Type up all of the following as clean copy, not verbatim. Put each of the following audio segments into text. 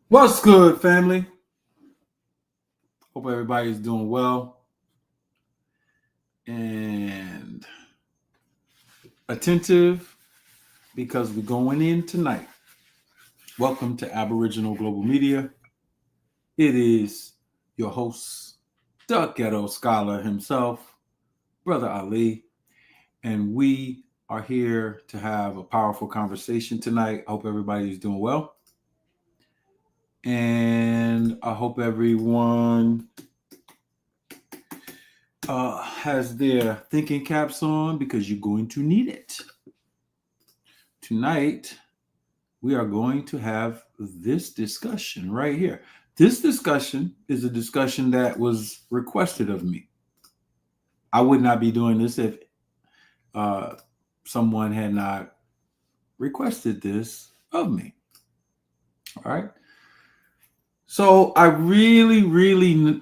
What's good, family? Hope everybody's doing well and attentive because we're going in tonight. Welcome to Aboriginal Global Media. It is your host, the ghetto scholar himself, Brother Ali, and we are here to have a powerful conversation tonight. I hope everybody's doing well. And I hope everyone has their thinking caps on because you're going to need it. Tonight, we are going to have this discussion right here. This discussion is a discussion that was requested of me. I would not be doing this if uh, someone had not requested this of me. All right. So I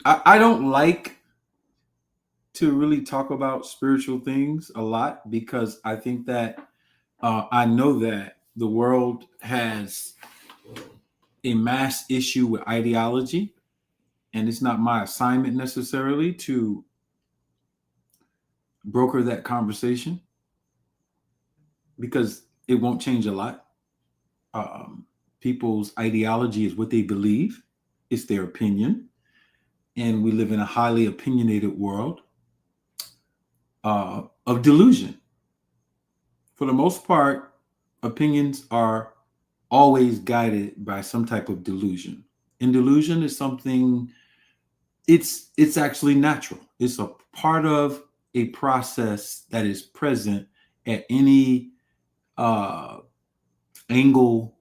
I don't like to really talk about spiritual things a lot because I think that I know that the world has a mass issue with ideology, and it's not my assignment necessarily to broker that conversation because it won't change a lot. Um, People's ideology is what they believe, it's their opinion, and we live in a highly opinionated world of delusion. For the most part, opinions are always guided by some type of delusion. And delusion is something it's actually natural. It's a part of a process that is present at any uh, angle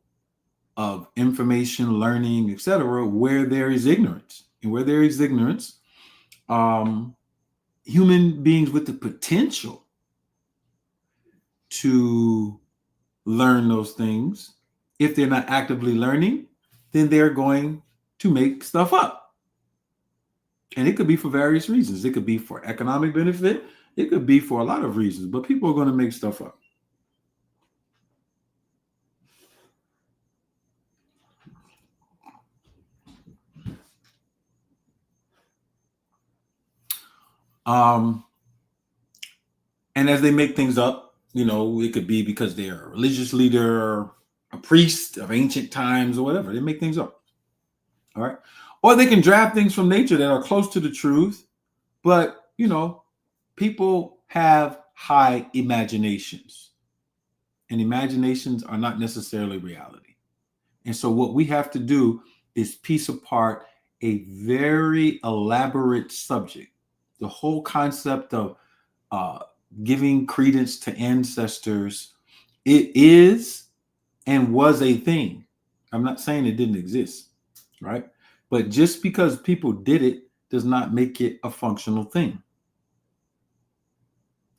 of information, learning, etc., where there is ignorance. And where there is ignorance, um, human beings with the potential to learn those things, if they're not actively learning, then they're going to make stuff up. And it could be for various reasons. It could be for economic benefit. It could be for a lot of reasons, but people are going to make stuff up. Um, and as they make things up, it could be because they're a religious leader, a priest of ancient times, or whatever. They make things up. All right. Or they can draft things from nature that are close to the truth, but, people have high imaginations, and imaginations are not necessarily reality. And so, what we have to do is piece apart a very elaborate subject. The whole concept of uh, giving credence to ancestors, it is and was a thing. I'm not saying it didn't exist, right? But just because people did it does not make it a functional thing.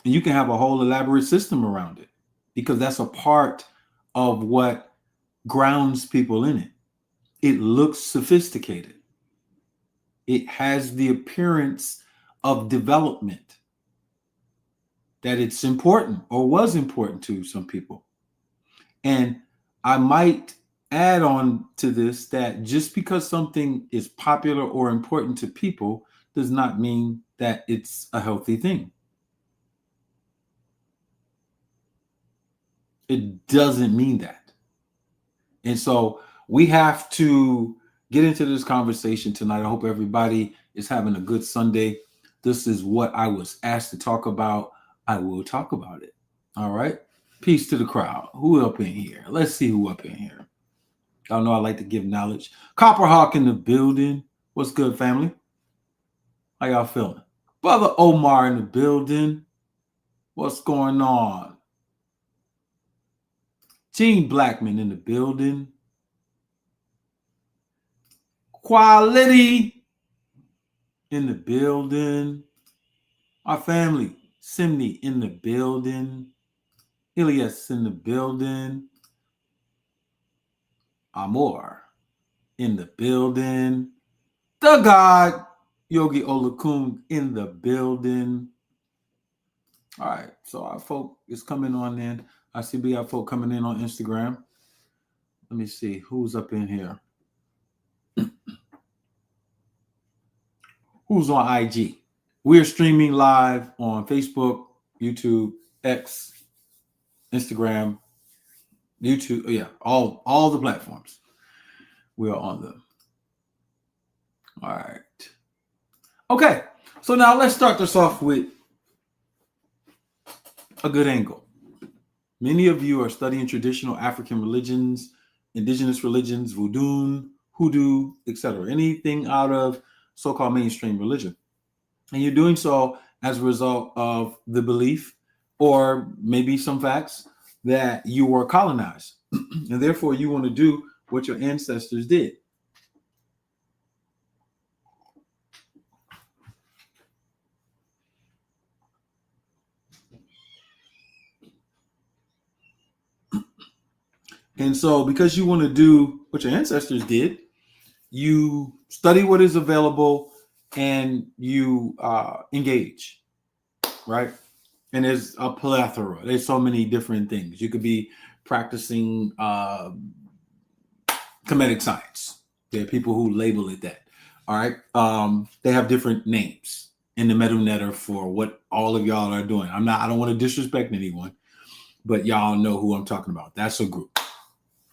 And you can have a whole elaborate system around it because that's a part of what grounds people in it. It looks sophisticated. It has the appearance of development, that it's important or was important to some people. And I might add on to this that just because something is popular or important to people does not mean that it's a healthy thing. It doesn't mean that. And so we have to get into this conversation tonight. I hope everybody is having a good Sunday. This is what I was asked to talk about. I will talk about it. All right. Peace to the crowd. Who up in here? Let's see who up in here. Y'all know I like to give knowledge. Copper Hawk in the building. What's good, family? How y'all feeling? Brother Omar in the building. What's going on? Gene Blackman in the building. Quality in the building. Our family, Simney in the building. Ilias in the building. Amor in the building. The God, Yogi Olakun in the building. All right, so our folk is coming on in. I see we got folk coming in on Instagram. Let me see who's up in here. who's on IG. We're streaming live on Facebook, YouTube, X, Instagram, YouTube. Yeah, all the platforms. We are on them. All right. Okay. So now let's start this off with a good angle. Many of you are studying traditional African religions, indigenous religions, voodoo, hoodoo, etc. Anything out of so-called mainstream religion. And you're doing so as a result of the belief or maybe some facts that you were colonized. And therefore you want to do what your ancestors did. And so because you want to do what your ancestors did, you study what is available and you engage, right? And there's a plethora. There's so many different things. You could be practicing comedic science. There are people who label it that. All right. They have different names in the metal netter for what all of y'all are doing. I don't want to disrespect anyone, but y'all know who I'm talking about. That's a group.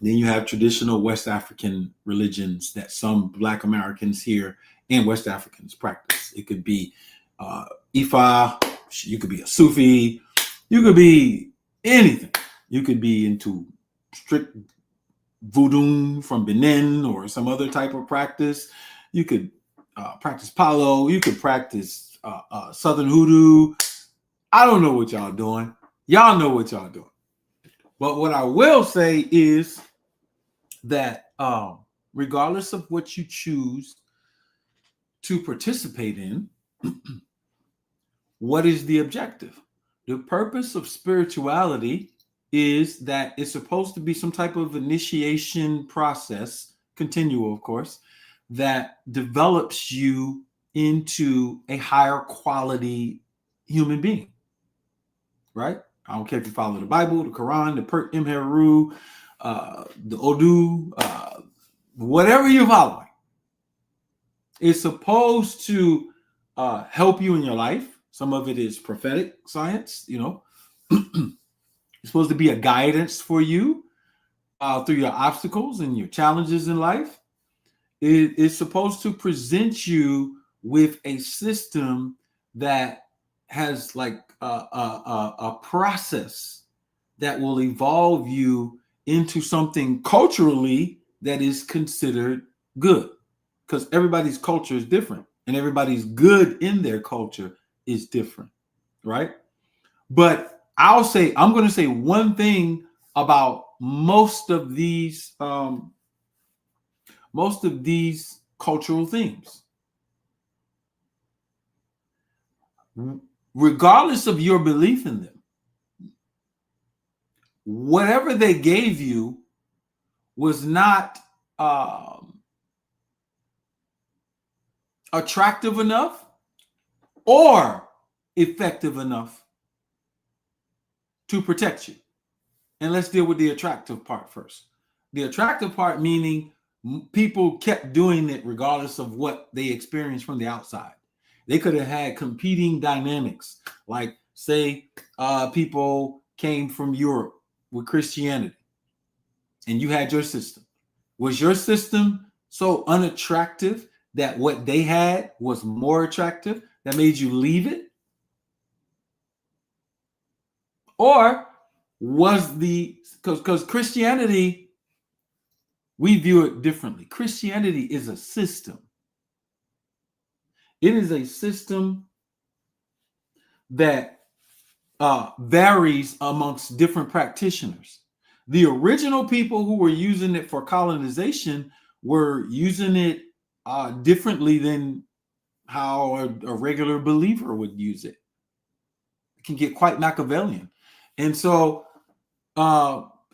Then you have traditional West African religions that some Black Americans here and West Africans practice. It could be Ifa, you could be a Sufi, you could be anything. You could be into strict voodoo from Benin or some other type of practice. You could practice Palo. You could practice Southern hoodoo. I don't know what y'all doing. Y'all know what y'all doing. But what I will say is that regardless of what you choose to participate in, what is the objective? The purpose of spirituality is that it's supposed to be some type of initiation process, continual, of course, that develops you into a higher quality human being, right? I don't care if you follow the Bible, the Quran, the Pert Imheru, the Odu, whatever you're following. It's supposed to help you in your life. Some of it is prophetic science, you know. It's supposed to be a guidance for you through your obstacles and your challenges in life. It is supposed to present you with a system that has like a process that will evolve you into something culturally that is considered good, because everybody's culture is different and everybody's good in their culture is different, right? But I'm going to say one thing about most of these cultural themes. Regardless of your belief in them, whatever they gave you was not attractive enough or effective enough to protect you. And let's deal with the attractive part first. The attractive part meaning people kept doing it regardless of what they experienced from the outside. They could have had competing dynamics, like say people came from Europe with Christianity and you had your system. Was your system so unattractive that what they had was more attractive that made you leave it? Or was because Christianity, we view it differently. Christianity is a system. It is a system that varies amongst different practitioners. The original people who were using it for colonization were using it differently than how a regular believer would use it. It can get quite Machiavellian. And so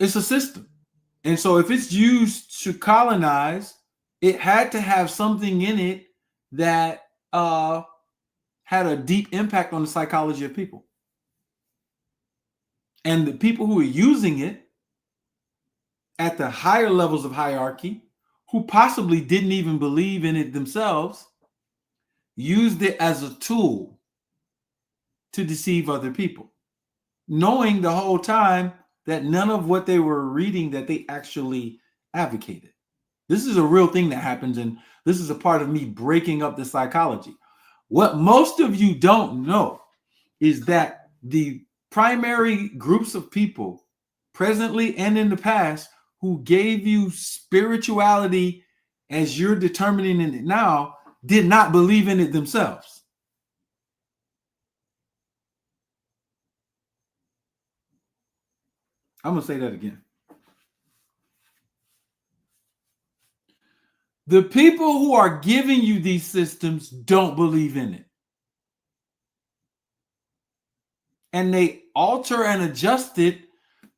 it's a system. And so if it's used to colonize, it had to have something in it that had a deep impact on the psychology of people. And the people who are using it at the higher levels of hierarchy, who possibly didn't even believe in it themselves, used it as a tool to deceive other people, knowing the whole time that none of what they were reading that they actually advocated. This is a real thing that happens, and this is a part of me breaking up the psychology. What most of you don't know is that the primary groups of people presently and in the past who gave you spirituality as you're determining it now did not believe in it themselves. I'm going to say that again. The people who are giving you these systems don't believe in it. And they alter and adjust it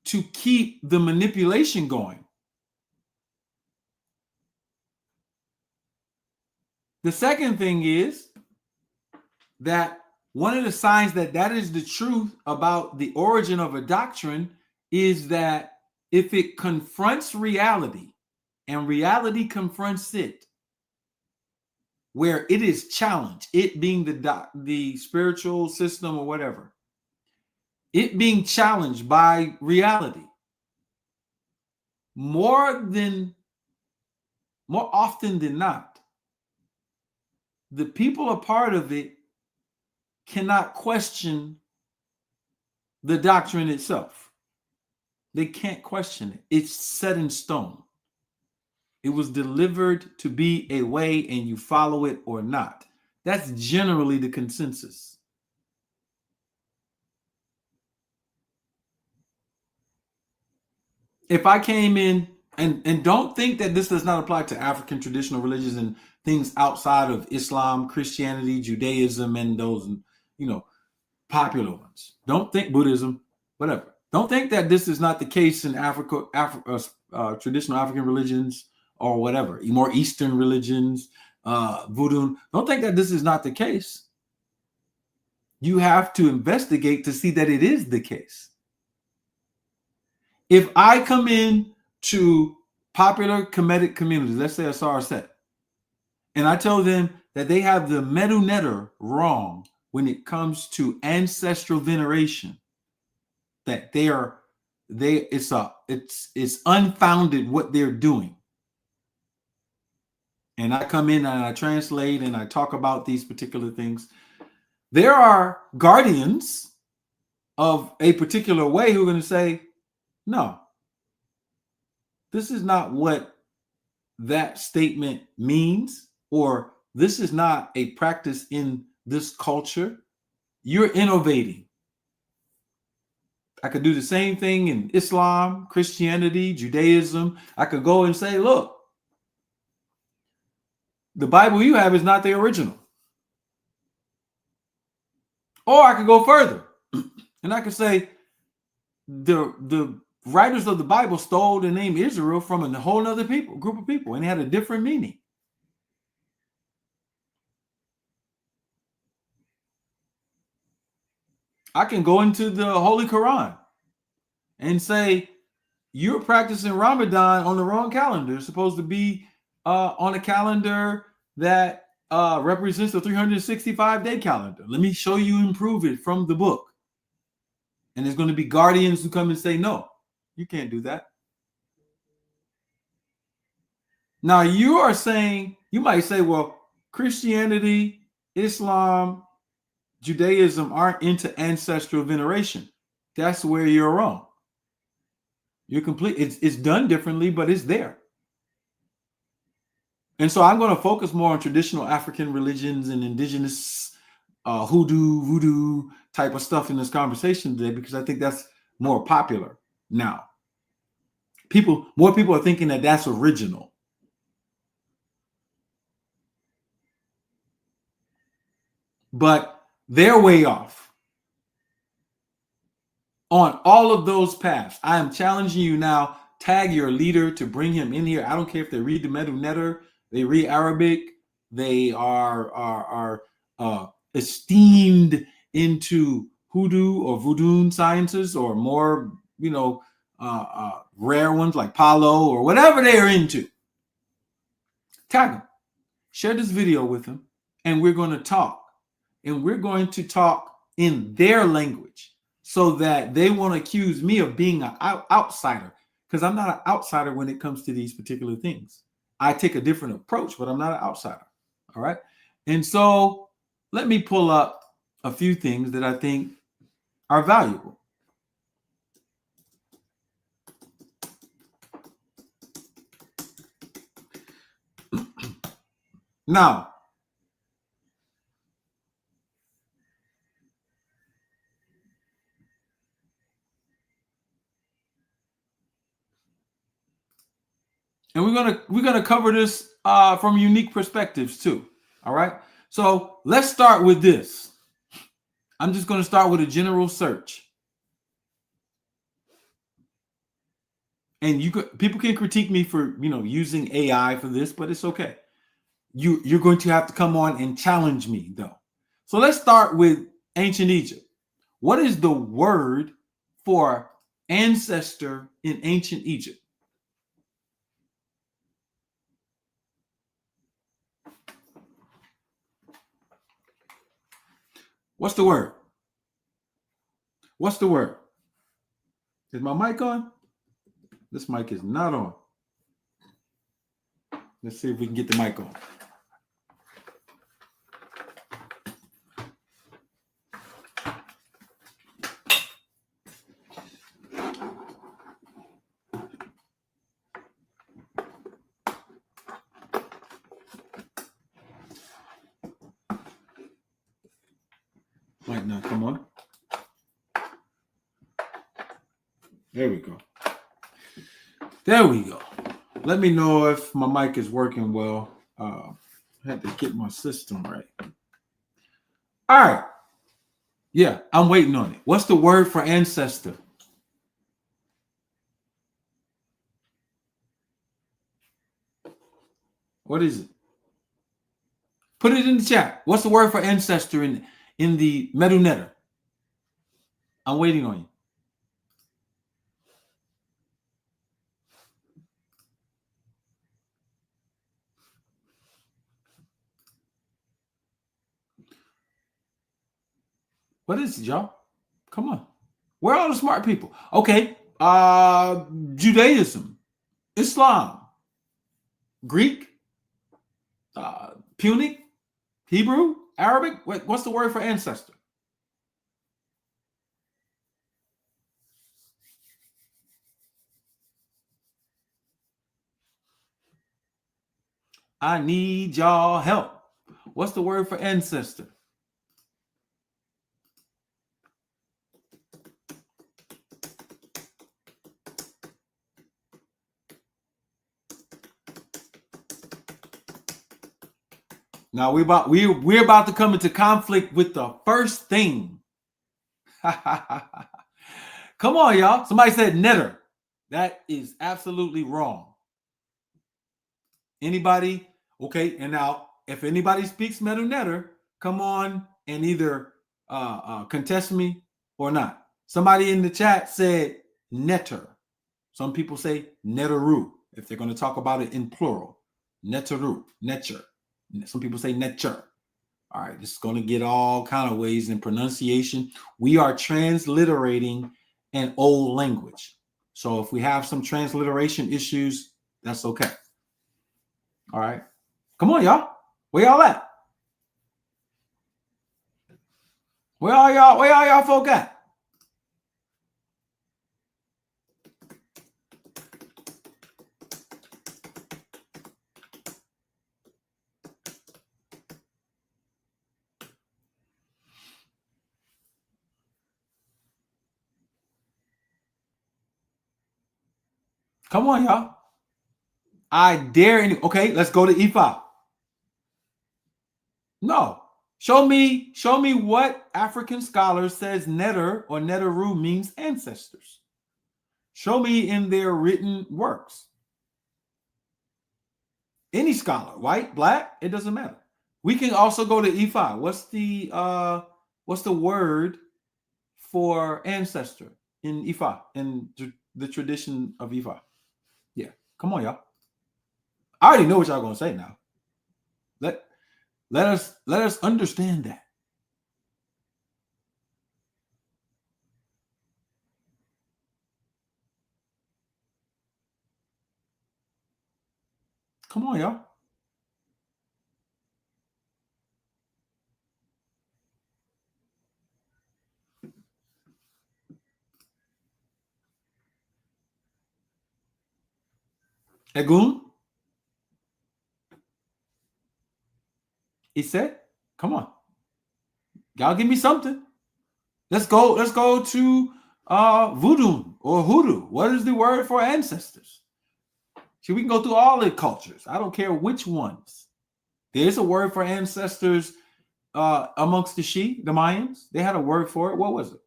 to keep the manipulation going. The second thing is that one of the signs that that is the truth about the origin of a doctrine is that if it confronts reality and reality confronts it, where it is challenged, it being the spiritual system or whatever, it being challenged by reality, more often than not, the people a part of it cannot question the doctrine itself. They can't question it. It's set in stone. It was delivered to be a way, and you follow it or not. That's generally the consensus. If I came in, and don't think that this does not apply to African traditional religions and things outside of Islam, Christianity, Judaism, and those, popular ones. Don't think Buddhism, whatever. Don't think that this is not the case in Africa, traditional African religions or whatever, more Eastern religions, voodoo. Don't think that this is not the case. You have to investigate to see that it is the case. If I come in to popular Kemetic communities, let's say a Sarset, and I tell them that they have the Medu Neter wrong when it comes to ancestral veneration, that it's unfounded what they're doing. And I come in and I translate and I talk about these particular things. There are guardians of a particular way who are going to say, no, this is not what that statement means, or this is not a practice in this culture. You're innovating. I could do the same thing in Islam, Christianity, Judaism. I could go and say, look, the Bible you have is not the original. Or I could go further and I could say the writers of the Bible stole the name Israel from a whole other group of people, and it had a different meaning. I can go into the Holy Quran and say, you're practicing Ramadan on the wrong calendar. It's supposed to be on a calendar that represents the 365-day calendar. Let me show you and prove it from the book. And there's going to be guardians who come and say, no, you can't do that. Now you might say, well, Christianity, Islam, Judaism aren't into ancestral veneration. That's where you're wrong. You're complete. It's done differently, but it's there. And so I'm going to focus more on traditional African religions and indigenous hoodoo, voodoo type of stuff in this conversation today, because I think that's more popular now. More people are thinking that that's original. But they're way off on all of those paths. I am challenging you now. Tag your leader to bring him in here. I don't care if they read the Medu Neter, they read Arabic, they are esteemed into hoodoo or voodoo sciences, or more, rare ones like Palo or whatever they are into. Tag them. Share this video with them. and we're going to talk. And we're going to talk in their language so that they won't accuse me of being an outsider, because I'm not an outsider when it comes to these particular things. I take a different approach, but I'm not an outsider. All right. And so let me pull up a few things that I think are valuable. Now, and we're gonna cover this from unique perspectives too. All right. So let's start with this. I'm just going to start with a general search. And people can critique me for using AI for this, but it's okay. You're going to have to come on and challenge me though. So let's start with ancient Egypt. What is the word for ancestor in ancient Egypt? What's the word? What's the word? Is my mic on? This mic is not on. Let's see if we can get the mic on. Might not come on. There we go. There we go. Let me know if my mic is working well. I had to get my system right. All right. Yeah, I'm waiting on it. What's the word for ancestor? What is it? Put it in the chat. What's the word for ancestor in the Medunetter? I'm waiting on you. What is it, y'all? Come on. Where are all the smart people? Okay. Judaism, Islam, Greek, Punic, Hebrew, Arabic. What's the word for ancestor? I need y'all help. What's the word for ancestor? Now we're about to come into conflict with the first thing. Come on, y'all. Somebody said netter. That is absolutely wrong. Anybody? Okay. And now, if anybody speaks Medunetter, come on and either contest me or not. Somebody in the chat said netter. Some people say netteru if they're going to talk about it in plural. Netteru, netcher. Some people say netcher. All right, this is going to get all kind of ways in pronunciation. We are transliterating an old language. So if we have some transliteration issues, that's okay. All right. Come on, y'all. Where y'all at? Where are y'all folk at? Come on, y'all. I dare any. Okay, let's go to E5. No. Show me what African scholar says netter or netteru means ancestors. Show me in their written works. Any scholar, white, black, it doesn't matter. We can also go to E5. What's the word for ancestor in E5, in the tradition of E5? Yeah, come on, y'all. I already know what y'all gonna say now. Let us understand that. Come on, y'all. Egun, he said, come on. Y'all give me something. Let's go to voodoo or hoodoo. What is the word for ancestors? See, we can go through all the cultures. I don't care which ones. There's a word for ancestors amongst the Mayans. They had a word for it. What was it?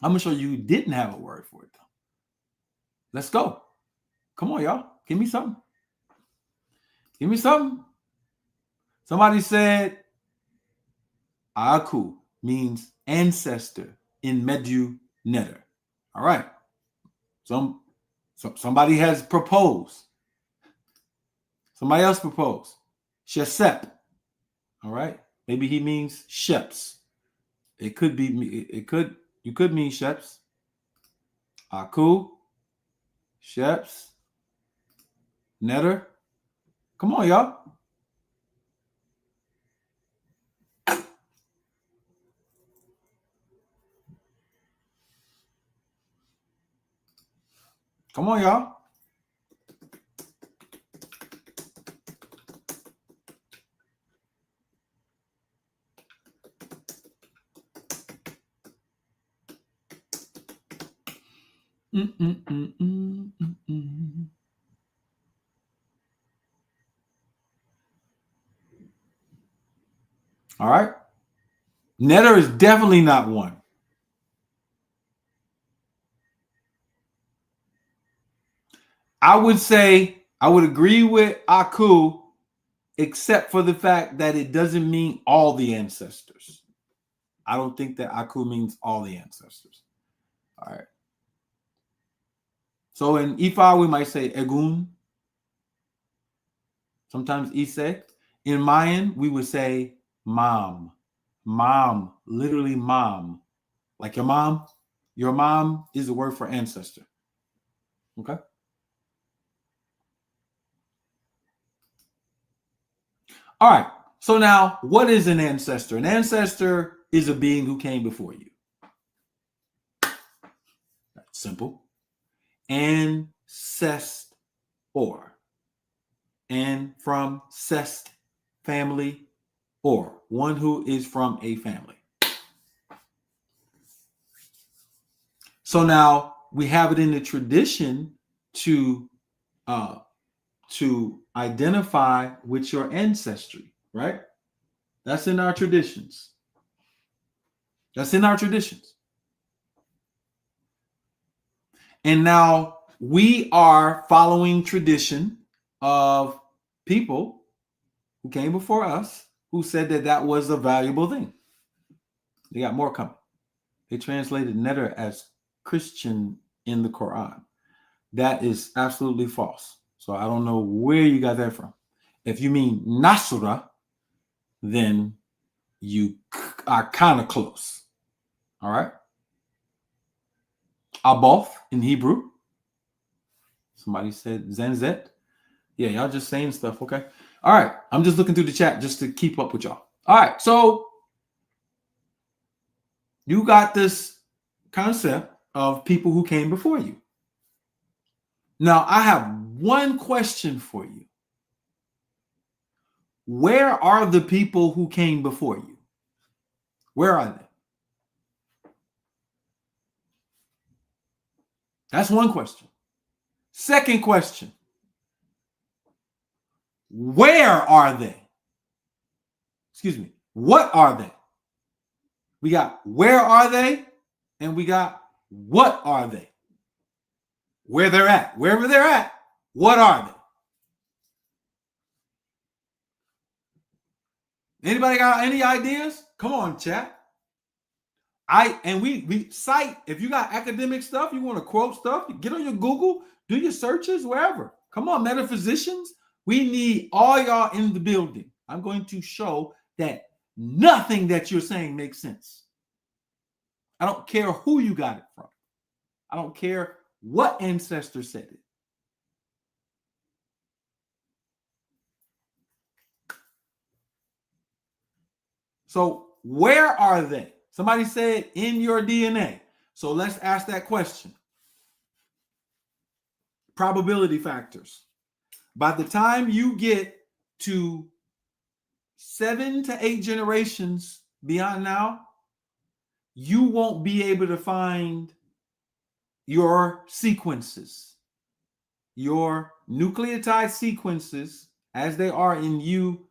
I'm going to show you who didn't have a word for it, though. Let's go. Come on, y'all. Give me something. Give me something. Somebody said Aku means ancestor in Medu Netter. All right. Somebody has proposed. Somebody else proposed. Shesep. All right. Maybe he means sheps. It could be. You could mean sheps. Aku. Sheps. Netter. Come on, y'all. Come on, y'all. All right. Netter is definitely not one. I would say I would agree with Aku, except for the fact that it doesn't mean all the ancestors. I don't think that Aku means all the ancestors. All right. So in Ifa, we might say Egun. Sometimes Ise. In Mayan, we would say mom. Mom, literally mom. Like your mom. Your mom is the word for ancestor. Okay. All right. So now, what is an ancestor? An ancestor is a being who came before you. That's simple. Ancestor. And from cest, family, or one who is from a family. So now we have it in the tradition to identify with your ancestry, right? That's in our traditions. That's in our traditions. And now we are following tradition of people who came before us who said that that was a valuable thing. They got more coming. They translated Netter as Christian in the Quran. That is absolutely false. So I don't know where you got that from. If you mean Nasra, then you are kind of close. All right. Aboth in Hebrew. Somebody said Zenzet. Yeah, y'all just saying stuff. Okay. All right. I'm just looking through the chat just to keep up with y'all. All right. So you got this concept of people who came before you. Now, I have one question for you. Where are the people who came before you? Where are they? That's one question. Second question. Where are they? Excuse me. What are they? We got where are they? And we got what are they? Where they're at. Wherever they're at, what are they? Anybody got any ideas? Come on, chat. We cite, if you got academic stuff, you want to quote stuff, get on your Google, do your searches, wherever. Come on, metaphysicians. We need all y'all in the building. I'm going to show that nothing that you're saying makes sense. I don't care who you got it from. I don't care what ancestor said it. So where are they? Somebody said in your DNA. So let's ask that question. Probability factors. By the time you get to 7 to 8 generations beyond now, you won't be able to find your sequences, your nucleotide sequences as they are in you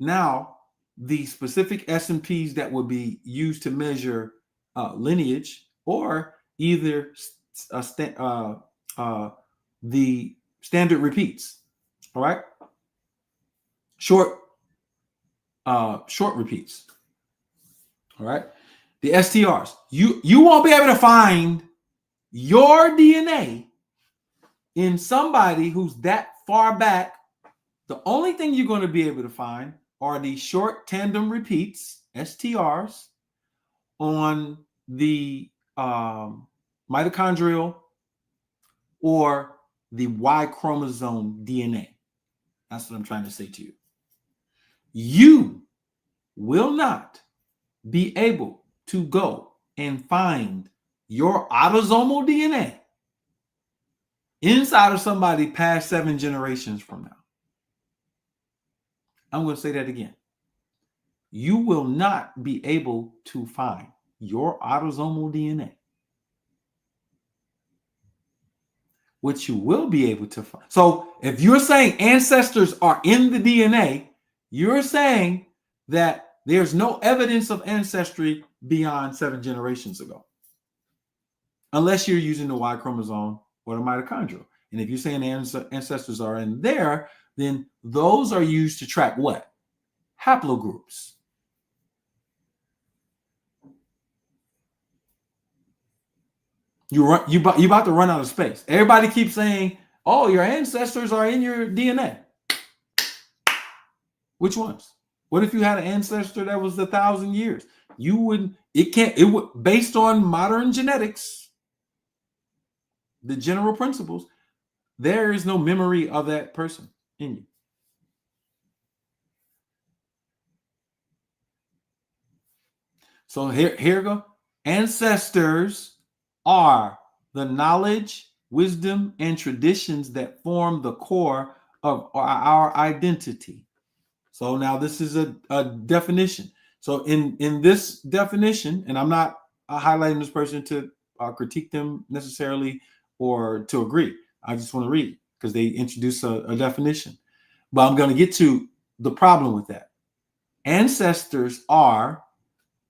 now, the specific S&Ps that would be used to measure lineage, or either the standard repeats. All right, short repeats. All right, the STRs. You won't be able to find your DNA in somebody who's that far back. The only thing you're going to be able to find are the short tandem repeats, STRs, on the mitochondrial or the Y chromosome DNA. That's what I'm trying to say to you. You will not be able to go and find your autosomal DNA inside of somebody past 7 generations from now. I'm going to say that again. You will not be able to find your autosomal DNA. What you will be able to find. So if you're saying ancestors are in the DNA, you're saying that there's no evidence of ancestry beyond 7 generations ago, unless you're using the Y chromosome or the mitochondrial. And if you're saying ancestors are in there, then those are used to track what? Haplogroups. You about to run out of space. Everybody keeps saying, "Oh, your ancestors are in your DNA." Which ones? What if you had an ancestor that was 1,000 years? You wouldn't. It would, based on modern genetics, the general principles. There is no memory of that person in you. So here we go. Ancestors are the knowledge, wisdom, and traditions that form the core of our identity. So now this is a definition. So in this definition, and I'm not highlighting this person to critique them necessarily or to agree. I just want to read because they introduce a definition. But I'm going to get to the problem with that. Ancestors are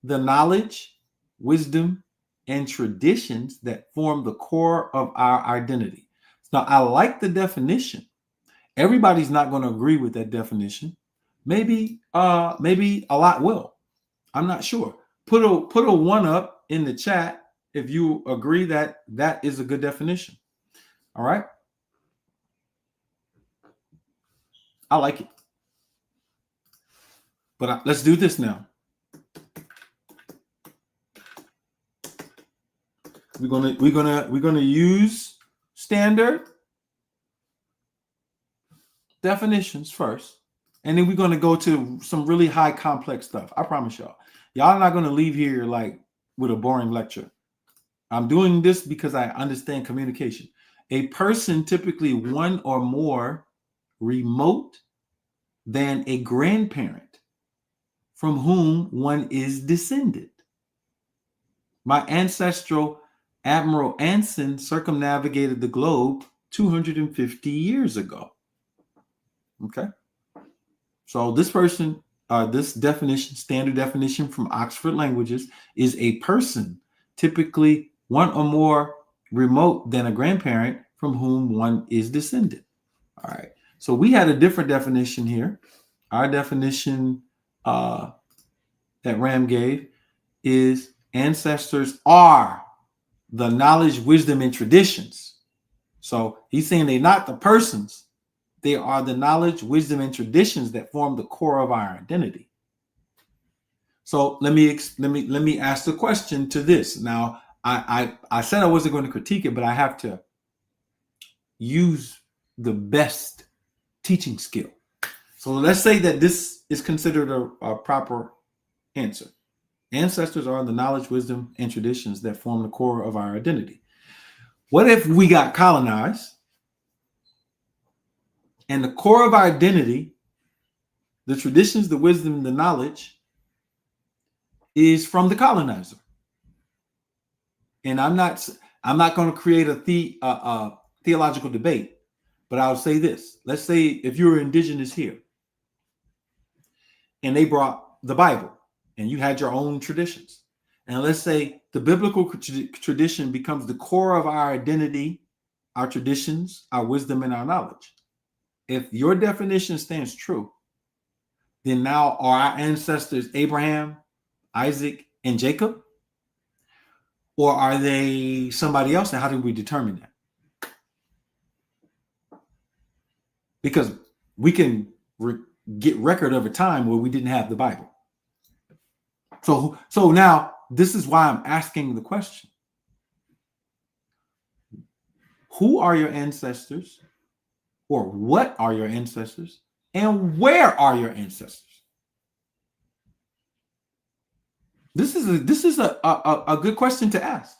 the knowledge, wisdom, and traditions that form the core of our identity. Now, I like the definition. Everybody's not going to agree with that definition. Maybe a lot will. I'm not sure. Put a 1 up in the chat if you agree that that is a good definition. All right. I like it. But let's do this now. We're gonna use standard definitions first, and then we're gonna go to some really high complex stuff. I promise y'all. Y'all are not gonna leave here like with a boring lecture. I'm doing this because I understand communication. A person typically 1 or more remote than a grandparent from whom one is descended. My ancestral Admiral Anson circumnavigated the globe 250 years ago. Okay. So this person, this definition, standard definition from Oxford Languages, is a person typically 1 or more remote than a grandparent from whom one is descended. All right. So we had a different definition here. Our definition that Ram gave is ancestors are the knowledge, wisdom, and traditions. So he's saying they're not the persons. they are the knowledge, wisdom, and traditions that form the core of our identity. So let me ask the question to this. Now, I said I wasn't going to critique it, but I have to use the best teaching skill. So let's say that this is considered a proper answer. Ancestors are the knowledge, wisdom, and traditions that form the core of our identity. What if we got colonized and the core of our identity, the traditions, the wisdom, the knowledge, is from the colonizer? And I'm not going to create a theological debate, but I'll say this. Let's say if you were indigenous here and they brought the Bible and you had your own traditions, and let's say the biblical tradition becomes the core of our identity, our traditions, our wisdom, and our knowledge. If your definition stands true, then now are our ancestors Abraham, Isaac, and Jacob? Or are they somebody else? And how do we determine that? Because we can get record of a time where we didn't have the Bible. So now this is why I'm asking the question. Who are your ancestors? Or what are your ancestors? And where are your ancestors? This is a good question to ask.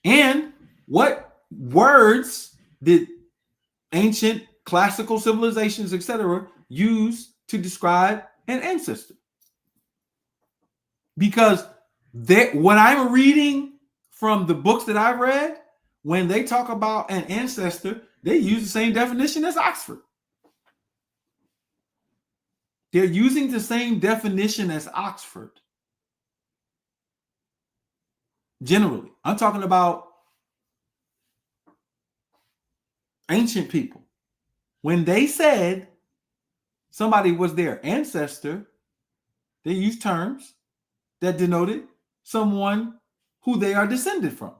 And what words did ancient classical civilizations, etc., use to describe an ancestor? Because when I'm reading from the books that I've read, when they talk about an ancestor, they use the same definition as Oxford. They're using the same definition as Oxford. Generally, I'm talking about ancient people. When they said somebody was their ancestor, they used terms that denoted someone who they are descended from.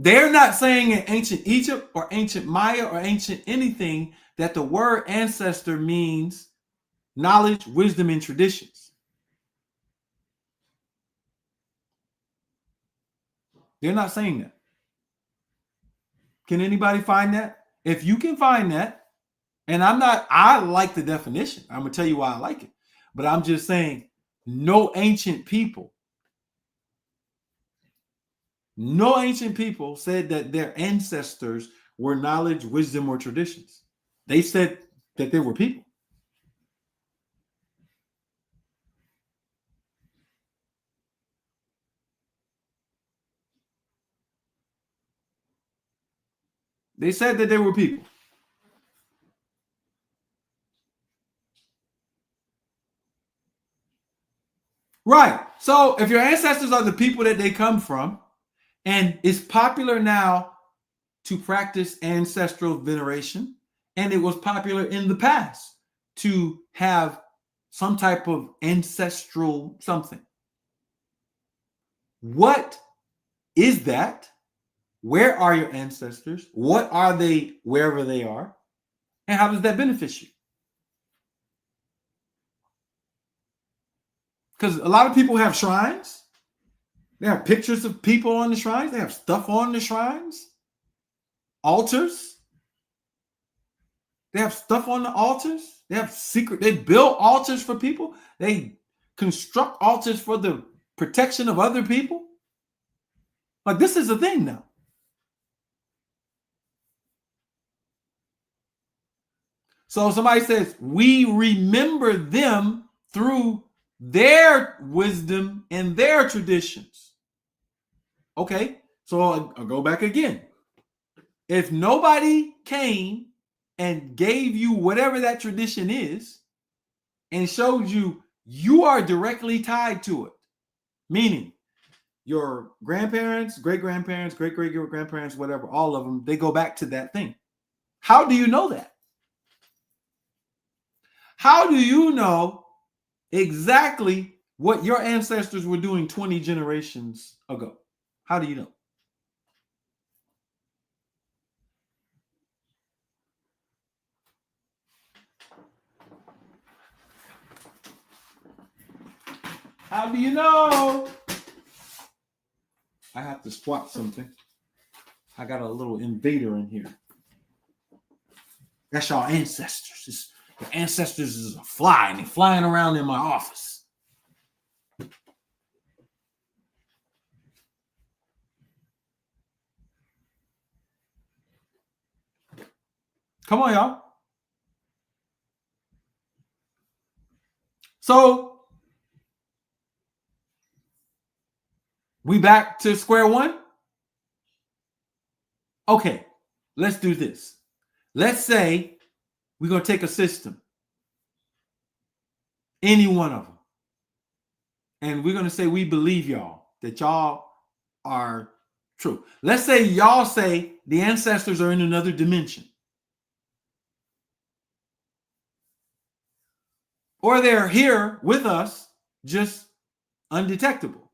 They're not saying in ancient Egypt or ancient Maya or ancient anything that the word ancestor means knowledge, wisdom, and traditions. They're not saying that. Can anybody find that? If you can find that, and I like the definition. I'm going to tell you why I like it. But I'm just saying, no ancient people said that their ancestors were knowledge, wisdom, or traditions. They said that they were people. They said that they were people. Right. So if your ancestors are the people that they come from, and it's popular now to practice ancestral veneration, and it was popular in the past to have some type of ancestral something. What is that? Where are your ancestors? What are they wherever they are? And how does that benefit you? Because a lot of people have shrines. They have pictures of people on the shrines. They have stuff on the shrines. Altars. They have stuff on the altars. They build altars for people. They construct altars for the protection of other people. Like, this is a thing now. So somebody says, we remember them through their wisdom and their traditions. Okay, so I'll go back again. If nobody came and gave you whatever that tradition is and showed you, you are directly tied to it, meaning your grandparents, great-grandparents, great-great-grandparents, whatever, all of them, they go back to that thing. How do you know that? How do you know exactly what your ancestors were doing 20 generations ago? How do you know? How do you know? I have to swap something. I got a little invader in here. That's y'all ancestors. The ancestors is a fly, and they're flying around in my office. Come on, y'all. So we back to square one? Okay, let's do this. Let's say we're going to take a system, any one of them, and we're going to say we believe y'all, that y'all are true. Let's say y'all say the ancestors are in another dimension. Or they're here with us, just undetectable.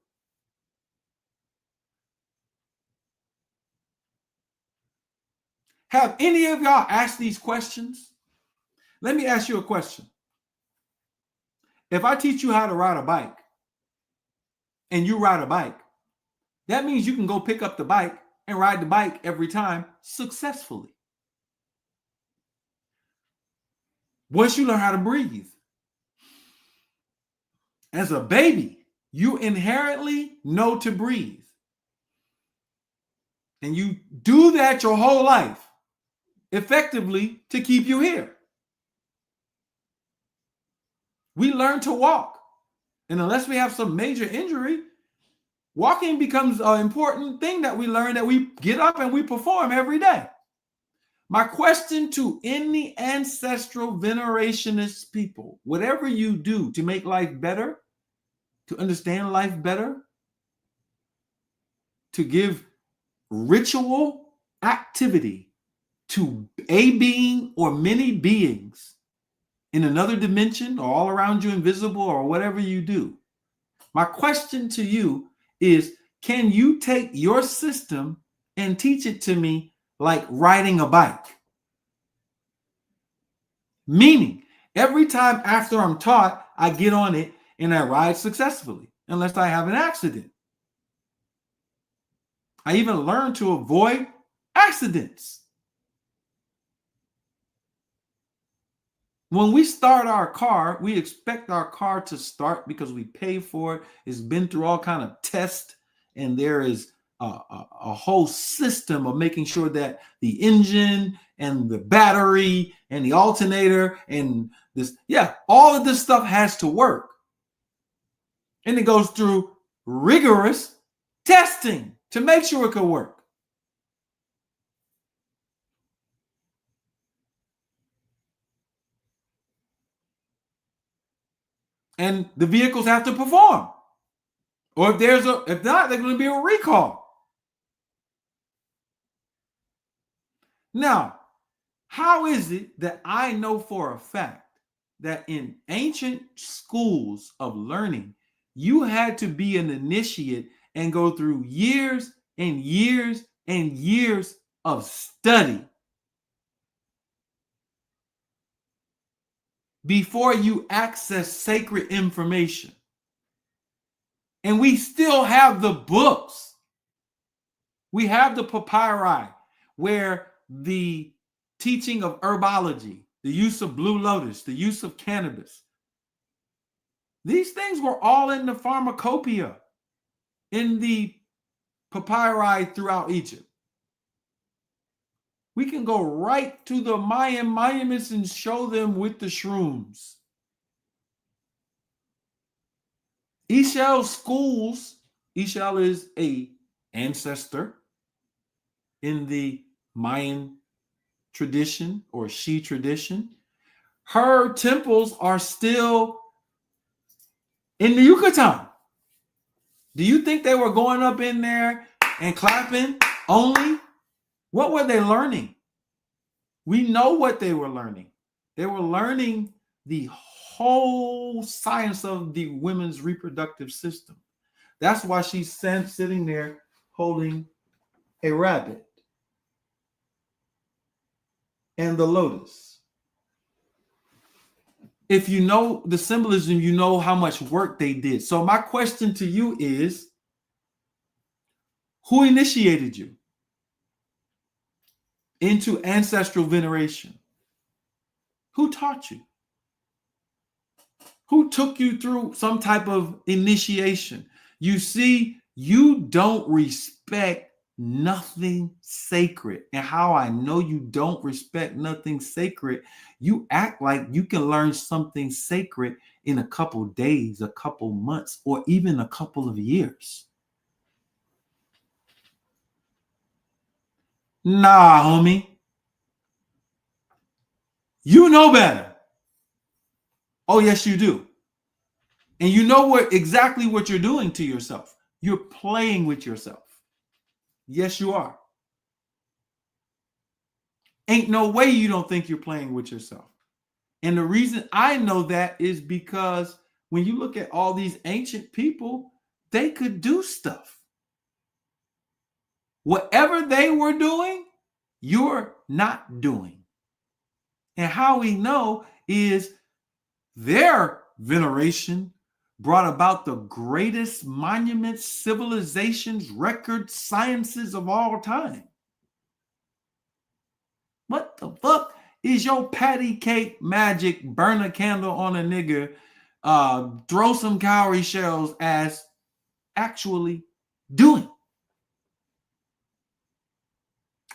Have any of y'all asked these questions? Let me ask you a question. If I teach you how to ride a bike and you ride a bike, that means you can go pick up the bike and ride the bike every time successfully. Once you learn how to breathe, as a baby, you inherently know to breathe. And you do that your whole life effectively to keep you here. We learn to walk. And unless we have some major injury, walking becomes an important thing that we learn, that we get up and we perform every day. My question to any ancestral venerationist people, whatever you do to make life better, to understand life better, to give ritual activity to a being or many beings in another dimension or all around you, invisible, or whatever you do. My question to you is, can you take your system and teach it to me like riding a bike? Meaning, every time after I'm taught, I get on it and I ride successfully, unless I have an accident. I even learn to avoid accidents. When we start our car, we expect our car to start because we pay for it. It's been through all kind of tests, and there is a whole system of making sure that the engine and the battery and the alternator and this, all of this stuff has to work. And it goes through rigorous testing to make sure it can work. And the vehicles have to perform. Or if not, there's going to be a recall. Now, how is it that I know for a fact that in ancient schools of learning, you had to be an initiate and go through years and years and years of study before you access sacred information? And we still have the books. We have the papyri where the teaching of herbology, the use of blue lotus, the use of cannabis, these things were all in the pharmacopoeia, in the papyri throughout Egypt. We can go right to the Mayan monuments and show them with the shrooms. Ishel's schools, Ishel is a ancestor in the Mayan tradition or Shi tradition. Her temples are still in the Yucatan. Do you think they were going up in there and clapping only? What were they learning? We know what they were learning. They were learning the whole science of the women's reproductive system. That's why she's sitting there holding a rabbit and the lotus. If you know the symbolism, you know how much work they did. So my question to you is, who initiated you into ancestral veneration? Who taught you? Who took you through some type of initiation? You see, you don't respect nothing sacred. And how I know you don't respect nothing sacred, you act like you can learn something sacred in a couple days, a couple months, or even a couple of years. Nah, homie. You know better. Oh, yes, you do. And you know exactly what you're doing to yourself. You're playing with yourself. Yes, you are. Ain't no way you don't think you're playing with yourself. And the reason I know that is because when you look at all these ancient people, they could do stuff. Whatever they were doing, you're not doing. And how we know is their veneration brought about the greatest monuments, civilizations, records, sciences of all time. What the fuck is your patty cake magic, burn a candle on a nigga, throw some cowrie shells as actually doing?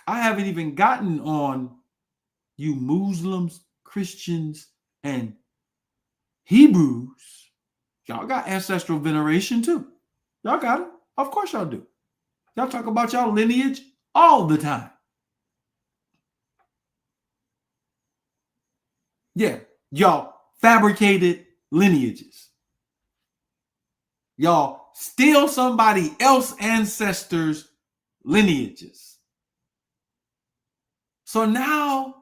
I haven't even gotten on you Muslims, Christians, and Hebrews. Y'all got ancestral veneration too. Y'all got it. Of course y'all do. Y'all talk about y'all lineage all the time. Yeah, y'all fabricated lineages. Y'all steal somebody else's ancestors' lineages. So now,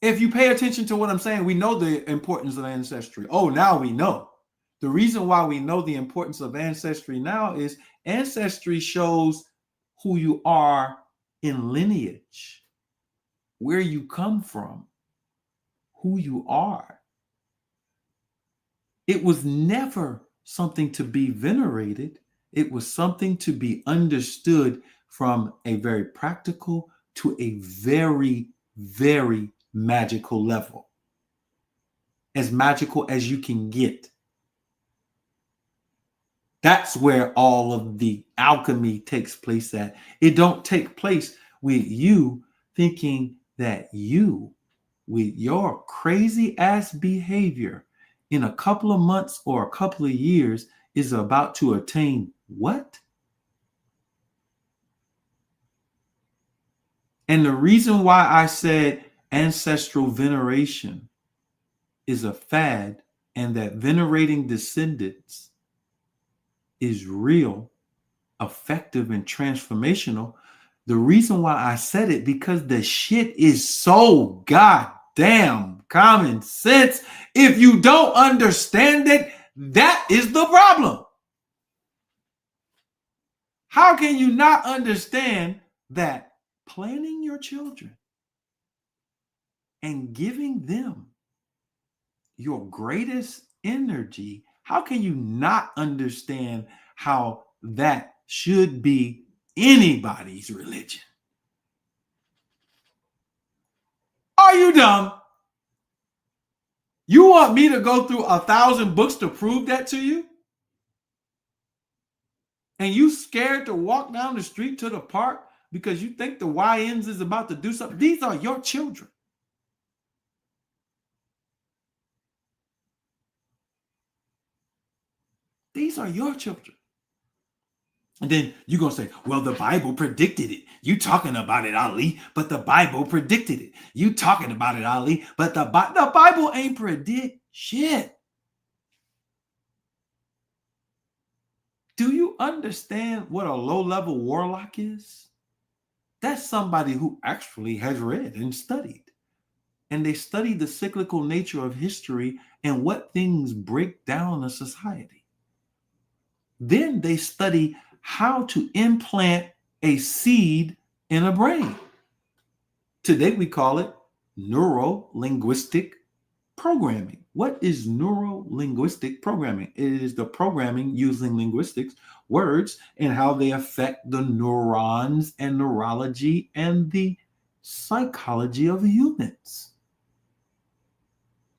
if you pay attention to what I'm saying, we know the importance of ancestry. Oh, now we know. The reason why we know the importance of ancestry now is ancestry shows who you are in lineage, where you come from, who you are. It was never something to be venerated. It was something to be understood from a very practical to a very, very magical level. As magical as you can get. That's where all of the alchemy takes place at. It don't take place with you thinking that you, with your crazy ass behavior, in a couple of months or a couple of years is about to attain what? And the reason why I said ancestral veneration is a fad and that venerating descendants is real, effective, and transformational. The reason why I said it, because the shit is so goddamn common sense. If you don't understand it, that is the problem. How can you not understand that planning your children and giving them your greatest energy, how can you not understand how that should be anybody's religion? Are you dumb? You want me to go through 1,000 books to prove that to you? And you scared to walk down the street to the park because you think the YNs is about to do something? These are your children. These are your children. And then you're going to say, well, the Bible predicted it. You talking about it, Ali, but the Bible predicted it. You talking about it, Ali, but the Bible ain't predict shit. Do you understand what a low-level warlock is? That's somebody who actually has read and studied. And they study the cyclical nature of history and what things break down a society. Then they study how to implant a seed in a brain. Today we call it neuro-linguistic programming. What is neuro-linguistic programming? It is the programming using linguistics, words, and how they affect the neurons and neurology and the psychology of humans.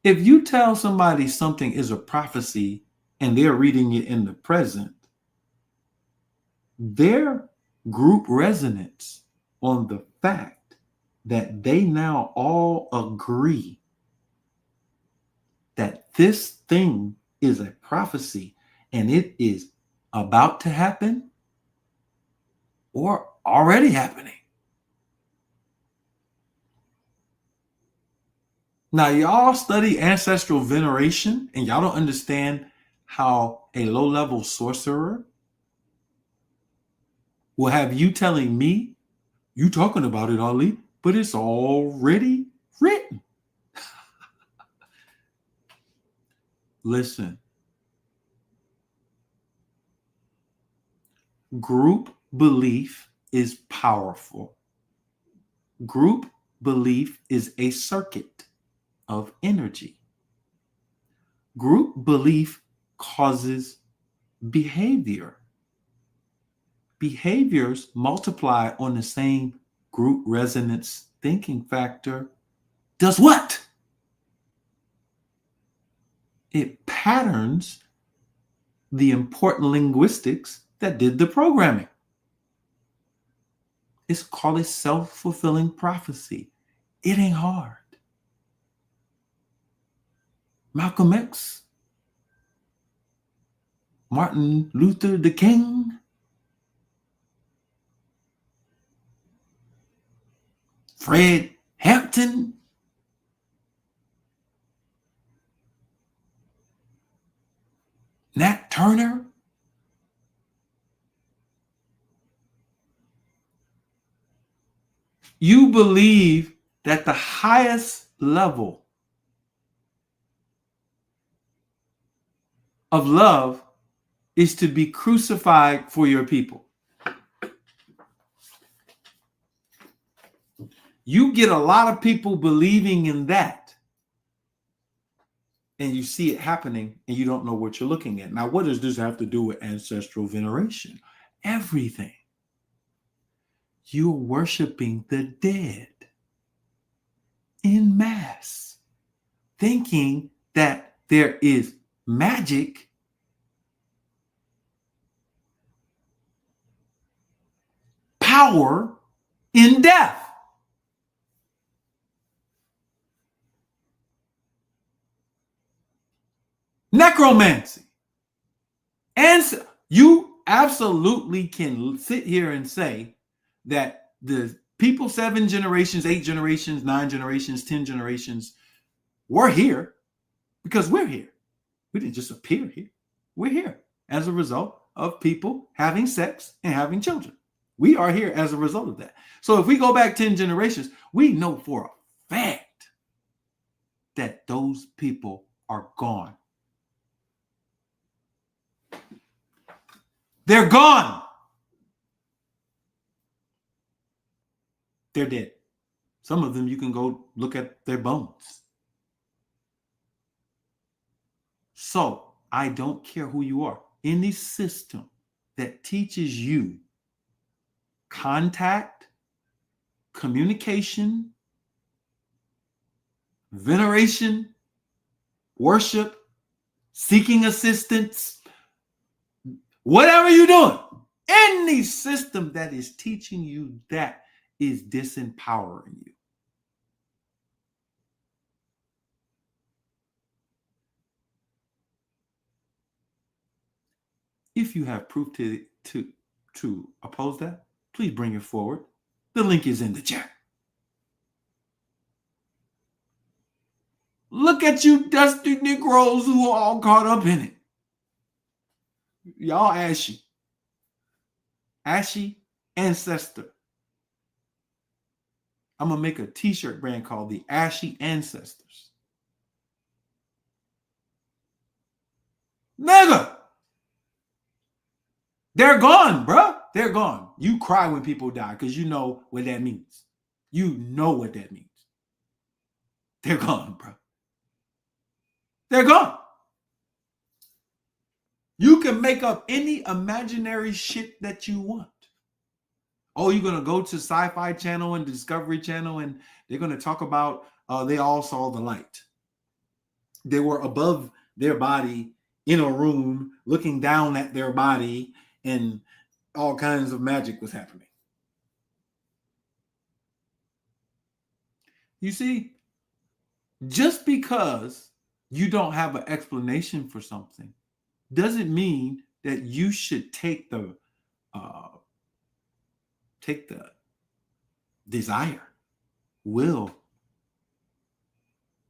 If you tell somebody something is a prophecy and they're reading it in the present, their group resonance on the fact that they now all agree that this thing is a prophecy and it is about to happen or already happening. Now, y'all study ancestral veneration and y'all don't understand how a low-level sorcerer will have you telling me, you talking about it, Ali, but it's already written. Listen. Group belief is powerful. Group belief is a circuit of energy. Group belief causes behavior. Behaviors multiply on the same group resonance thinking factor. Does what? It patterns the important linguistics that did the programming. It's called a self-fulfilling prophecy. It ain't hard. Malcolm X, Martin Luther the King, Fred Hampton, Nat Turner, you believe that the highest level of love is to be crucified for your people. You get a lot of people believing in that, and you see it happening, and you don't know what you're looking at. Now, what does this have to do with ancestral veneration? Everything. You're worshiping the dead in mass, thinking that there is magic power in death. Necromancy. And you absolutely can sit here and say that the people 7 generations, 8 generations, 9 generations, 10 generations were here because we're here. We didn't just appear here. We're here as a result of people having sex and having children. We are here as a result of that. So if we go back 10 generations, we know for a fact that those people are gone. They're gone. They're dead. Some of them you can go look at their bones. So I don't care who you are. Any system that teaches you contact, communication, veneration, worship, seeking assistance, whatever you're doing, any system that is teaching you that is disempowering you. If you have proof to oppose that, please bring it forward. The link is in the chat. Look at you dusty Negroes who are all caught up in it. Y'all ashy. Ashy Ancestor. I'm going to make a t-shirt brand called the Ashy Ancestors. Nigga! They're gone, bruh. They're gone. You cry when people die because you know what that means. You know what that means. They're gone, bruh. They're gone. You can make up any imaginary shit that you want. Oh, you're going to go to Sci-Fi Channel and Discovery Channel, and they're going to talk about they all saw the light. They were above their body in a room looking down at their body, and all kinds of magic was happening. You see, just because you don't have an explanation for something doesn't mean that you should take the desire, will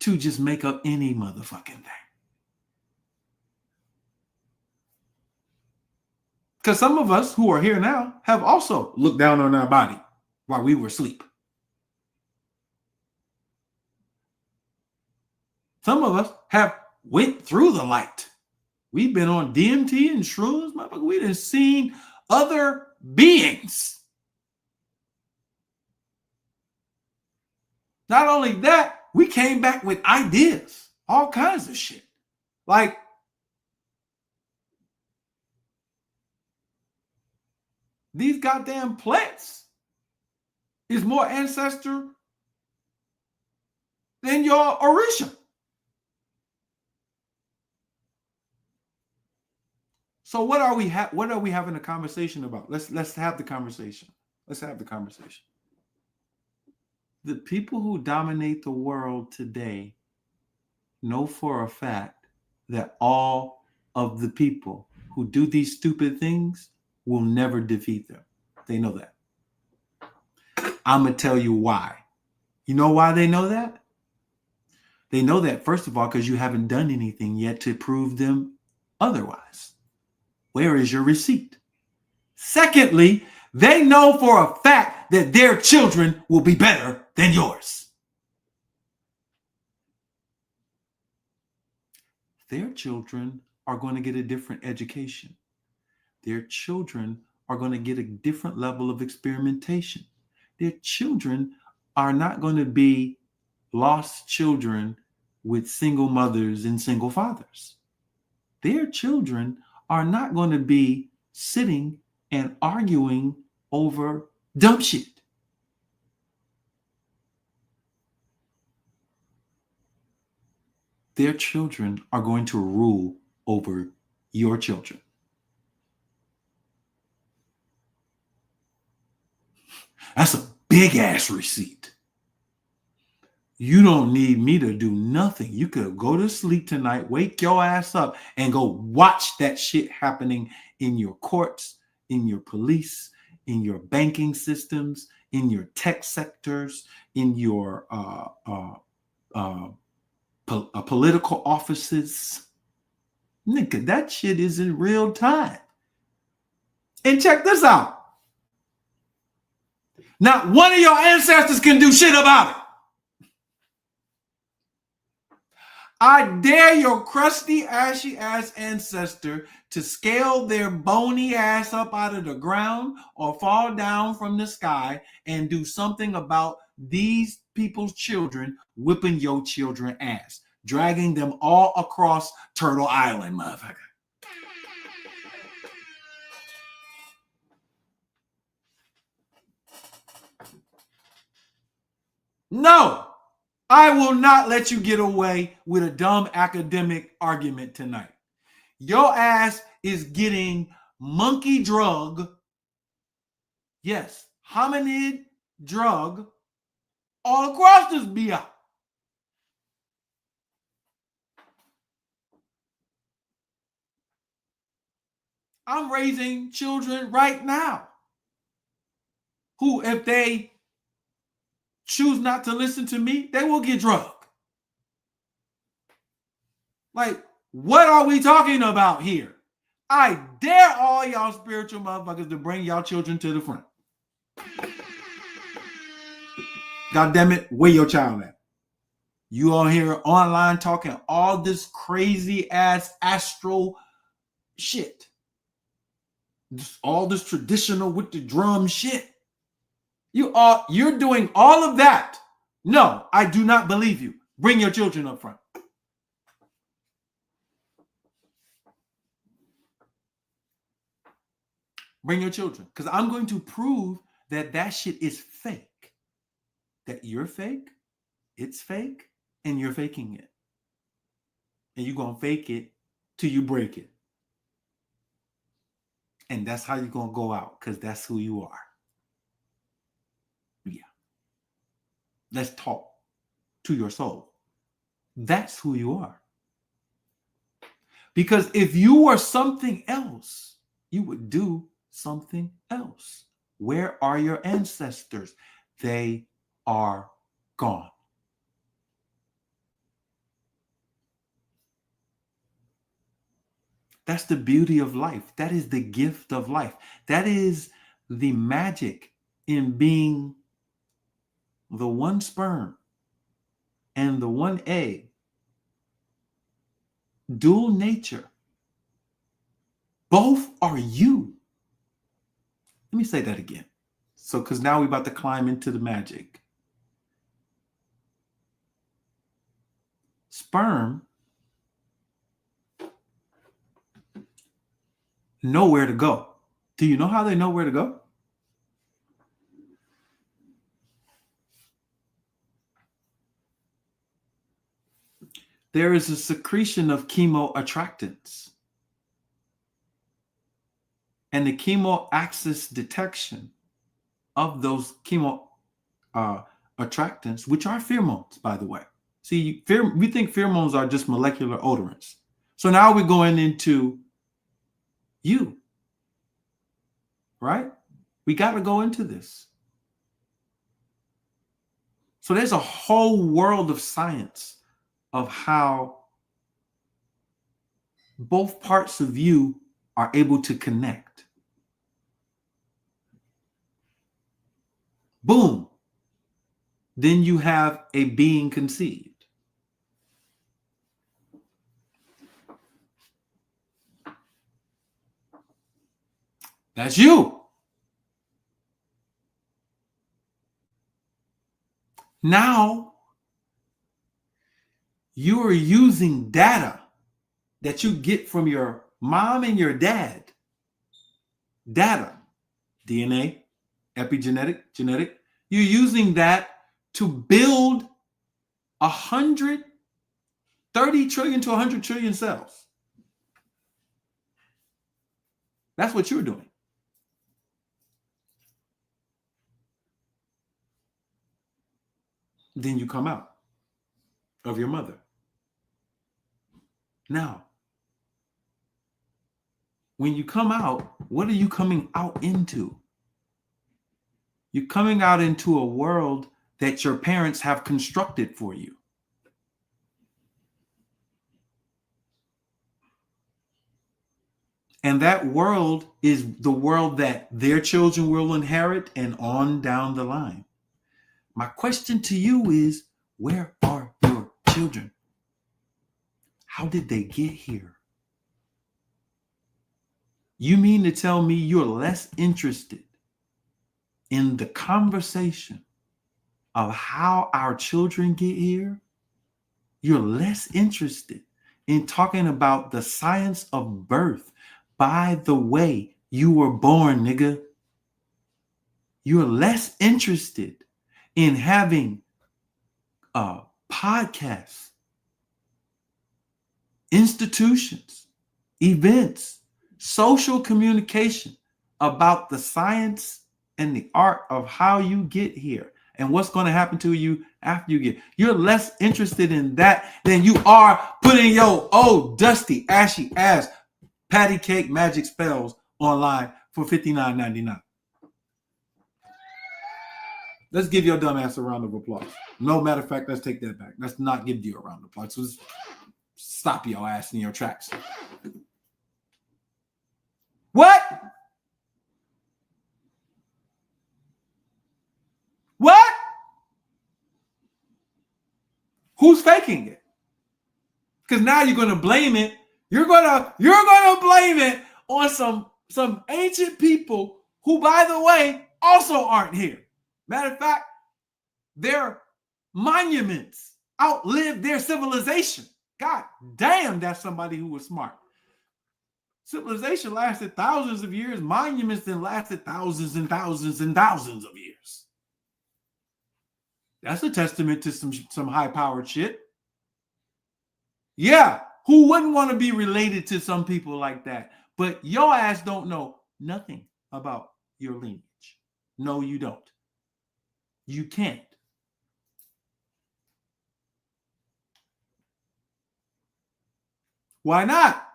to just make up any motherfucking thing. Because some of us who are here now have also looked down on our body while we were asleep. Some of us have went through the light. We've been on DMT and shrooms, motherfucker. We done seen other beings. Not only that, we came back with ideas, all kinds of shit. Like, these goddamn plants is more ancestor than your Orisha. So what are we having a conversation about? Let's have the conversation. Let's have the conversation. The people who dominate the world today know for a fact that all of the people who do these stupid things will never defeat them. They know that. I'm going to tell you why. You know why they know that? They know that, first of all, because you haven't done anything yet to prove them otherwise. Where is your receipt? Secondly, they know for a fact that their children will be better than yours. Their children are going to get a different education. Their children are going to get a different level of experimentation. Their children are not going to be lost children with single mothers and single fathers. Their children are not going to be sitting and arguing over dumb shit. Their children are going to rule over your children. That's a big ass receipt. You don't need me to do nothing. You could go to sleep tonight, wake your ass up, and go watch that shit happening in your courts, in your police, in your banking systems, in your tech sectors, in your political offices. Nigga, that shit is in real time. And check this out. Not one of your ancestors can do shit about it. I dare your crusty, ashy ass ancestor to scale their bony ass up out of the ground or fall down from the sky and do something about these people's children whipping your children ass, dragging them all across Turtle Island, motherfucker. No, I will not let you get away with a dumb academic argument tonight. Your ass is getting monkey drug, yes, hominid drug all across this BI. I'm raising children right now who, if they choose not to listen to me, they will get drugged. Like, what are we talking about here? I dare all y'all spiritual motherfuckers to bring y'all children to the front. God damn it, where your child at? You all here online talking all this crazy ass astral shit. All this traditional with the drum shit. You're doing all of that. No, I do not believe you. Bring your children up front. Bring your children. Because I'm going to prove that that shit is fake. That you're fake, it's fake, and you're faking it. And you're going to fake it till you break it. And that's how you're going to go out, because that's who you are. Yeah. Let's talk to your soul. That's who you are. Because if you were something else, you would do something else. Where are your ancestors? They are gone. That's the beauty of life. That is the gift of life. That is the magic in being the one sperm and the one egg. Dual nature. Both are you. Let me say that again. So, because now we're about to climb into the magic. Sperm know where to go. Do you know how they know where to go? There is a secretion of chemoattractants. And the chemoaxis detection of those chemoattractants, which are pheromones, by the way. See, we think pheromones are just molecular odorants. So now we're going into you, right? We got to go into this. So there's a whole world of science of how both parts of you are able to connect. Boom. Then you have a being conceived. That's you. Now, you are using data that you get from your mom and your dad. Data, DNA, epigenetic, genetic. You're using that to build 130 trillion to 100 trillion cells. That's what you're doing. Then you come out of your mother. Now, when you come out, what are you coming out into? You're coming out into a world that your parents have constructed for you. And that world is the world that their children will inherit and on down the line. My question to you is, where are your children? How did they get here? You mean to tell me you're less interested in the conversation of how our children get here? You're less interested in talking about the science of birth by the way you were born, nigga. You're less interested in having podcasts, institutions, events, social communication about the science and the art of how you get here and what's going to happen to you after you get. You're less interested in that than you are putting your old dusty, ashy ass patty cake magic spells online for $59.99. Let's give your dumb ass a round of applause. No, matter of fact, let's take that back. Let's not give you a round of applause. Let's stop your ass in your tracks. What? What? Who's faking it? Because now you're gonna blame it. You're gonna blame it on some ancient people who, by the way, also aren't here. Matter of fact, their monuments outlived their civilization. God damn, that's somebody who was smart. Civilization lasted thousands of years. Monuments then lasted thousands and thousands and thousands of years. That's a testament to some high-powered shit. Yeah, who wouldn't want to be related to some people like that? But your ass don't know nothing about your lineage. No, you don't. You can't. Why not?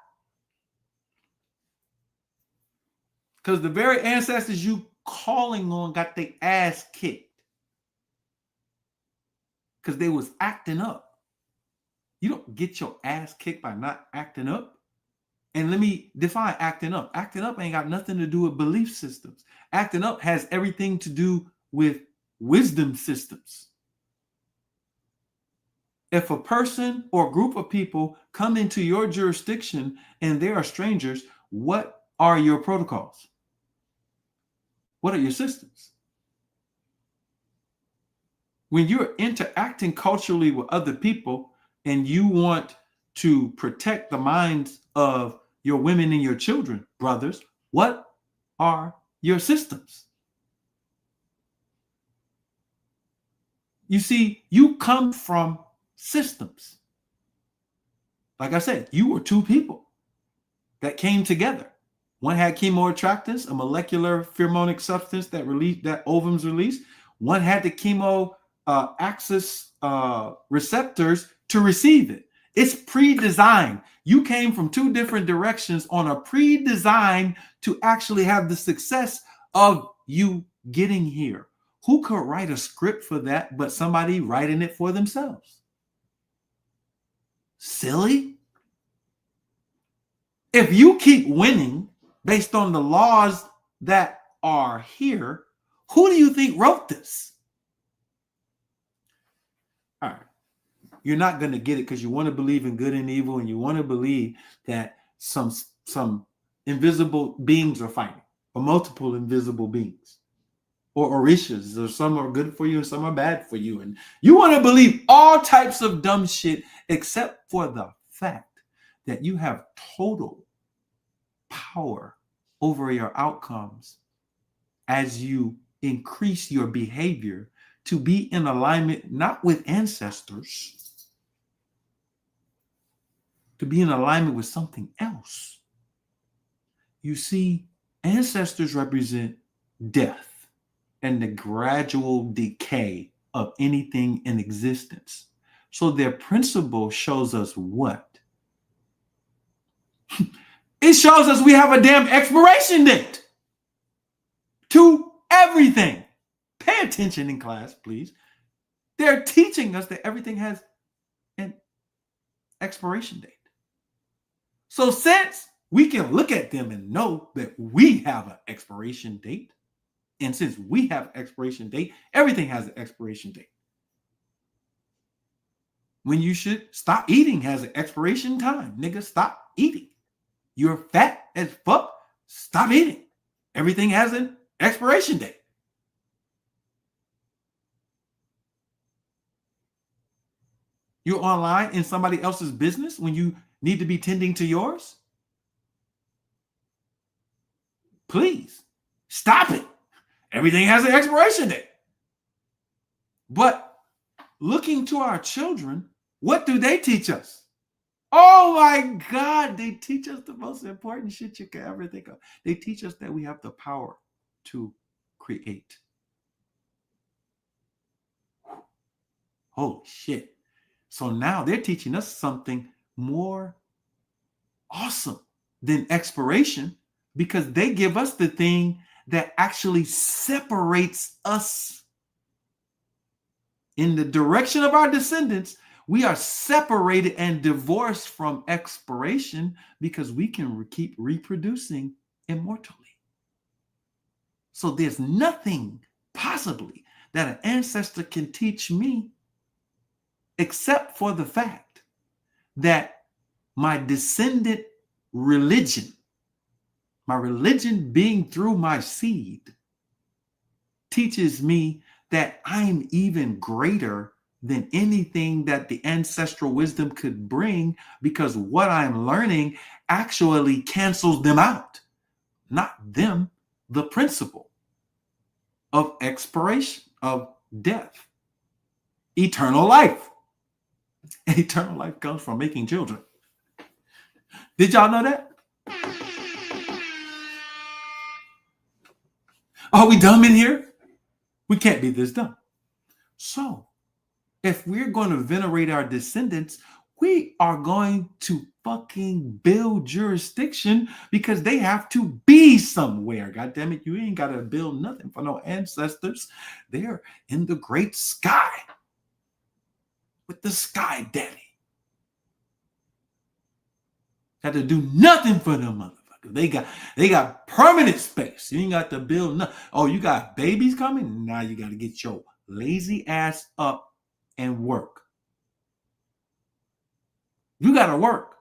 Because the very ancestors you calling on got their ass kicked. Because they was acting up. You don't get your ass kicked by not acting up. And let me define acting up. Acting up ain't got nothing to do with belief systems. Acting up has everything to do with wisdom systems. If a person or group of people come into your jurisdiction and they are strangers, what are your protocols? What are your systems? When you're interacting culturally with other people and you want to protect the minds of your women and your children, brothers, what are your systems? You see, you come from systems. Like I said, you were two people that came together. One had chemoattractants, a molecular pheromonic substance that ovums release. One had the chemo axis receptors to receive it. It's pre-designed. You came from two different directions on a pre-design to actually have the success of you getting here. Who could write a script for that but somebody writing it for themselves? Silly. If you keep winning based on the laws that are here, who do you think wrote this? All right. You're not going to get it because you want to believe in good and evil, and you want to believe that some invisible beings are fighting, or multiple invisible beings, or orishas, or some are good for you and some are bad for you. And you want to believe all types of dumb shit except for the fact that you have total power over your outcomes as you increase your behavior to be in alignment, not with ancestors, to be in alignment with something else. You see, ancestors represent death and the gradual decay of anything in existence. So their principle shows us what? It shows us we have a damn expiration date to everything. Pay attention in class, please. They're teaching us that everything has an expiration date. So since we can look at them and know that we have an expiration date, and since we have an expiration date, everything has an expiration date. When you should stop eating has an expiration time. Nigga, stop eating. You're fat as fuck. Stop eating. Everything has an expiration date. You're online in somebody else's business when you need to be tending to yours? Please stop it. Everything has an expiration date. But looking to our children, what do they teach us? Oh my God, they teach us the most important shit you can ever think of. They teach us that we have the power to create. Holy shit. So now they're teaching us something more awesome than expiration, because they give us the thing that actually separates us. In the direction of our descendants, we are separated and divorced from expiration because we can keep reproducing immortally. So there's nothing possibly that an ancestor can teach me except for the fact that my descendant religion, my religion being through my seed, teaches me that I'm even greater than anything that the ancestral wisdom could bring, because what I'm learning actually cancels them out, not them, the principle of expiration, of death, eternal life. And eternal life comes from making children. Did y'all know that? Are we dumb in here? We can't be this dumb. So, if we're going to venerate our descendants, we are going to fucking build jurisdiction, because they have to be somewhere. God damn it, you ain't got to build nothing for no ancestors. They're in the great sky with the sky daddy. Got to do nothing for them motherfuckers. They got permanent space. You ain't got to build nothing. Oh, you got babies coming? Now you got to get your lazy ass up and work. You got to work,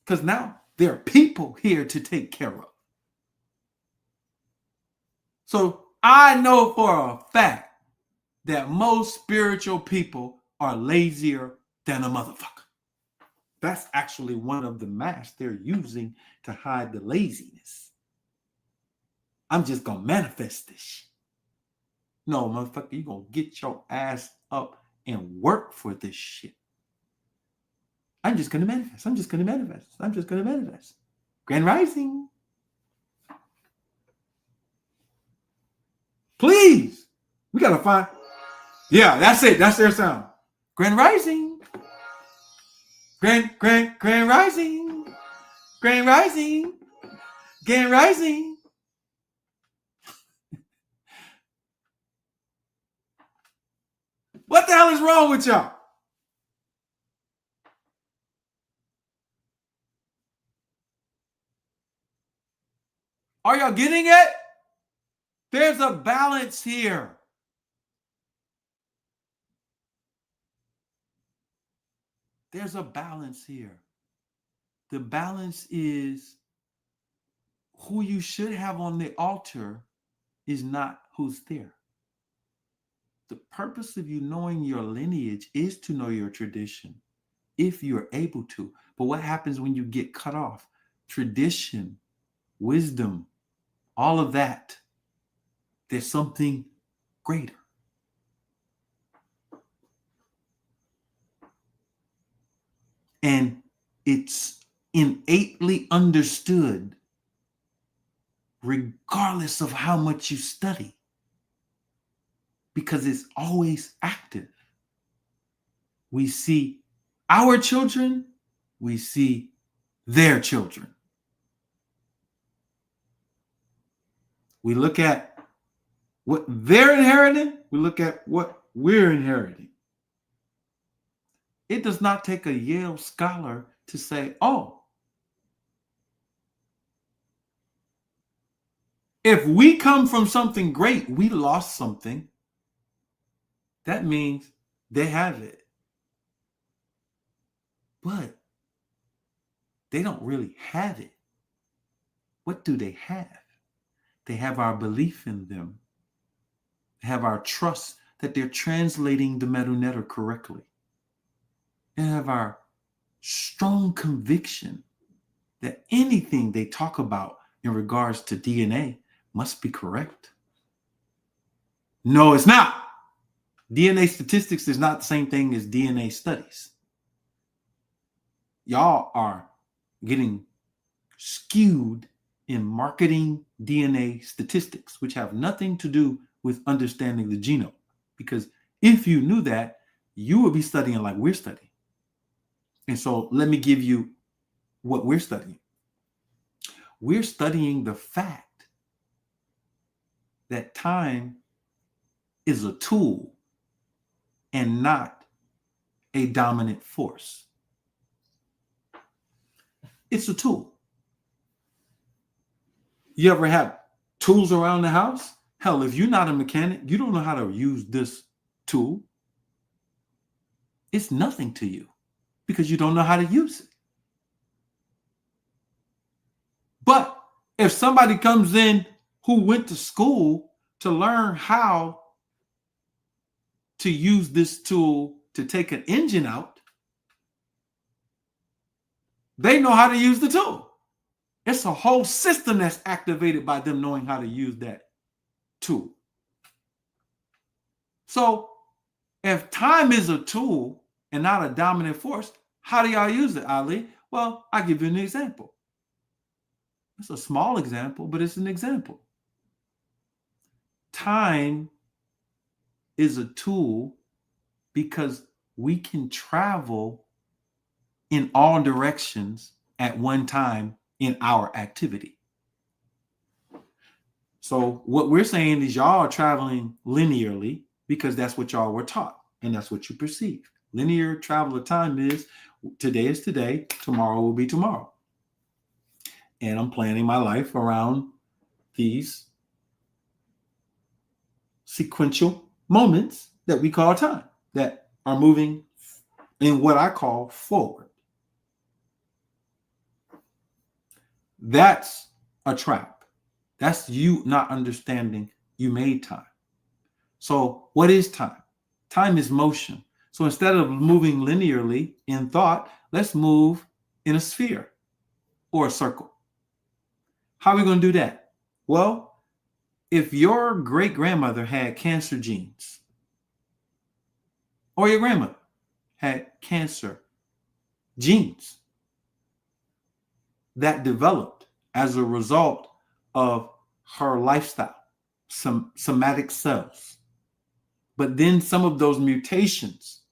because now there are people here to take care of. So I know for a fact that most spiritual people are lazier than a motherfucker. That's actually one of the masks they're using to hide the laziness. I'm just going to manifest this shit. No, motherfucker, you're going to get your ass up and work for this shit. I'm just going to manifest. I'm just going to manifest. I'm just going to manifest. Grand Rising. Please. We got to find. Yeah, that's it. That's their sound. Grand Rising. Grand Rising. Grand Rising. Grand Rising. What the hell is wrong with y'all? Are y'all getting it? There's a balance here. There's a balance here. The balance is who you should have on the altar is not who's there. The purpose of you knowing your lineage is to know your tradition, if you're able to. But what happens when you get cut off? Tradition, wisdom, all of that. There's something greater. And it's innately understood regardless of how much you study, because it's always active. We see our children, we see their children. We look at what they're inheriting, we look at what we're inheriting. It does not take a Yale scholar to say, oh, if we come from something great, we lost something. That means they have it. But they don't really have it. What do they have? They have our belief in them. They have our trust that they're translating the Medunetter correctly. They have our strong conviction that anything they talk about in regards to DNA must be correct. No, it's not. DNA statistics is not the same thing as DNA studies. Y'all are getting skewed in marketing DNA statistics, which have nothing to do with understanding the genome. Because if you knew that, you would be studying like we're studying. And so let me give you what we're studying. We're studying the fact that time is a tool and not a dominant force. It's a tool. You ever have tools around the house? Hell, if you're not a mechanic, you don't know how to use this tool. It's nothing to you because you don't know how to use it. But if somebody comes in who went to school to learn how to use this tool to take an engine out, they know how to use the tool. It's a whole system that's activated by them knowing how to use that tool. So if time is a tool and not a dominant force, how do y'all use it, Ali? Well, I'll give you an example. It's a small example, but it's an example. Time is a tool because we can travel in all directions at one time in our activity. So what we're saying is y'all are traveling linearly because that's what y'all were taught and that's what you perceive. Linear travel of time is today, tomorrow will be tomorrow. And I'm planning my life around these sequential moments that we call time, that are moving in what I call forward. That's a trap. That's you not understanding you made time. So what is time? Time is motion. So instead of moving linearly in thought, let's move in a sphere or a circle. How are we going to do that? Well, if your great-grandmother had cancer genes, or your grandmother had cancer genes that developed as a result of her lifestyle, some somatic cells, but then some of those mutations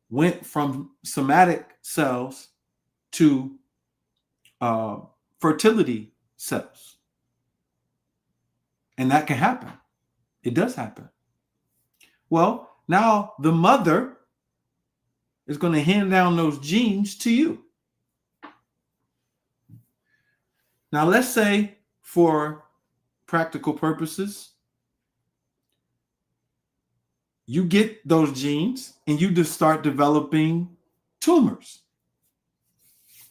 went from somatic cells to fertility cells. And that can happen. It does happen. Well, now the mother is going to hand down those genes to you. Now, let's say for practical purposes, you get those genes and you just start developing tumors,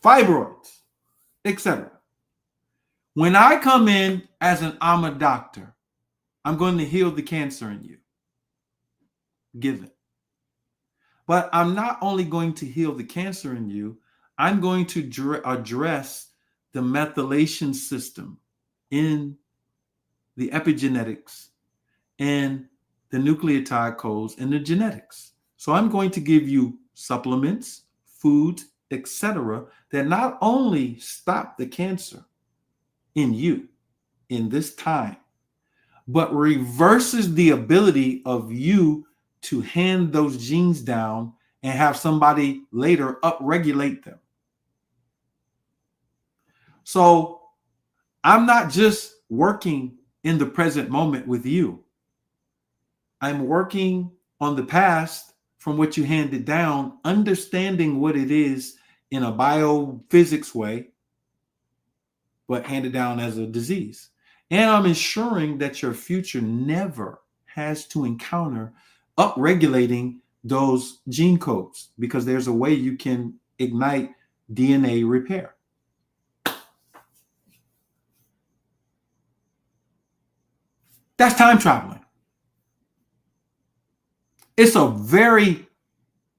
fibroids, etc. When I come in as I'm a doctor, I'm going to heal the cancer in you. Given. But I'm not only going to heal the cancer in you, I'm going to address the methylation system in the epigenetics and the nucleotide codes and the genetics. So I'm going to give you supplements, foods, etc., that not only stop the cancer in you in this time, but reverses the ability of you to hand those genes down and have somebody later upregulate them. So I'm not just working in the present moment with you. I'm working on the past from what you handed down, understanding what it is in a biophysics way, but handed down as a disease. And I'm ensuring that your future never has to encounter upregulating those gene codes, because there's a way you can ignite DNA repair. That's time traveling. It's a very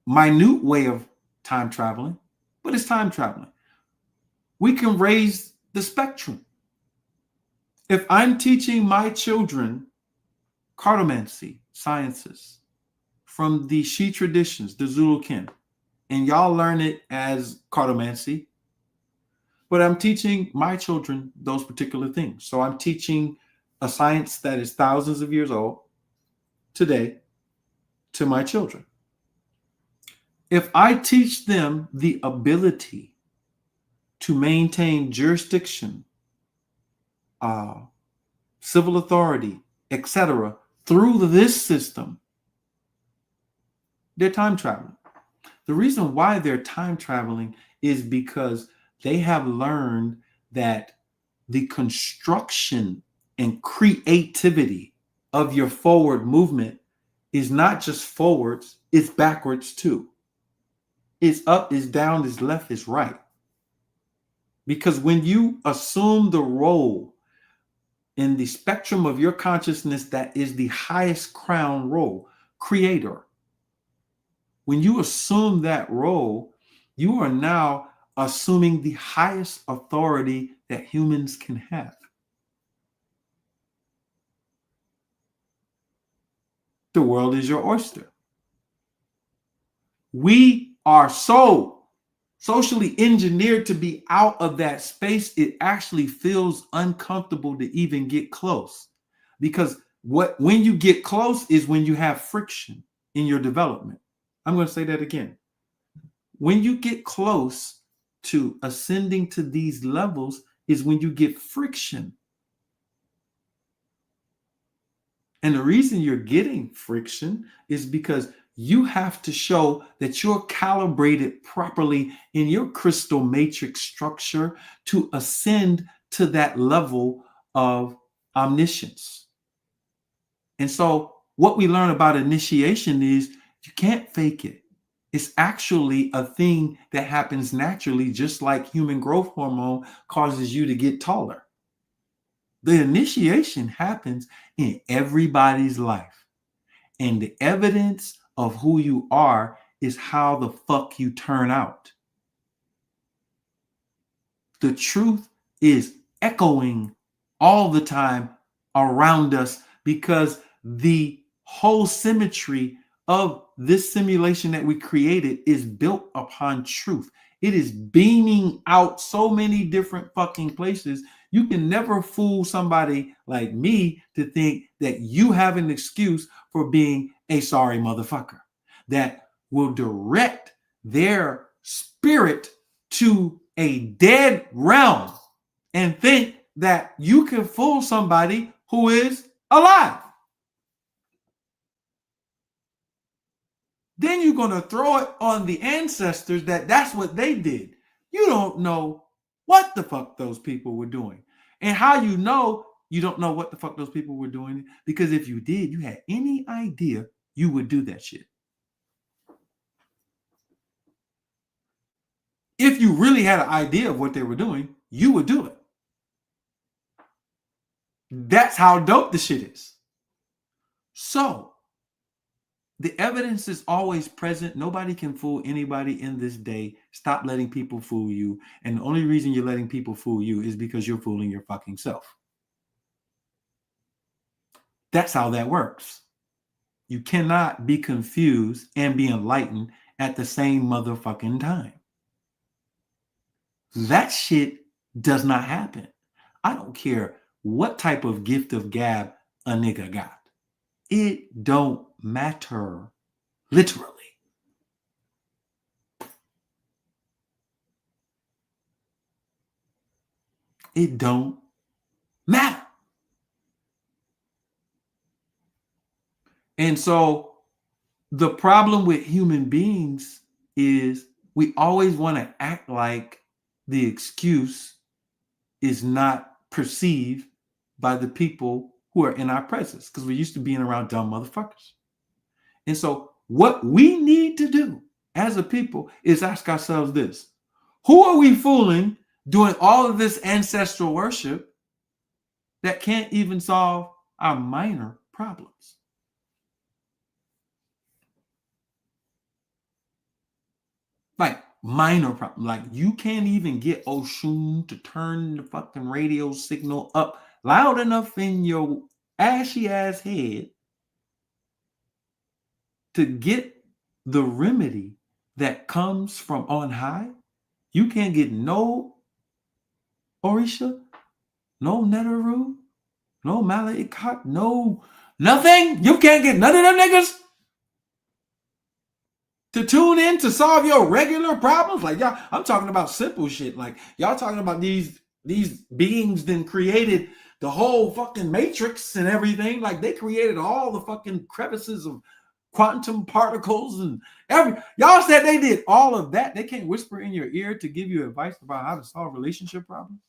minute way of time traveling, but it's time traveling. We can raise the spectrum. If I'm teaching my children cartomancy sciences from the Shi traditions, the Zulu kin, and y'all learn it as cartomancy, but I'm teaching my children those particular things. So I'm teaching a science that is thousands of years old today to my children. If I teach them the ability to maintain jurisdiction, civil authority, etc., through this system, they're time traveling. The reason why they're time traveling is because they have learned that the construction and creativity of your forward movement is not just forwards, it's backwards too. It's up, it's down, it's left, it's right. Because when you assume the role in the spectrum of your consciousness that is the highest crown role, creator. When you assume that role, you are now assuming the highest authority that humans can have. The world is your oyster. We are so socially engineered to be out of that space. It actually feels uncomfortable to even get close, because when you get close is when you have friction in your development. I'm going to say that again. When you get close to ascending to these levels is when you get friction. And the reason you're getting friction is because you have to show that you're calibrated properly in your crystal matrix structure to ascend to that level of omniscience. And so what we learn about initiation is you can't fake it. It's actually a thing that happens naturally, just like human growth hormone causes you to get taller. The initiation happens in everybody's life. And the evidence of who you are is how the fuck you turn out. The truth is echoing all the time around us, because the whole symmetry of this simulation that we created is built upon truth. It is beaming out so many different fucking places. You can never fool somebody like me to think that you have an excuse for being a sorry motherfucker that will direct their spirit to a dead realm and think that you can fool somebody who is alive. Then you're going to throw it on the ancestors that's what they did. You don't know what the fuck those people were doing. And how you don't know what the fuck those people were doing? Because if you did, you had any idea, you would do that shit. If you really had an idea of what they were doing, you would do it. That's how dope the shit is. So the evidence is always present. Nobody can fool anybody in this day. Stop letting people fool you. And the only reason you're letting people fool you is because you're fooling your fucking self. That's how that works. You cannot be confused and be enlightened at the same motherfucking time. That shit does not happen. I don't care what type of gift of gab a nigga got. It don't matter. Literally. It don't matter. And so the problem with human beings is we always want to act like the excuse is not perceived by the people who are in our presence, because we're used to being around dumb motherfuckers. And so what we need to do as a people is ask ourselves this: who are we fooling doing all of this ancestral worship that can't even solve our minor problems? Like minor problem. Like you can't even get Oshun to turn the fucking radio signal up loud enough in your ashy ass head to get the remedy that comes from on high. You can't get no Orisha, no Neteru, no Malaikat, no nothing. You can't get none of them niggas to tune in to solve your regular problems. Like y'all, I'm talking about simple shit. Like y'all talking about these beings then created the whole fucking matrix and everything. Like they created all the fucking crevices of quantum particles and y'all said they did all of that. They can't whisper in your ear to give you advice about how to solve relationship problems.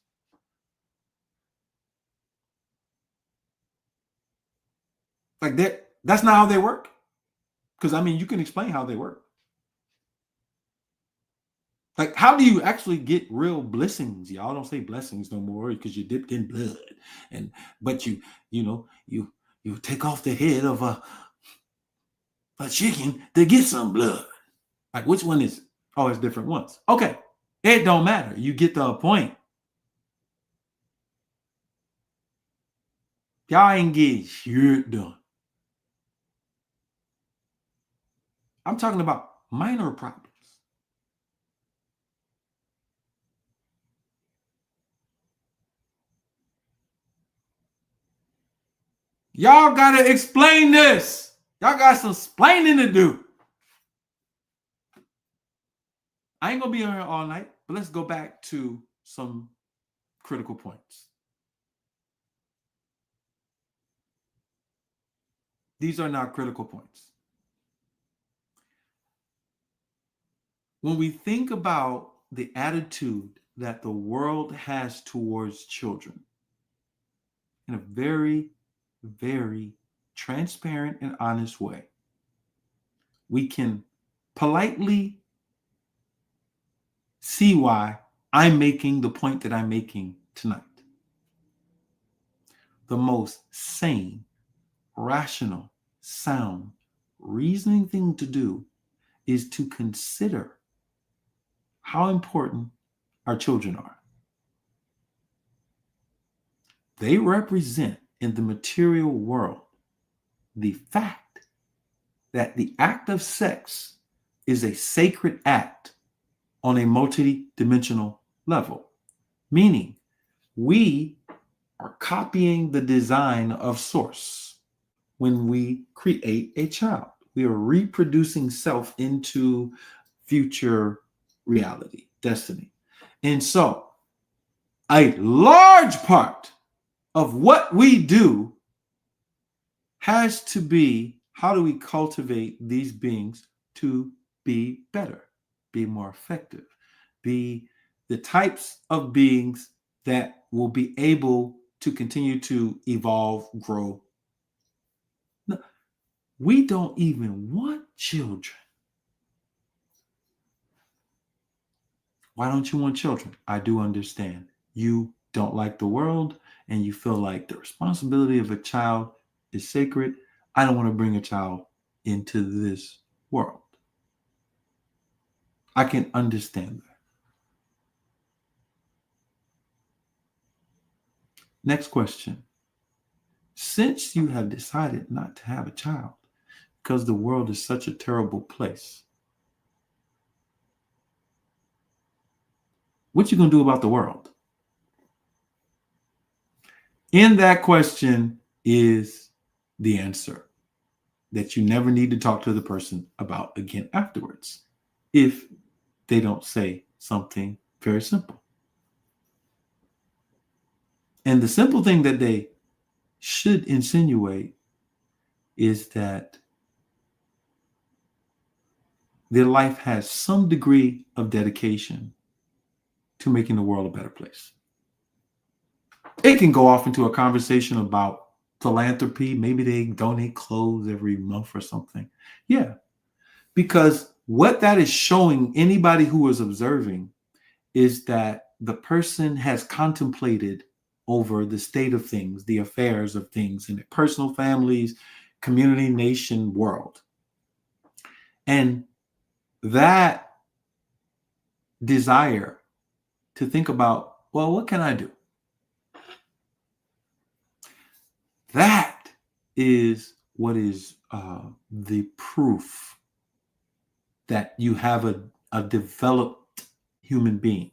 Like that's not how they work. Because I mean, you can explain how they work. Like, how do you actually get real blessings? Y'all don't say blessings no more because you dipped in blood, but you take off the head of a a chicken to get some blood. Like, which one is it? Oh, it's different ones. Okay. It don't matter. You get the point. Y'all ain't get shit done. I'm talking about minor problems. Y'all gotta explain this. Y'all got some explaining to do. I ain't gonna be on here all night, but let's go back to some critical points. These are not critical points. When we think about the attitude that the world has towards children, in a very, very transparent and honest way, we can politely see why I'm making the point that I'm making tonight. The most sane, rational, sound, reasoning thing to do is to consider how important our children are. They represent in the material world the fact that the act of sex is a sacred act on a multi-dimensional level, meaning we are copying the design of source when we create a child. We are reproducing self into future reality, destiny. And so a large part of what we do has to be, how do we cultivate these beings to be better, be more effective, be the types of beings that will be able to continue to evolve, grow. No, we don't even want children. Why don't you want children? I do understand. You don't like the world and you feel like the responsibility of a child is sacred. I don't want to bring a child into this world. I can understand that. Next question. Since you have decided not to have a child because the world is such a terrible place, what you gonna do about the world? In that question is the answer that you never need to talk to the person about again afterwards if they don't say something very simple. And the simple thing that they should insinuate is that their life has some degree of dedication to making the world a better place. It can go off into a conversation about philanthropy. Maybe they donate clothes every month or something. Yeah, because what that is showing anybody who is observing is that the person has contemplated over the state of things, the affairs of things in their personal families, community, nation, world. And that desire to think about, well, what can I do? That is what is the proof that you have a developed human being,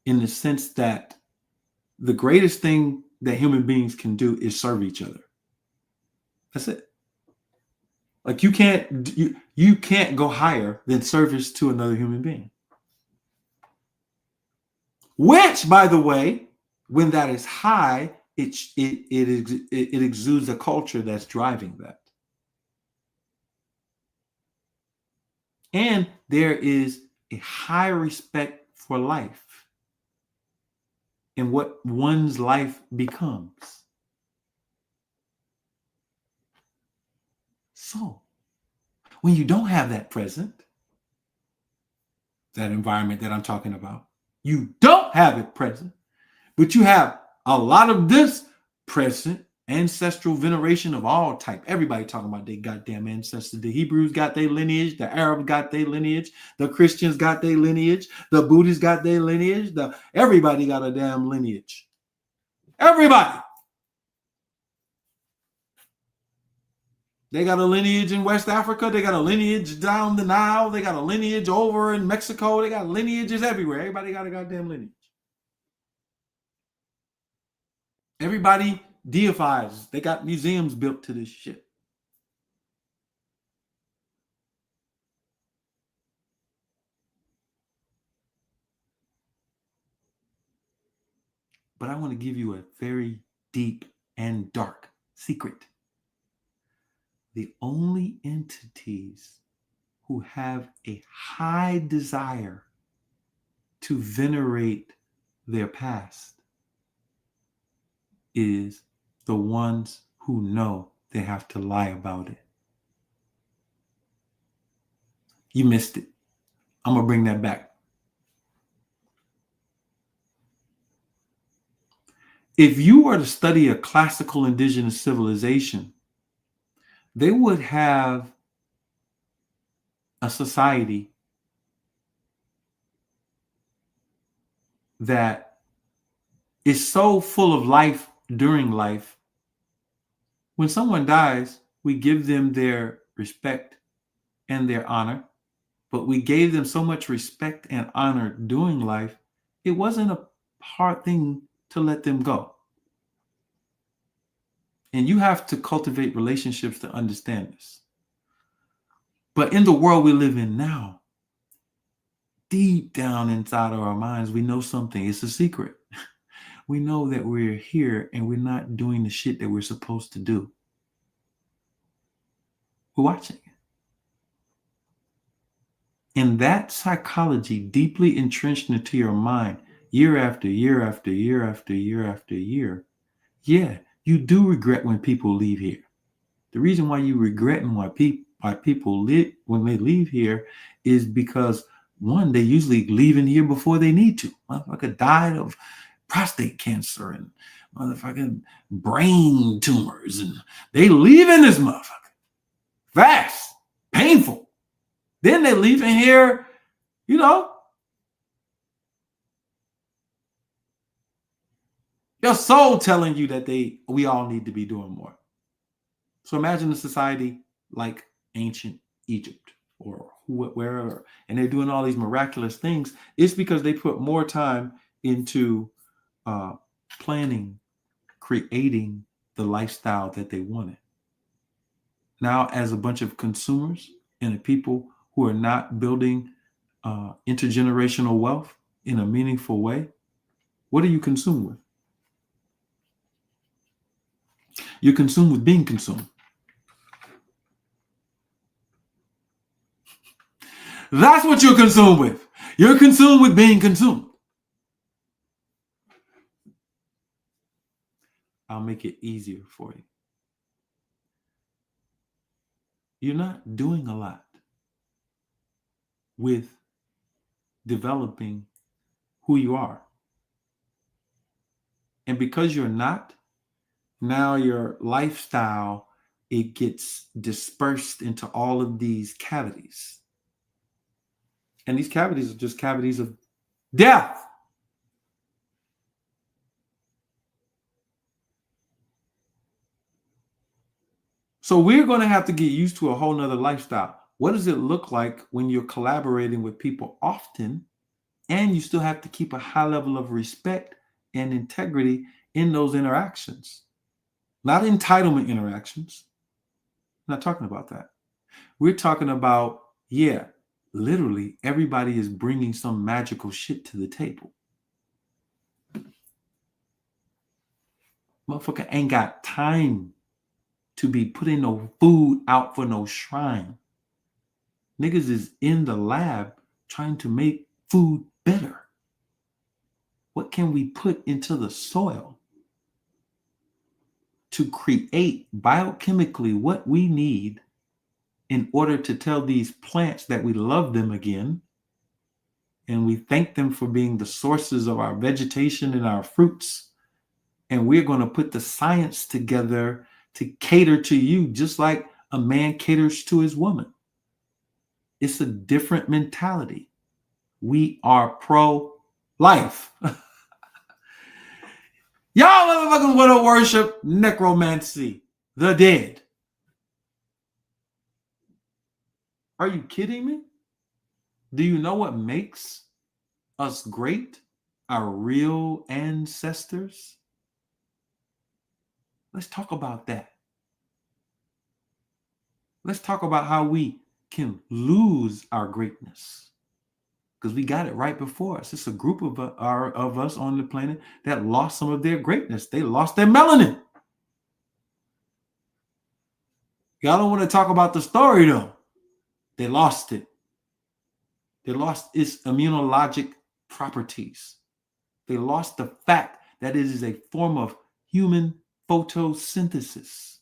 in the sense that the greatest thing that human beings can do is serve each other. That's it. Like you can't go higher than service to another human being. Which, by the way, when that is high, it exudes a culture that's driving that. And there is a high respect for life and what one's life becomes. So, when you don't have that present, that environment that I'm talking about, you don't have it present, but you have a lot of this present, Ancestral veneration of all type. Everybody talking about their goddamn ancestors. The Hebrews got their lineage. The Arabs got their lineage. The Christians got their lineage. The Buddhists got their lineage. Everybody got a damn lineage. Everybody. They got a lineage in West Africa. They got a lineage down the Nile. They got a lineage over in Mexico. They got lineages everywhere. Everybody got a goddamn lineage. Everybody deifies. They got museums built to this shit. But I want to give you a very deep and dark secret. The only entities who have a high desire to venerate their past is the ones who know they have to lie about it. You missed it. I'm going to bring that back. If you were to study a classical indigenous civilization, they would have a society that is so full of life during life. When someone dies, we give them their respect and their honor, but we gave them so much respect and honor during life, it wasn't a hard thing to let them go. And you have to cultivate relationships to understand this. But in the world we live in now, deep down inside of our minds, we know something. It's a secret. We know that we're here and we're not doing the shit that we're supposed to do. We're watching it. And that psychology deeply entrenched into your mind year after year after year after year after year. Yeah, you do regret when people leave here. The reason why you regret and why people live when they leave here is because, one, they usually leave in here before they need to. Motherfucker died of prostate cancer and motherfucking brain tumors, and they leave in this motherfucker fast, painful. Then they leave in here, you know, your soul telling you that we all need to be doing more. So imagine a society like ancient Egypt or wherever, and they're doing all these miraculous things. It's because they put more time into planning, creating the lifestyle that they wanted. Now, as a bunch of consumers and people who are not building intergenerational wealth in a meaningful way, what do you consume with? You consume with being consumed. That's what you're consumed with. You're consumed with being consumed. I'll make it easier for you. You're not doing a lot with developing who you are. And because you're not, now your lifestyle, it gets dispersed into all of these cavities. And these cavities are just cavities of death. So we're going to have to get used to a whole nother lifestyle. What does it look like when you're collaborating with people often and you still have to keep a high level of respect and integrity in those interactions? Not entitlement interactions. I'm not talking about that. We're talking about, literally everybody is bringing some magical shit to the table. Motherfucker ain't got time to be putting no food out for no shrine. Niggas is in the lab trying to make food better. What can we put into the soil to create biochemically what we need in order to tell these plants that we love them again, and we thank them for being the sources of our vegetation and our fruits, And we're going to put the science together to cater to you, just like a man caters to his woman. It's a different mentality. We are pro-life. Y'all motherfuckers want to worship necromancy, the dead. Are you kidding me? Do you know what makes us great? Our real ancestors? Let's talk about that. Let's talk about how we can lose our greatness, because we got it right before us. It's a group of us on the planet that lost some of their greatness. They lost their melanin. Y'all don't want to talk about the story, though. They lost it. They lost its immunologic properties. They lost the fact that it is a form of human photosynthesis.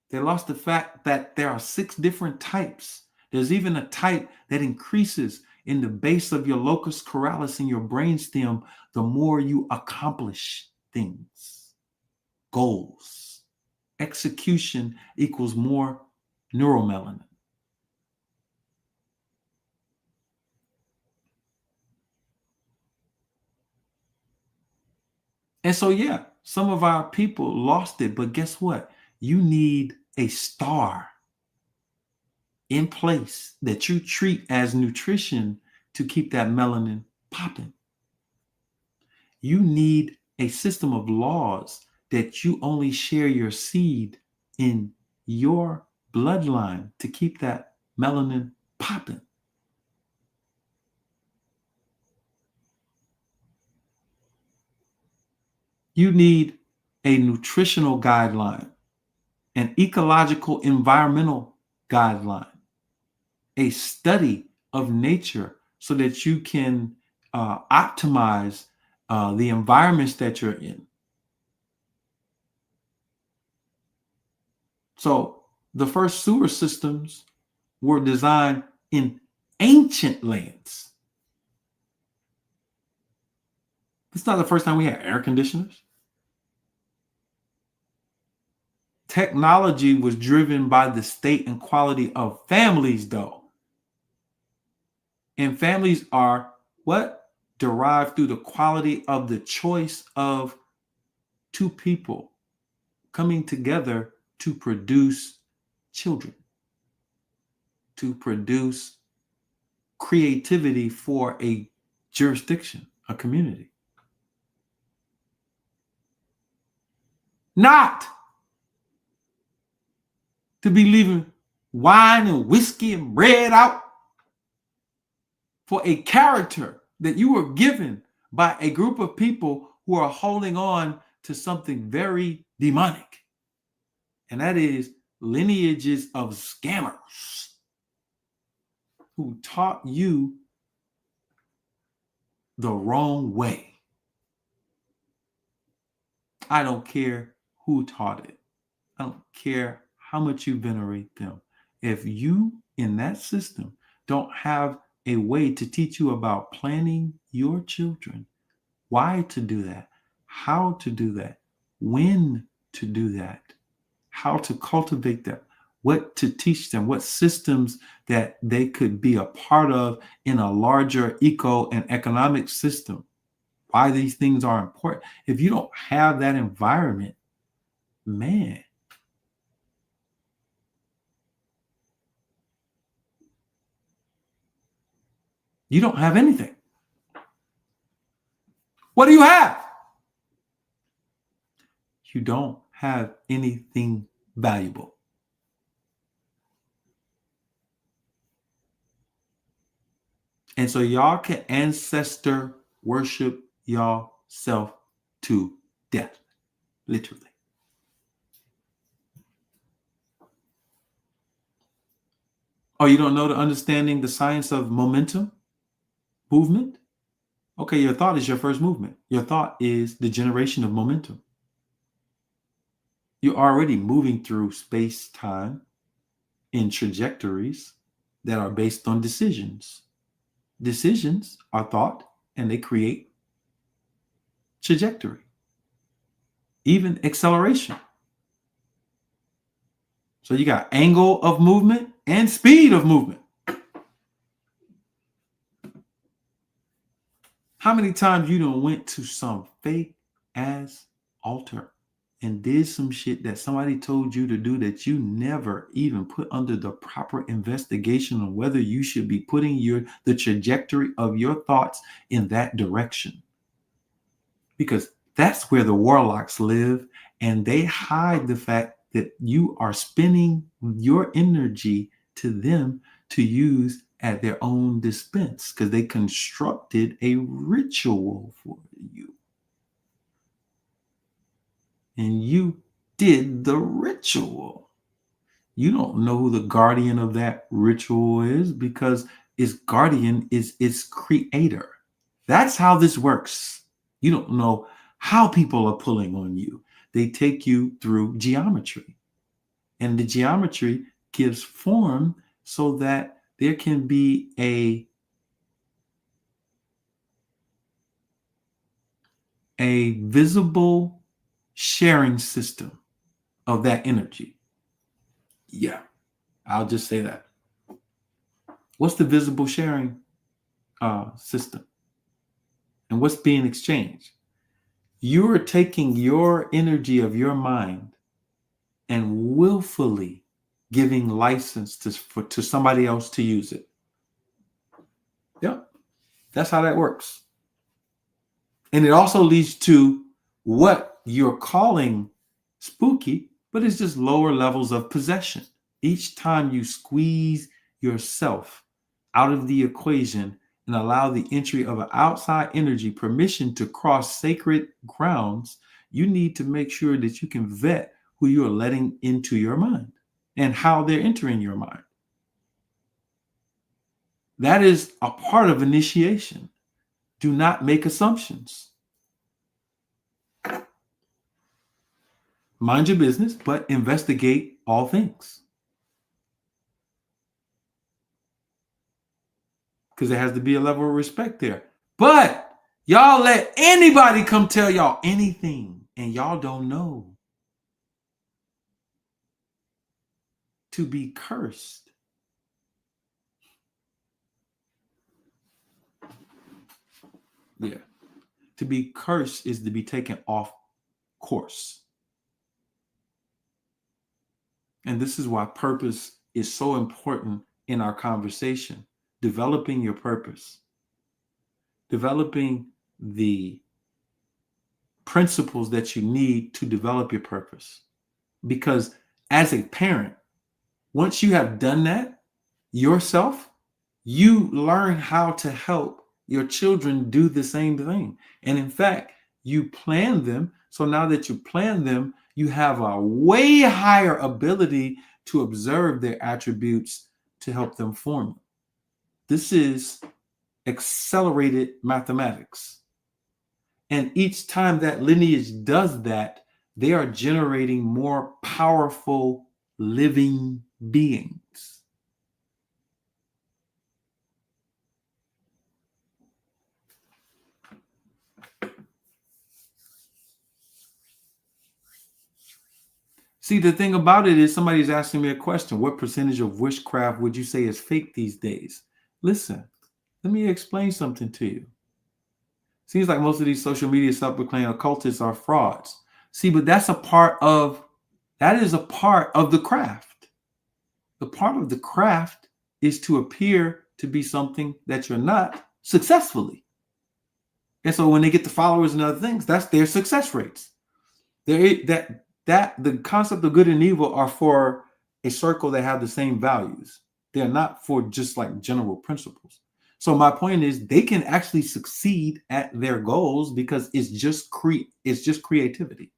They lost the fact that there are 6 different types. There's even a type that increases in the base of your locus coeruleus in your brainstem the more you accomplish things, goals. Execution equals more neuromelanin. And so, yeah, some of our people lost it, but guess what? You need a star in place that you treat as nutrition to keep that melanin popping. You need a system of laws that you only share your seed in your bloodline to keep that melanin popping. You need a nutritional guideline, an ecological environmental guideline, a study of nature so that you can optimize the environments that you're in. So the first sewer systems were designed in ancient lands. It's not the first time we had air conditioners. Technology was driven by the state and quality of families, though. And families are what? Derived through the quality of the choice of 2 people coming together to produce children, to produce creativity for a jurisdiction, a community. Not to be leaving wine and whiskey and bread out for a character that you were given by a group of people who are holding on to something very demonic. And that is lineages of scammers who taught you the wrong way. I don't care who taught it. I don't care how much you venerate them. If you in that system don't have a way to teach you about planning your children, why to do that, how to do that, when to do that, how to cultivate them, what to teach them, what systems that they could be a part of in a larger eco and economic system, why these things are important. If you don't have that environment, man, you don't have anything. What do you have? You don't have anything valuable. And so y'all can ancestor worship yourself to death, literally. Oh, you don't know the understanding the science of momentum, movement? Okay, your thought is your first movement. Your thought is the generation of momentum. You're already moving through space-time in trajectories that are based on decisions. decisions are thought and they create trajectory, even acceleration. So you got angle of movement and speed of movement. How many times you done went to some fake ass altar and did some shit that somebody told you to do that you never even put under the proper investigation on whether you should be putting the trajectory of your thoughts in that direction? Because that's where the warlocks live, and they hide the fact that you are spending your energy to them to use at their own dispense, because they constructed a ritual for you. And you did the ritual. You don't know who the guardian of that ritual is, because its guardian is its creator. That's how this works. You don't know how people are pulling on you. They take you through geometry. And the geometry gives form so that there can be a visible sharing system of that energy. Yeah, I'll just say that. What's the visible sharing system? And what's being exchanged? You are taking your energy of your mind and willfully giving license to somebody else to use it. Yep, that's how that works. And it also leads to what you're calling spooky, but it's just lower levels of possession. Each time you squeeze yourself out of the equation and allow the entry of an outside energy permission to cross sacred grounds, you need to make sure that you can vet who you are letting into your mind and how they're entering your mind. That is a part of initiation. Do not make assumptions. Mind your business, but investigate all things. Because there has to be a level of respect there. But y'all let anybody come tell y'all anything, and y'all don't know. To be cursed. Yeah. To be cursed is to be taken off course. And this is why purpose is so important in our conversation. Developing your purpose. Developing the principles that you need to develop your purpose. Because as a parent, once you have done that yourself, you learn how to help your children do the same thing. And in fact, you plan them. So now that you plan them, you have a way higher ability to observe their attributes to help them form. This is accelerated mathematics. And each time that lineage does that, they are generating more powerful living beings. See, the thing about it is somebody's asking me a question. What percentage of witchcraft would you say is fake these days? Listen, let me explain something to you. Seems like most of these social media self-proclaimed occultists are frauds. See, but that is a part of the craft. The part of the craft is to appear to be something that you're not successfully. And so when they get the followers and other things, that's their success rates. That the concept of good and evil are for a circle that have the same values. They're not for just like general principles. So my point is they can actually succeed at their goals because it's just creativity.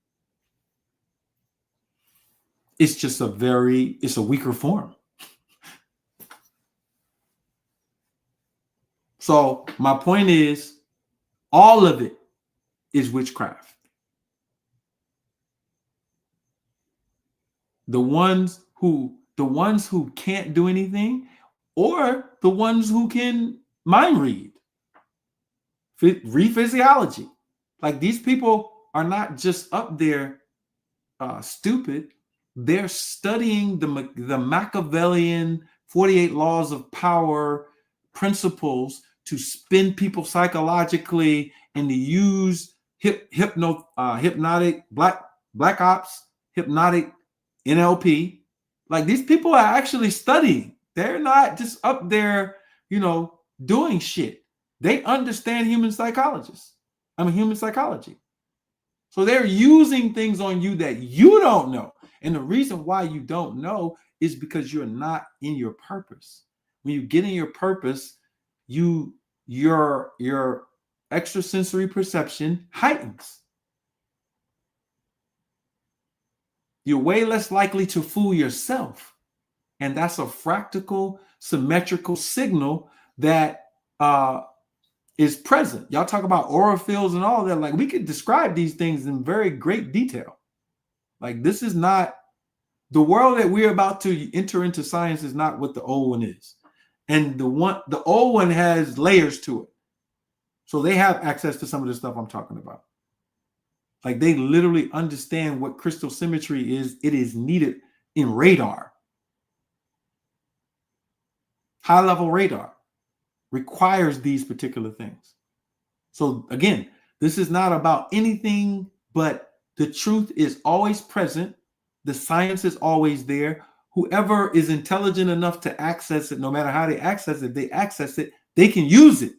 It's just it's a weaker form. So my point is all of it is witchcraft. The ones who can't do anything, or the ones who can mind read, read physiology. Like, these people are not just up there stupid. They're studying the Machiavellian 48 laws of power principles to spin people psychologically and to use hypnotic black ops, hypnotic NLP. Like, these people are actually studying. They're not just up there, doing shit. They understand human psychology. So they're using things on you that you don't know. And the reason why you don't know is because you're not in your purpose. When you get in your purpose, your extrasensory perception heightens. You're way less likely to fool yourself. And that's a fractal, symmetrical signal that is present. Y'all talk about aura fields and all that. Like, we could describe these things in very great detail. Like, this is not the world that we're about to enter into. Science is not what the old one is. And the old one has layers to it. So they have access to some of the stuff I'm talking about. Like, they literally understand what crystal symmetry is. It is needed in radar. High-level radar requires these particular things. So again, this is not about anything, but the truth is always present. The science is always there. Whoever is intelligent enough to access it, no matter how they access it, they can use it.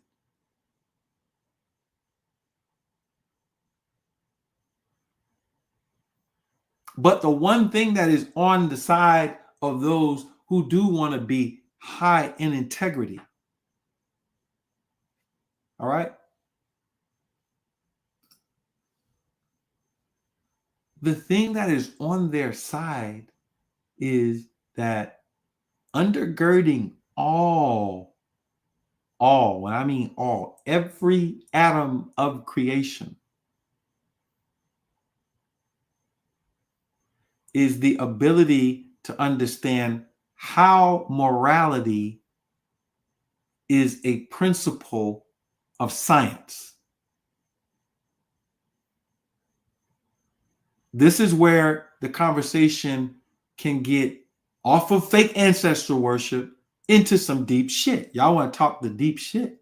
But the one thing that is on the side of those who do want to be high in integrity, all right? The thing that is on their side is that undergirding all, when I mean all, every atom of creation is the ability to understand how morality is a principle of science. This is where the conversation can get off of fake ancestor worship into some deep shit. Y'all want to talk the deep shit?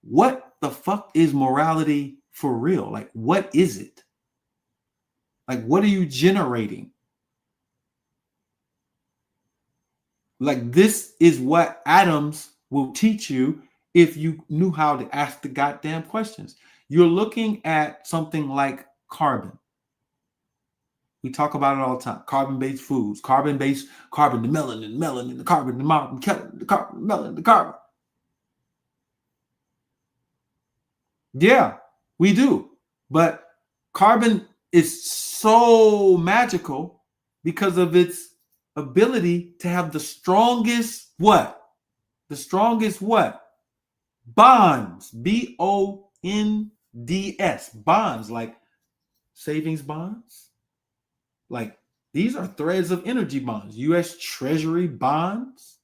What the fuck is morality for real? Like, what is it? Like, what are you generating? Like, this is what atoms will teach you if you knew how to ask the goddamn questions. You're looking at something like carbon. We talk about it all the time. Carbon-based foods, the melanin, the carbon, the mountain, the carbon, the melanin, the carbon. Yeah, we do. But carbon is so magical because of its ability to have the strongest what? The strongest what? Bonds. B-O-N-D-S. Bonds, like savings bonds. Like, these are threads of energy bonds. U.S. Treasury bonds.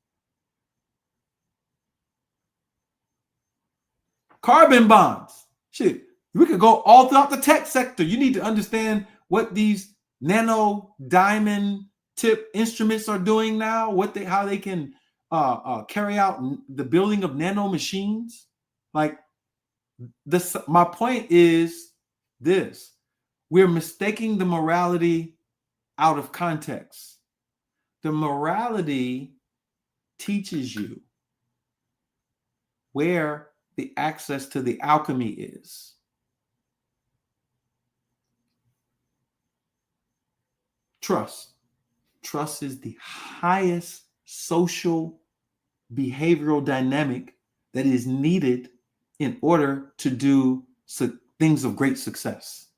Carbon bonds. Shit, we could go all throughout the tech sector. You need to understand what these nano diamond tip instruments are doing now, how they can carry out the building of nano machines. Like, this, my point is this: we're mistaking the morality out of context. The morality teaches you where the access to the alchemy is. Trust. Trust is the highest social behavioral dynamic that is needed in order to do things of great success.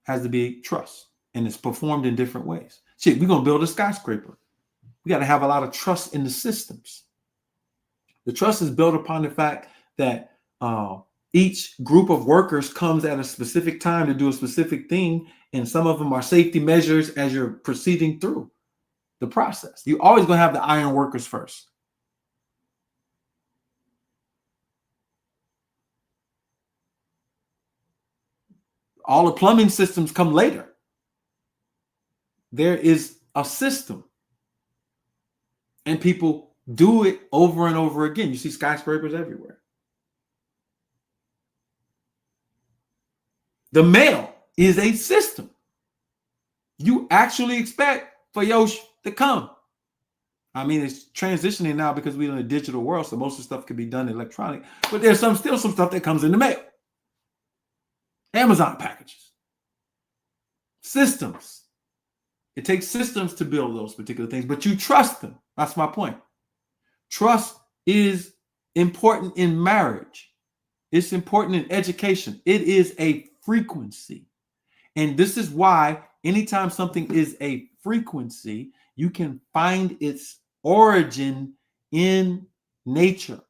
Has to be trust, and it's performed in different ways. Shit, we're going to build a skyscraper. We got to have a lot of trust in the systems. The trust is built upon the fact that each group of workers comes at a specific time to do a specific thing, and some of them are safety measures as you're proceeding through the process. You're always going to have the iron workers first. All the plumbing systems come later. There is a system. And people do it over and over again. You see skyscrapers everywhere. The mail is a system. You actually expect for Yosh to come. I mean, it's transitioning now because we're in a digital world, so most of the stuff can be done electronic. But there's still some stuff that comes in the mail. Amazon packages. Systems. It takes systems to build those particular things, but you trust them. That's my point. Trust is important in marriage. It's important in education. It is a frequency. And this is why anytime something is a frequency, you can find its origin in nature.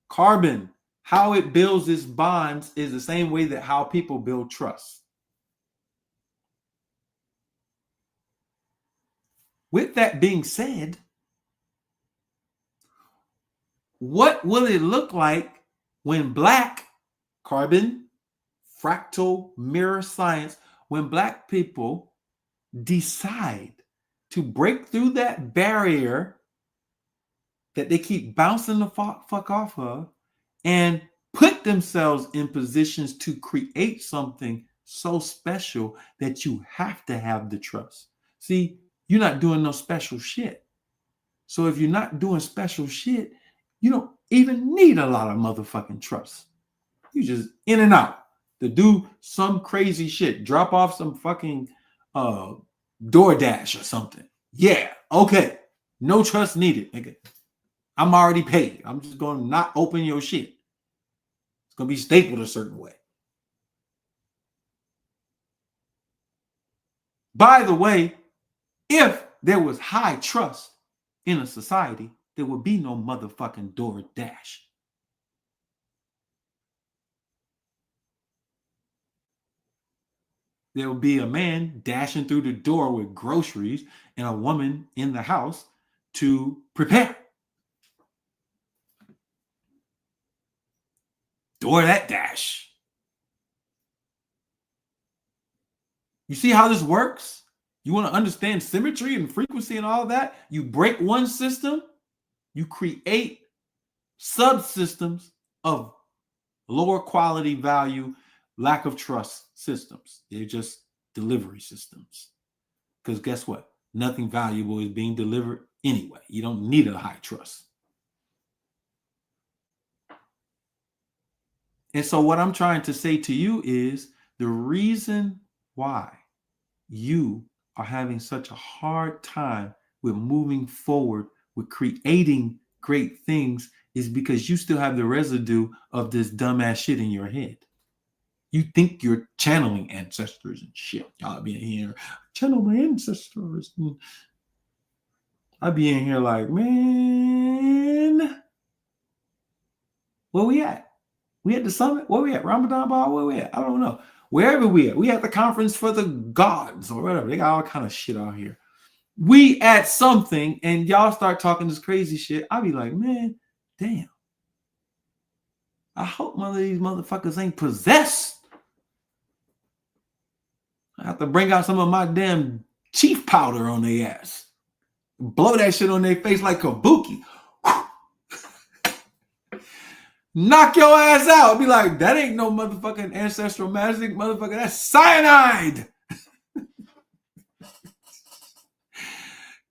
Carbon, how it builds its bonds is the same way that how people build trust. With that being said, what will it look like when black carbon, fractal mirror science, when black people decide to break through that barrier that they keep bouncing the fuck off of and put themselves in positions to create something so special that you have to have the trust. See, you're not doing no special shit. So if you're not doing special shit, you don't even need a lot of motherfucking trust. You just in and out to do some crazy shit. Drop off some fucking DoorDash or something. Yeah, okay. No trust needed, nigga. I'm already paid. I'm just going to not open your shit. It's going to be stapled a certain way. By the way, if there was high trust in a society, there would be no motherfucking DoorDash. There will be a man dashing through the door with groceries and a woman in the house to prepare. Door that dash. You see how this works? You want to understand symmetry and frequency and all of that? You break one system, you create subsystems of lower quality value, lack of trust systems. They're just delivery systems. Because guess what? Nothing valuable is being delivered anyway. You don't need a high trust. And so what I'm trying to say to you is the reason why you are having such a hard time with moving forward, with creating great things, is because you still have the residue of this dumbass shit in your head. You think you're channeling ancestors and shit. Y'all be in here, channel my ancestors. I be in here like, man, where we at? We at the summit? Where we at? Ramadan Ball? Where we at? I don't know. Wherever we at. We at the conference for the gods or whatever. They got all kind of shit out here. We at something and y'all start talking this crazy shit. I'll be like, man, damn. I hope one of these motherfuckers ain't possessed. I have to bring out some of my damn chief powder on their ass. Blow that shit on their face like kabuki. Knock your ass out. Be like, that ain't no motherfucking ancestral magic, motherfucker. That's cyanide.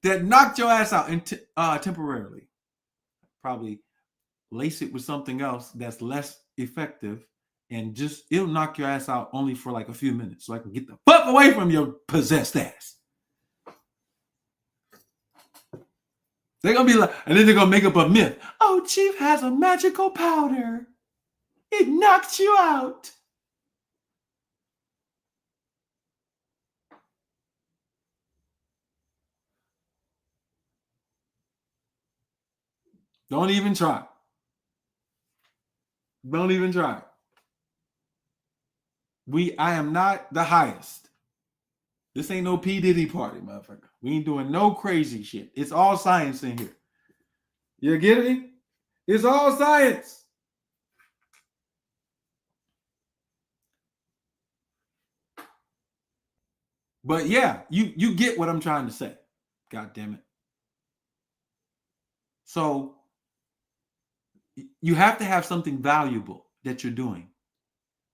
That knocked your ass out temporarily. Probably lace it with something else that's less effective and just it'll knock your ass out only for like a few minutes so I can get the fuck away from your possessed ass. They're going to be like, and then they're going to make up a myth. Oh, Chief has a magical powder. It knocks you out. Don't even try. Don't even try. I am not the highest. This ain't no P. Diddy party, motherfucker. We ain't doing no crazy shit. It's all science in here. You get it? It's all science. But yeah, you get what I'm trying to say. God damn it. So you have to have something valuable that you're doing.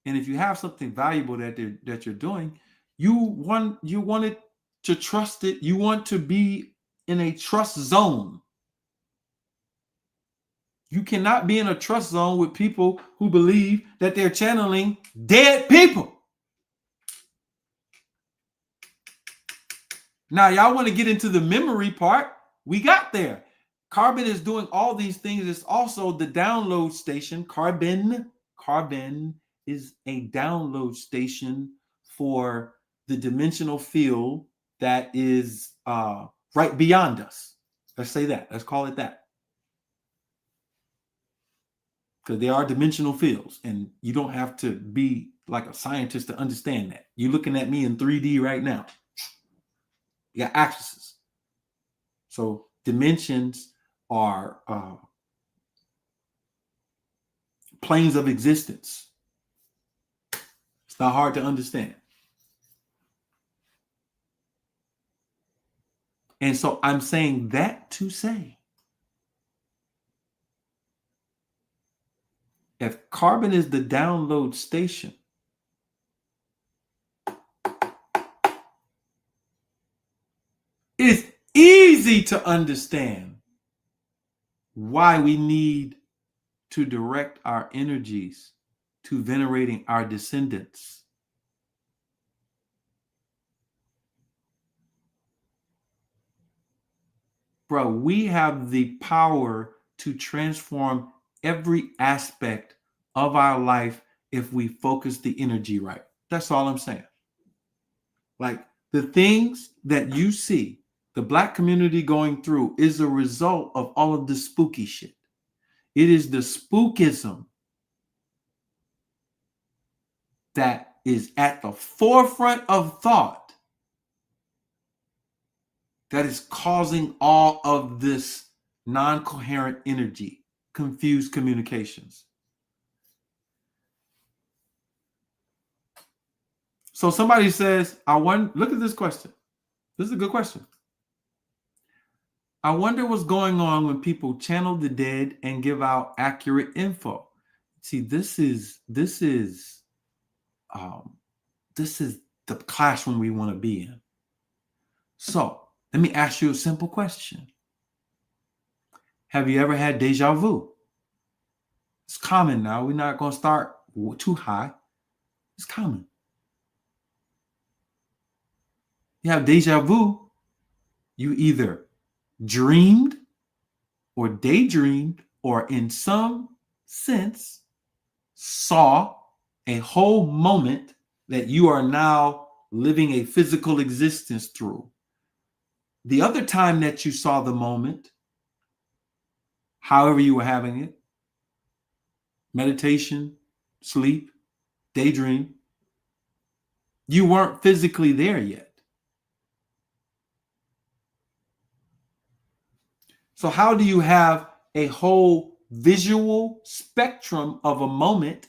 And if you have something valuable that you're doing, you want it to trust it. You want to be in a trust zone. You cannot be in a trust zone with people who believe that they're channeling dead people. Now, y'all want to get into the memory part? We got there. Carbon is doing all these things. It's also the download station. Carbon is a download station for the dimensional field that is right beyond us. Let's say that. Let's call it that. Because there are dimensional fields, and you don't have to be like a scientist to understand that. You're looking at me in 3D right now. You got axes. So dimensions are planes of existence. It's not hard to understand. And so I'm saying that to say, if carbon is the download station, it's easy to understand why we need to direct our energies to venerating our descendants. Bro, we have the power to transform every aspect of our life if we focus the energy right. That's all I'm saying. Like the things that you see the Black community going through is a result of all of the spooky shit. It is the spookism that is at the forefront of thought that is causing all of this non-coherent energy, confused communications. So somebody says, look at this question. This is a good question. I wonder what's going on when people channel the dead and give out accurate info. See, this is the classroom we want to be in. So let me ask you a simple question. Have you ever had deja vu? It's common now. We're not going to start too high. It's common. You have deja vu. You either dreamed or daydreamed or in some sense saw a whole moment that you are now living a physical existence through. The other time that you saw the moment, however you were having it, meditation, sleep, daydream, you weren't physically there yet. So how do you have a whole visual spectrum of a moment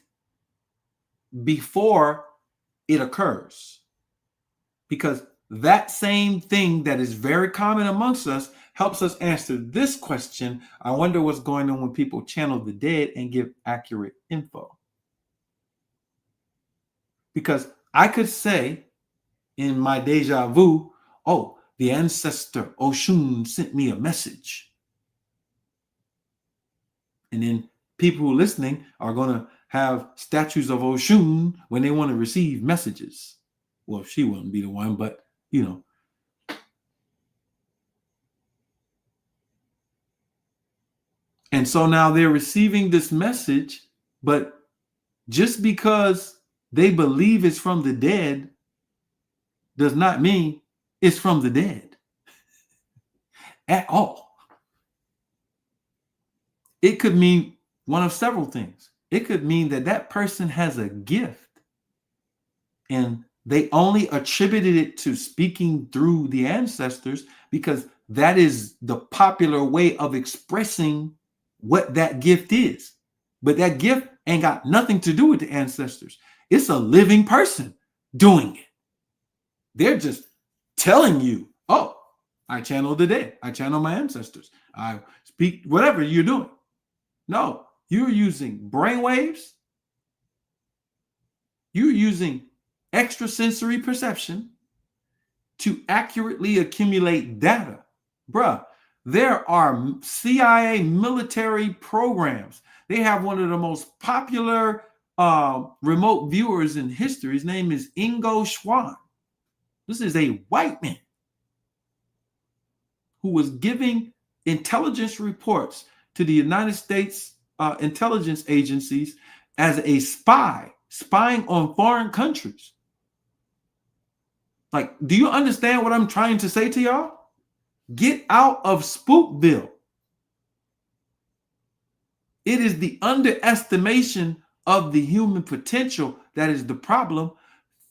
before it occurs? Because that same thing that is very common amongst us helps us answer this question. I wonder what's going on when people channel the dead and give accurate info. Because I could say in my deja vu, oh, the ancestor Oshun sent me a message. And then people who are listening are going to have statues of Oshun when they want to receive messages. Well, she wouldn't be the one, but you know. And so now they're receiving this message, but just because they believe it's from the dead does not mean it's from the dead at all. It could mean one of several things. It could mean that that person has a gift and they only attributed it to speaking through the ancestors because that is the popular way of expressing what that gift is. But that gift ain't got nothing to do with the ancestors. It's a living person doing it. They're just telling you, oh, I channel the dead. I channel my ancestors. I speak whatever you're doing. No, you're using brainwaves. You're using extrasensory perception to accurately accumulate data. Bruh, there are CIA military programs. They have one of the most popular remote viewers in history. His name is Ingo Schwan. This is a white man who was giving intelligence reports to the United States intelligence agencies as a spy, spying on foreign countries. Like, do you understand what I'm trying to say to y'all? Get out of Spookville. It is the underestimation of the human potential that is the problem.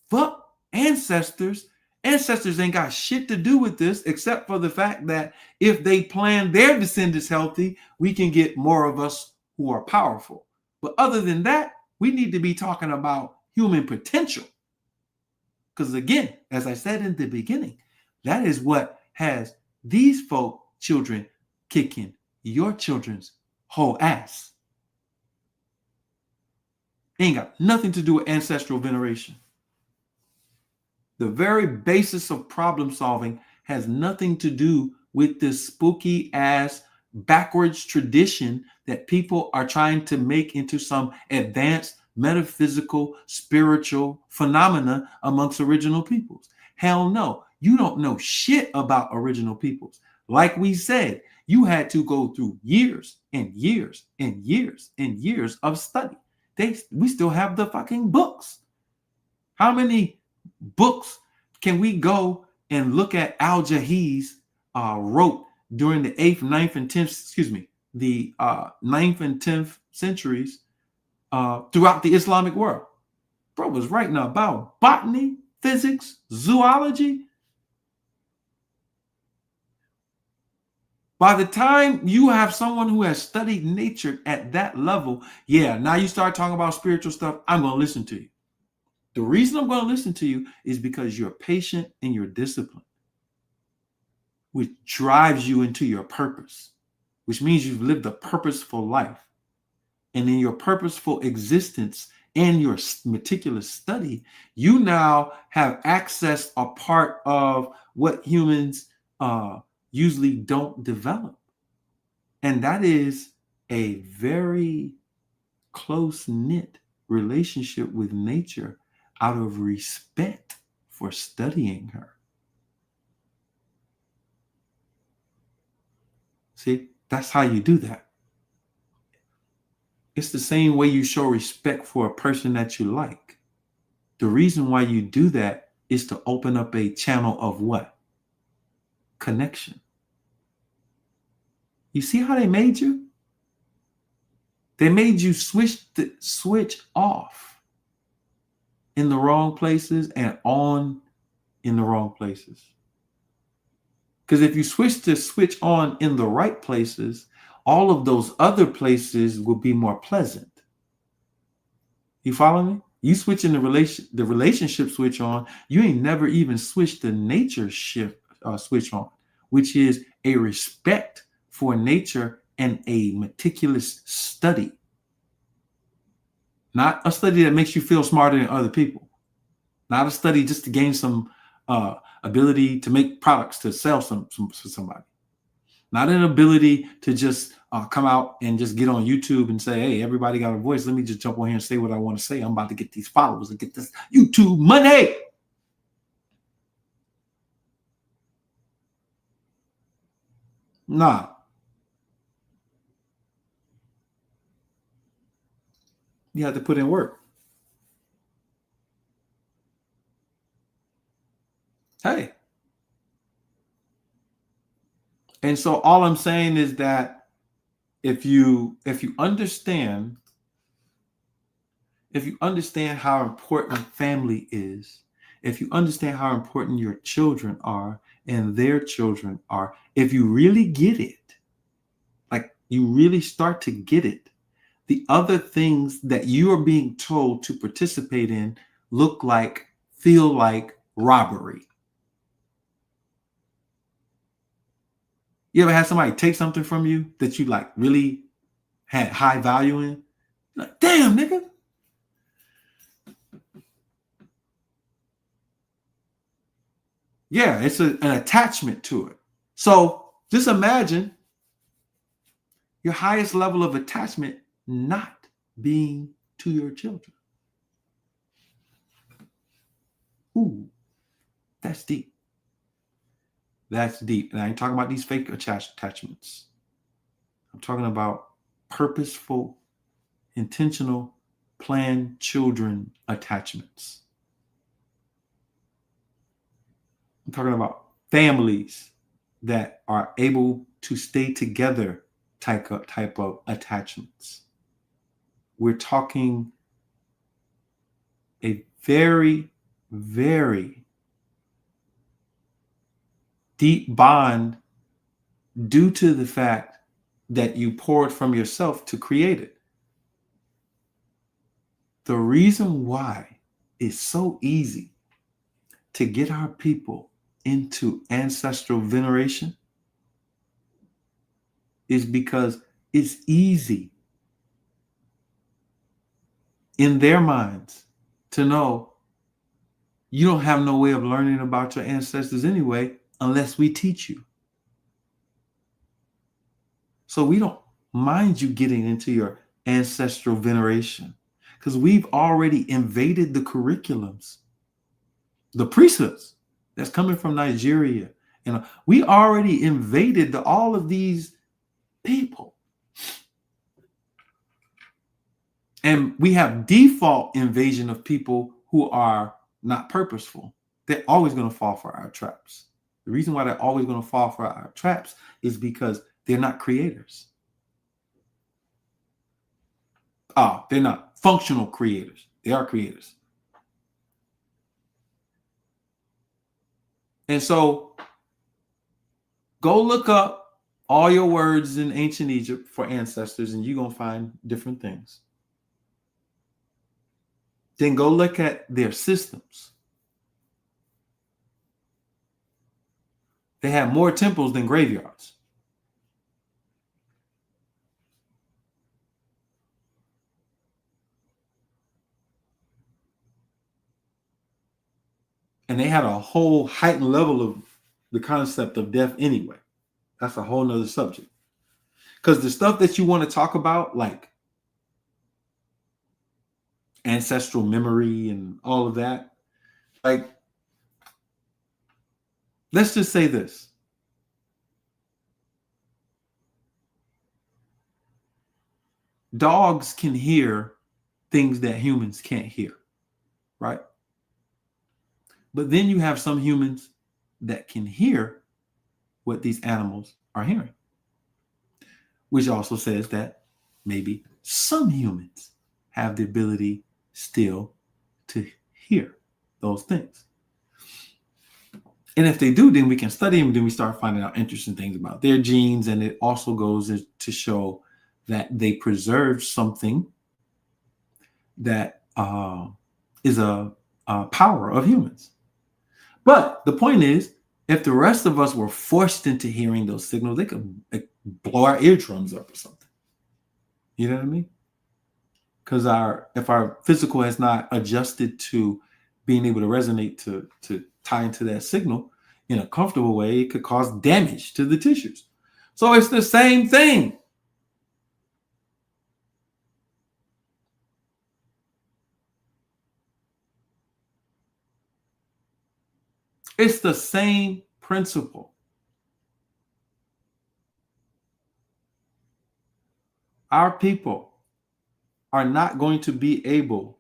Fuck ancestors. Ancestors ain't got shit to do with this except for the fact that if they plan their descendants healthy, we can get more of us who are powerful. But other than that, we need to be talking about human potential. Because again, as I said in the beginning, that is what has these folk children kicking your children's whole ass. Ain't got nothing to do with ancestral veneration. The very basis of problem solving has nothing to do with this spooky ass backwards tradition that people are trying to make into some advanced metaphysical, spiritual phenomena amongst original peoples. Hell no, you don't know shit about original peoples. Like we said, you had to go through years and years and years and years of study. We still have the fucking books. How many books can we go and look at Al-Jahiz wrote during the 8th, 9th, and 10th, the 9th and 10th centuries throughout the Islamic world? Bro was writing about botany, physics, zoology. By the time you have someone who has studied nature at that level, yeah, now you start talking about spiritual stuff, I'm going to listen to you. The reason I'm going to listen to you is because you're patient and you're disciplined, which drives you into your purpose, which means you've lived a purposeful life. And in your purposeful existence and your meticulous study, you now have accessed a part of what humans usually don't develop. And that is a very close-knit relationship with nature out of respect for studying her. See, that's how you do that. It's the same way you show respect for a person that you like. The reason why you do that is to open up a channel of what? Connection. You see how they made you? They made you switch off in the wrong places and on in the wrong places. Because if you switch on in the right places, all of those other places will be more pleasant. You follow me? You switching the relationship switch on, you ain't never even switched the nature switch on, which is a respect for nature and a meticulous study. Not a study that makes you feel smarter than other people. Not a study just to gain some ability to make products to sell some for somebody. Not an ability to just come out and just get on YouTube and say, hey, everybody got a voice. Let me just jump on here and say what I want to say. I'm about to get these followers and get this YouTube money. Nah. You have to put in work. Hey. And so all I'm saying is that if you understand how important family is, if you understand how important your children are and their children are, if you really get it, like you really start to get it, the other things that you are being told to participate in feel like robbery. You ever had somebody take something from you that you like really had high value in? Like, damn, nigga. Yeah, it's an attachment to it. So just imagine your highest level of attachment not being to your children. Ooh, that's deep. That's deep. And I ain't talking about these fake attachments. I'm talking about purposeful, intentional, planned children attachments. I'm talking about families that are able to stay together type of attachments. We're talking a very, very deep bond due to the fact that you poured from yourself to create it. The reason why it's so easy to get our people into ancestral veneration is because it's easy in their minds to know you don't have no way of learning about your ancestors anyway unless we teach you. So we don't mind you getting into your ancestral veneration because we've already invaded the curriculums, the priesthoods that's coming from Nigeria. And we already invaded all of these people. And we have default invasion of people who are not purposeful. They're always going to fall for our traps. The reason why they're always going to fall for our traps is because they're not creators. They're not functional creators. They are creators. And so go look up all your words in ancient Egypt for ancestors, and you're going to find different things. Then go look at their systems. They have more temples than graveyards. And they had a whole heightened level of the concept of death anyway. That's a whole nother subject. Because the stuff that you want to talk about, like ancestral memory and all of that, like, let's just say this. Dogs can hear things that humans can't hear, right? But then you have some humans that can hear what these animals are hearing, which also says that maybe some humans have the ability still to hear those things. And if they do, then we can study them. Then we start finding out interesting things about their genes. And it also goes to show that they preserve something that is a power of humans. But the point is, if the rest of us were forced into hearing those signals, they could blow our eardrums up or something. You know what I mean? Because if our physical has not adjusted to being able to resonate to tie into that signal in a comfortable way, it could cause damage to the tissues. So it's the same thing. It's the same principle. Our people are not going to be able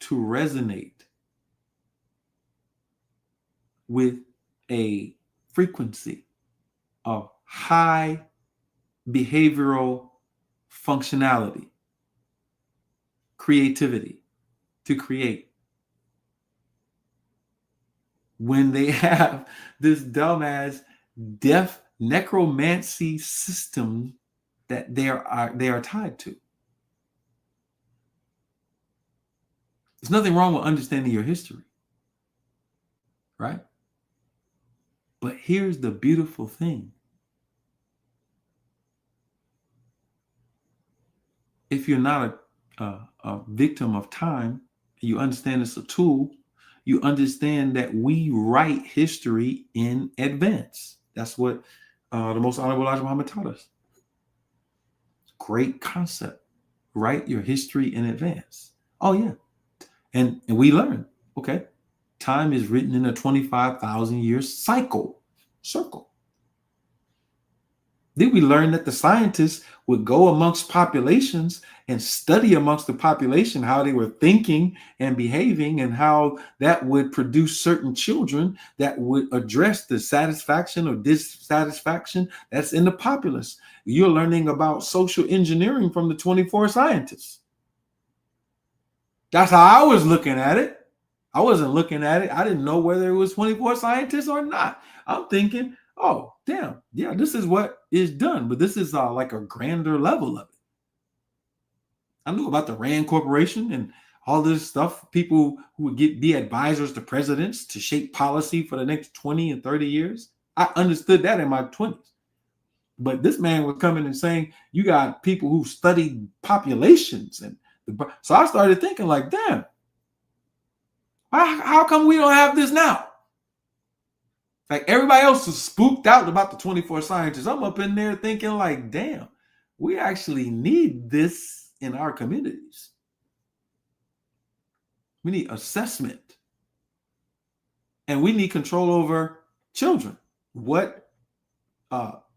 to resonate with a frequency of high behavioral functionality, creativity, to create, when they have this dumbass deaf necromancy system that they are tied to. There's nothing wrong with understanding your history, right? But here's the beautiful thing. if you're not a victim of time, you understand it's a tool, you understand that we write history in advance. That's what the Most Honorable Elijah Muhammad taught us. Great concept. Write your history in advance. Oh, yeah. And we learn, okay, time is written in a 25,000 year circle. Then we learned that the scientists would go amongst populations and study amongst the population how they were thinking and behaving, and how that would produce certain children that would address the satisfaction or dissatisfaction that's in the populace. You're learning about social engineering from the 24 scientists. That's how I was looking at it. I wasn't looking at it. I didn't know whether it was 24 scientists or not. I'm thinking, oh, damn, yeah, this is what is done. But this is like a grander level of it. I knew about the Rand Corporation and all this stuff. People who would be advisors to presidents to shape policy for the next 20 and 30 years. I understood that in my 20s. But this man was coming and saying, you got people who studied populations. So I started thinking like, damn, how come we don't have this now? Like everybody else is spooked out about the 24 scientists. I'm up in there thinking like, damn, we actually need this in our communities. We need assessment. And we need control over children. What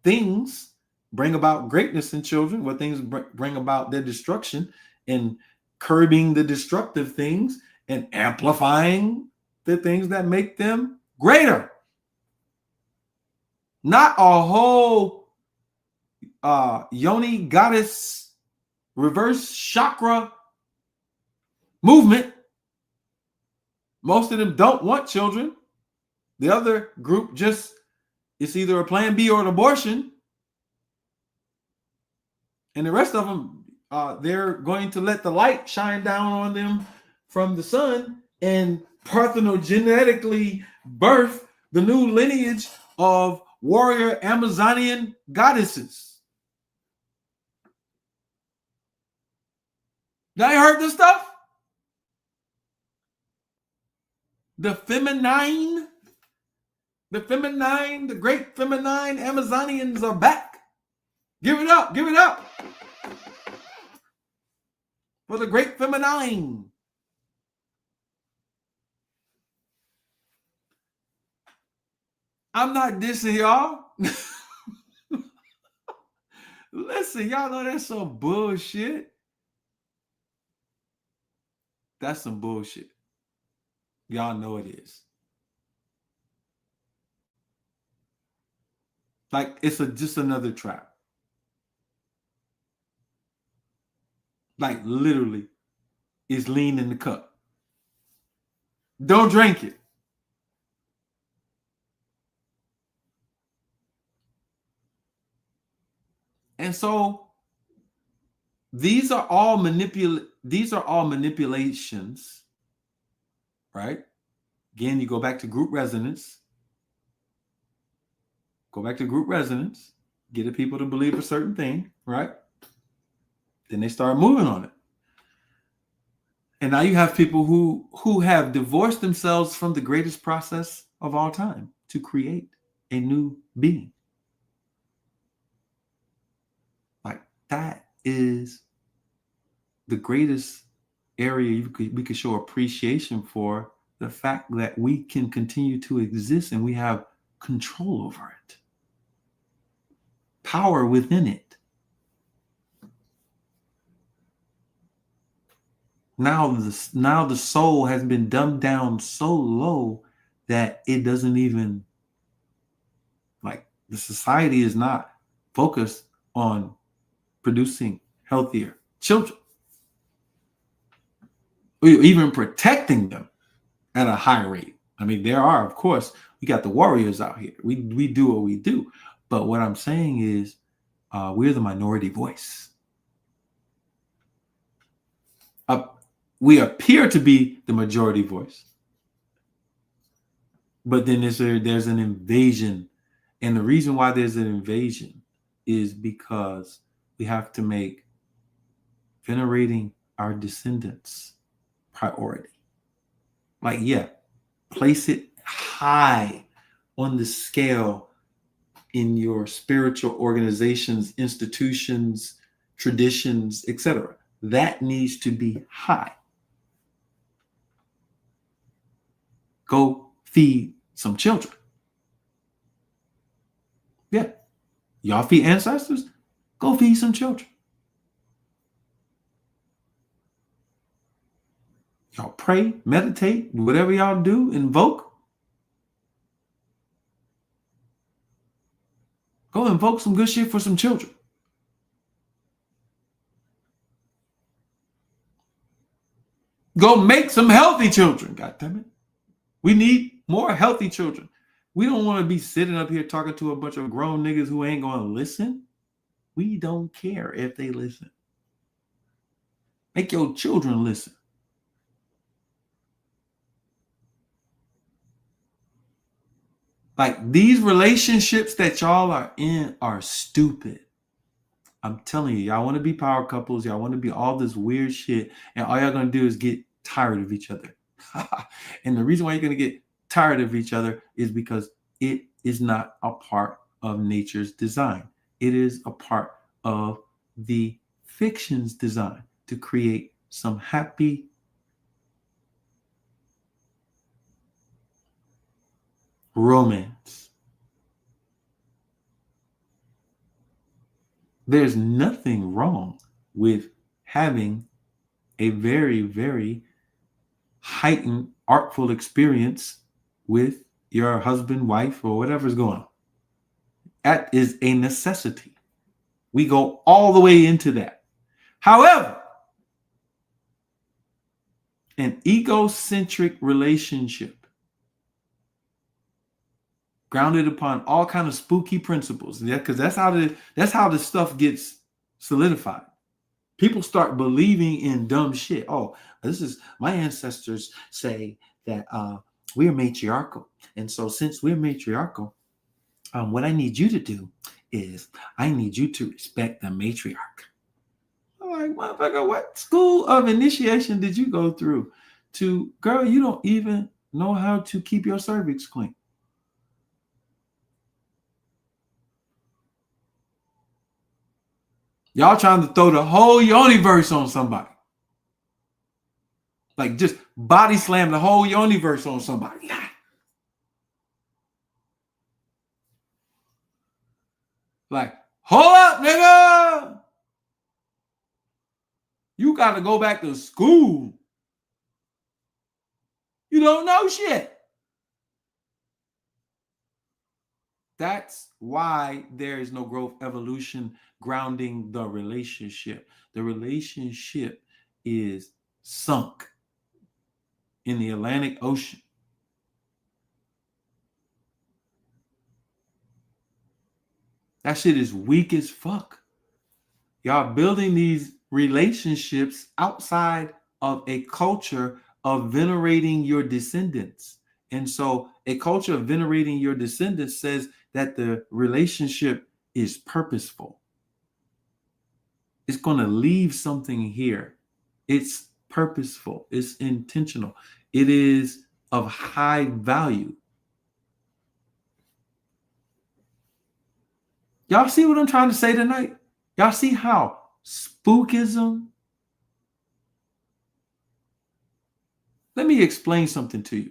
things bring about greatness in children? What things bring about their destruction? And curbing the destructive things and amplifying the things that make them greater. Not a whole yoni goddess reverse chakra movement. Most of them don't want children. The other group just, it's either a plan B or an abortion. And the rest of them, they're going to let the light shine down on them from the sun and parthenogenetically birth the new lineage of warrior Amazonian goddesses. Y'all heard this stuff? The great feminine Amazonians are back. Give it up for the great feminine. I'm not dissing y'all. Listen, y'all know that's some bullshit. That's some bullshit. Y'all know it is. Like it's just another trap. Like literally, it's lean in the cup. Don't drink it. And so these are all manipulations, right? Again, you go back to group resonance. Get the people to believe a certain thing, right? Then they start moving on it. And now you have people who have divorced themselves from the greatest process of all time to create a new being. Like that is the greatest area we could show appreciation for, the fact that we can continue to exist and we have control over it. Power within it. Now the soul has been dumbed down so low that it doesn't even, like, the society is not focused on producing healthier children, or even protecting them at a high rate. I mean, there are, of course, we got the warriors out here. We do what we do. But what I'm saying is we're the minority voice. We appear to be the majority voice. But then there's an invasion. And the reason why there's an invasion is because we have to make venerating our descendants priority. Like, yeah, place it high on the scale in your spiritual organizations, institutions, traditions, etc. That needs to be high. Go feed some children. Yeah. Y'all feed ancestors? Go feed some children. Y'all pray, meditate, whatever y'all do, invoke. Go invoke some good shit for some children. Go make some healthy children. God damn it. We need more healthy children. We don't want to be sitting up here talking to a bunch of grown niggas who ain't going to listen. We don't care if they listen. Make your children listen. Like, these relationships that y'all are in are stupid. I'm telling you, y'all want to be power couples. Y'all want to be all this weird shit. And all y'all going to do is get tired of each other. And the reason why you're going to get tired of each other is because it is not a part of nature's design. It is a part of the fiction's design to create some happy romance. There's nothing wrong with having a very, very heightened, artful experience with your husband, wife, or whatever's going on. That is a necessity. We go all the way into that. However, an egocentric relationship grounded upon all kind of spooky principles, because that's how the stuff gets solidified. People start believing in dumb shit. Oh, this is my ancestors say that we're matriarchal, and so since we're matriarchal, what I need you to do is I need you to respect the matriarch. I'm like, motherfucker, what school of initiation did you go through? Girl, you don't even know how to keep your cervix clean. Y'all trying to throw the whole universe on somebody. Like, just body slam the whole universe on somebody. Like, hold up, nigga. You got to go back to school. You don't know shit. That's why there is no growth evolution grounding the relationship. The relationship is sunk in the Atlantic Ocean. That shit is weak as fuck. Y'all building these relationships outside of a culture of venerating your descendants. And so a culture of venerating your descendants says that the relationship is purposeful. It's going to leave something here. It's purposeful. It's intentional. It is of high value. Y'all see what I'm trying to say tonight? Y'all see how spookism? Let me explain something to you.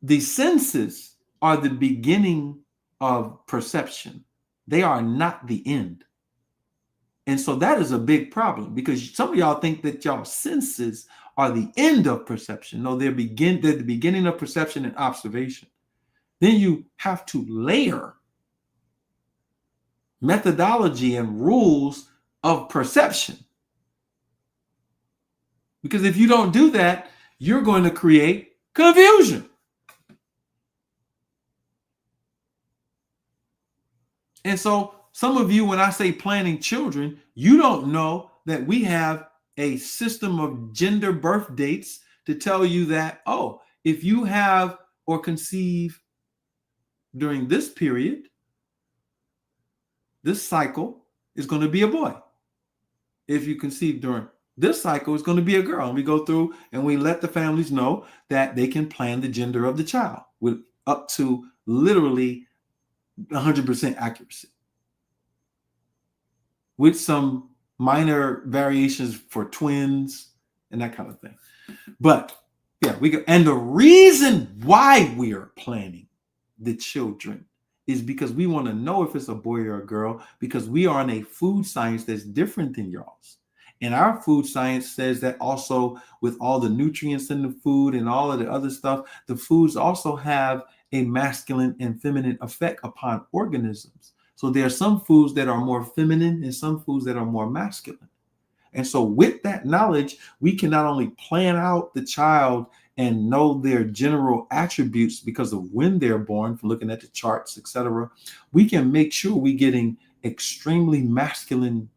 The senses are the beginning of perception. They are not the end. And so that is a big problem, because some of y'all think that y'all senses are the end of perception. No, they're the beginning of perception and observation. Then you have to layer methodology and rules of perception. Because if you don't do that, you're going to create confusion. And so some of you, when I say planning children, you don't know that we have a system of gender birth dates to tell you that, oh, if you have or conceive during this period, this cycle is going to be a boy. If you conceive during This cycle is going to be a girl. And we go through and we let the families know that they can plan the gender of the child with up to literally 100% accuracy, with some minor variations for twins and that kind of thing. But yeah, and the reason why we are planning the children is because we want to know if it's a boy or a girl, because we are on a food science that's different than y'all's. And our food science says that also, with all the nutrients in the food and all of the other stuff, the foods also have a masculine and feminine effect upon organisms. So there are some foods that are more feminine and some foods that are more masculine. And so with that knowledge, we can not only plan out the child and know their general attributes because of when they're born, from looking at the charts, etc. We can make sure we're getting extremely masculine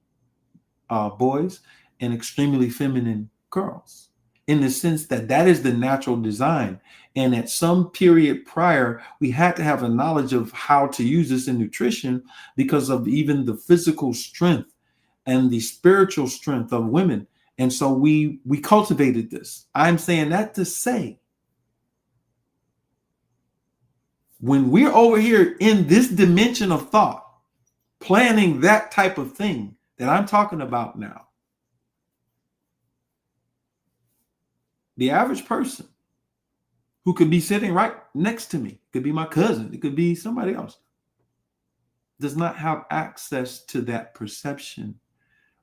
boys and extremely feminine girls, in the sense that that is the natural design. And at some period prior, we had to have a knowledge of how to use this in nutrition because of even the physical strength and the spiritual strength of women. And so we cultivated this. I'm saying that to say, when we're over here in this dimension of thought, planning that type of thing that I'm talking about now, the average person who could be sitting right next to me, could be my cousin, it could be somebody else, does not have access to that perception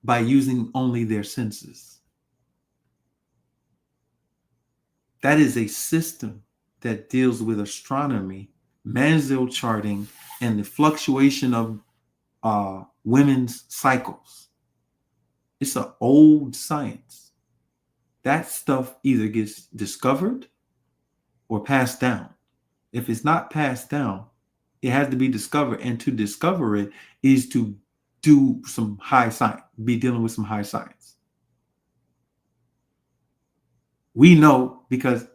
by using only their senses. That is a system that deals with astronomy, Manziel charting, and the fluctuation of women's cycles. It's an old science. That stuff either gets discovered or passed down. If it's not passed down, it has to be discovered. And to discover it is to do some high science, be dealing with some high science. We know because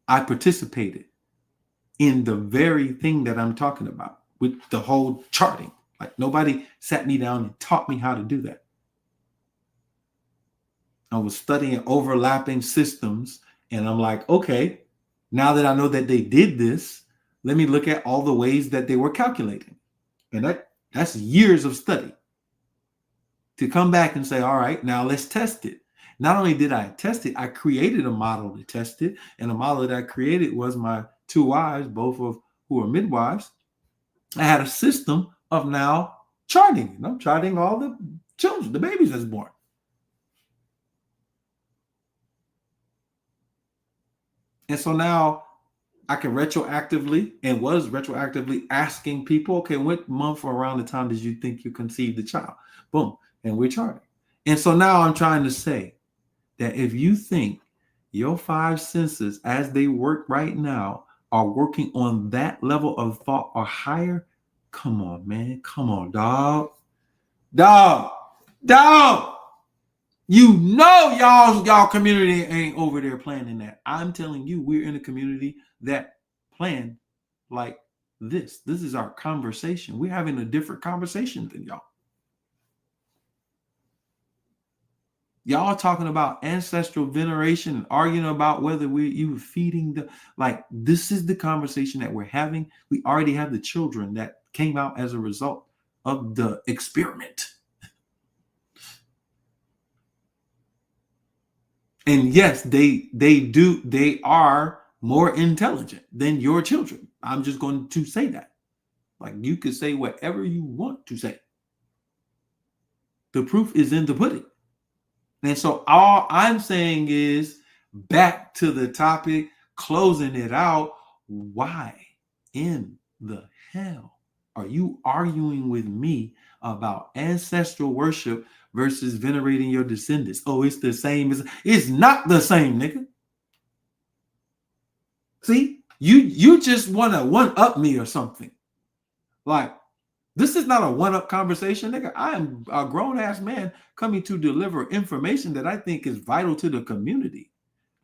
I participated in the very thing that I'm talking about with the whole charting. Like, nobody sat me down and taught me how to do that. I was studying overlapping systems, and I'm like, okay, now that I know that they did this, let me look at all the ways that they were calculating. And that's years of study to come back and say, all right, now let's test it. Not only did I test it, I created a model to test it. And the model that I created was my two wives, both of who are midwives. I had a system of now charting. And I'm charting all the children, the babies that's born. And so now I can retroactively, and was retroactively asking people, okay, what month or around the time did you think you conceived the child? Boom. And we're charting. And so now I'm trying to say that if you think your five senses as they work right now are working on that level of thought or higher, come on, man. Come on, dog. You know y'all community ain't over there planning that. I'm telling you, we're in a community that plan like this. This is our conversation. We're having a different conversation than y'all. Y'all talking about ancestral veneration and arguing about whether you feeding the, like, this is the conversation that we're having. We already have the children that came out as a result of the experiment. And yes, they are more intelligent than your children. I'm just going to say that. Like, you could say whatever you want to say. The proof is in the pudding. And so all I'm saying is, back to the topic, closing it out. Why in the hell are you arguing with me about ancestral worship versus venerating your descendants? Oh, it's the same. It's not the same, nigga. See, you just want to one-up me or something. Like, this is not a one-up conversation, nigga. I am a grown-ass man coming to deliver information that I think is vital to the community.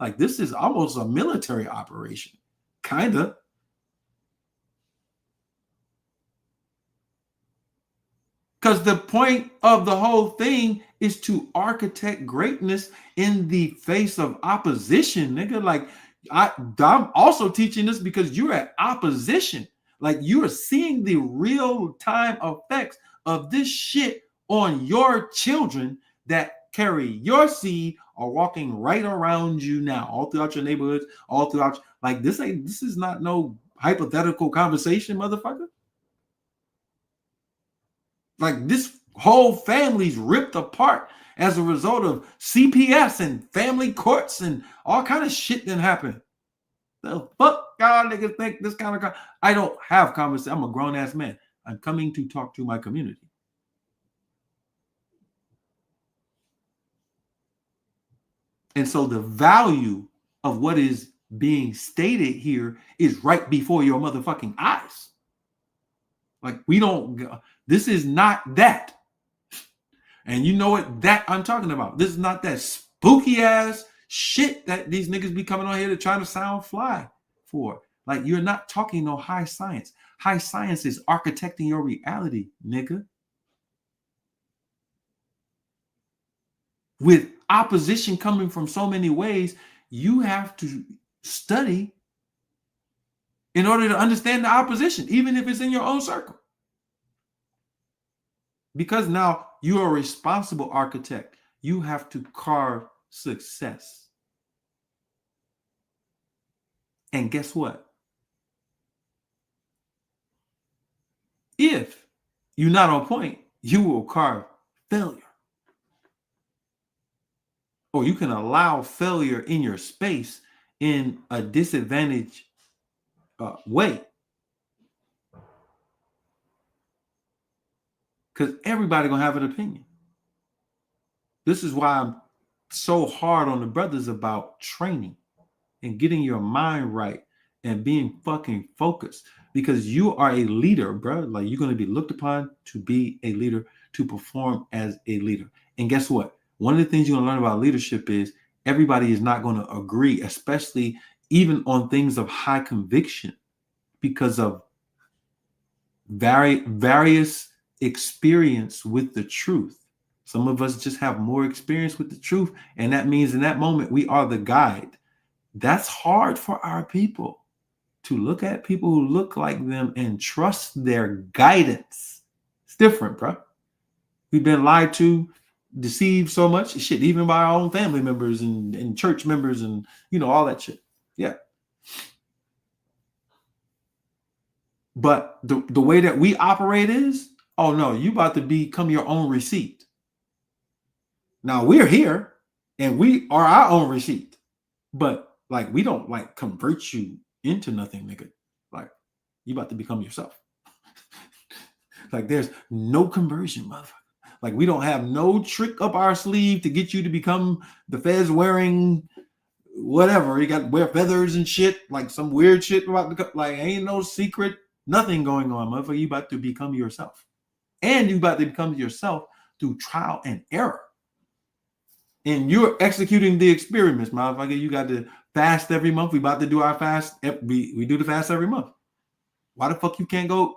Like, this is almost a military operation. Kinda. Because the point of the whole thing is to architect greatness in the face of opposition, nigga. Like, I'm also teaching this because you're at opposition. Like, you are seeing the real time effects of this shit on your children that carry your seed are walking right around you now, all throughout your neighborhoods, all throughout. Like, this is not no hypothetical conversation, motherfucker. Like, this whole family's ripped apart as a result of CPS and family courts and all kind of shit that happened. The fuck y'all niggas think this kind of I don't have conversation. I'm a grown ass man. I'm coming to talk to my community. And so the value of what is being stated here is right before your motherfucking eyes. Like, this is not that. And you know what that I'm talking about. This is not that spooky ass shit that these niggas be coming on here to try to sound fly for. Like, you're not talking no high science. High science is architecting your reality, nigga. With opposition coming from so many ways, you have to study in order to understand the opposition, even if it's in your own circle. Because now you are a responsible architect. You have to carve success. And guess what? If you're not on point, you will carve failure. Or you can allow failure in your space in a disadvantaged way. Because everybody gonna have an opinion. This is why I'm so hard on the brothers about training and getting your mind right and being fucking focused. Because you are a leader, bro. Like, you're gonna be looked upon to be a leader, to perform as a leader. And guess what? One of the things you're gonna learn about leadership is everybody is not gonna agree, especially even on things of high conviction, because of various experience with the truth. Some of us just have more experience with the truth, and that means in that moment we are the guide. That's hard for our people, to look at people who look like them and trust their guidance. It's different, bro. We've been lied to, deceived so much shit, even by our own family members and church members and, you know, all that shit. Yeah. But the way that we operate is, oh no, you about to become your own receipt. Now we're here and we are our own receipt, but like, we don't like convert you into nothing, nigga. Like, you about to become yourself. Like, there's no conversion, motherfucker. Like, we don't have no trick up our sleeve to get you to become the fez wearing whatever. You got to wear feathers and shit, like some weird shit about the, like, ain't no secret, nothing going on, motherfucker. You about to become yourself. And you about to become yourself through trial and error. And you're executing the experiments, motherfucker. You got to fast every month. We about to do our fast. We do the fast every month. Why the fuck you can't go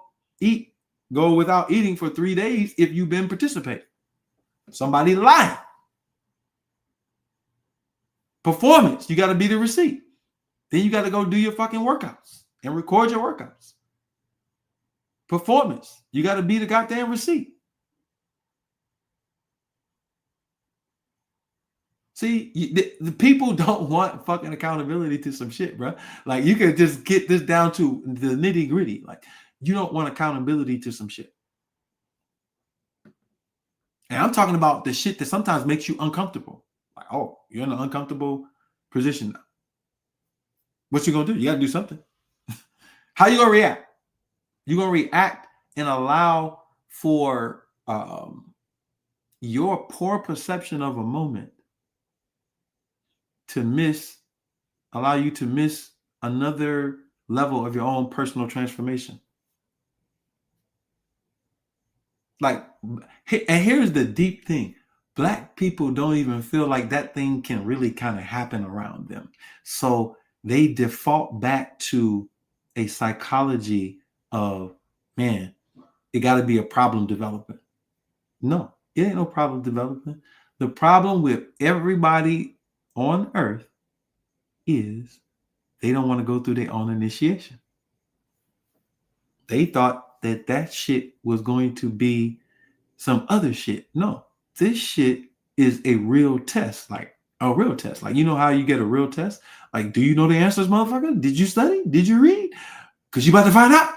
without eating for 3 days if you've been participating? Somebody lying. Performance, you got to be the receipt. Then you got to go do your fucking workouts and record your workouts. Performance, you got to be the goddamn receipt. See, the people don't want fucking accountability to some shit, bro. Like, you can just get this down to the nitty gritty. Like, you don't want accountability to some shit. And I'm talking about the shit that sometimes makes you uncomfortable. Like, oh, you're in an uncomfortable position now. What you gonna do? You gotta do something. How you gonna react? You're gonna react and allow for your poor perception of a moment to allow you to miss another level of your own personal transformation. Like, and here's the deep thing. Black people don't even feel like that thing can really kind of happen around them. So they default back to a psychology of, man, it got to be a problem developing. No, it ain't no problem developing. The problem with everybody on earth is they don't want to go through their own initiation. They thought that shit was going to be some other shit. No, this shit is a real test, like a real test. Like, you know how you get a real test? Like, do you know the answers, motherfucker? Did you study? Did you read? Because you about to find out.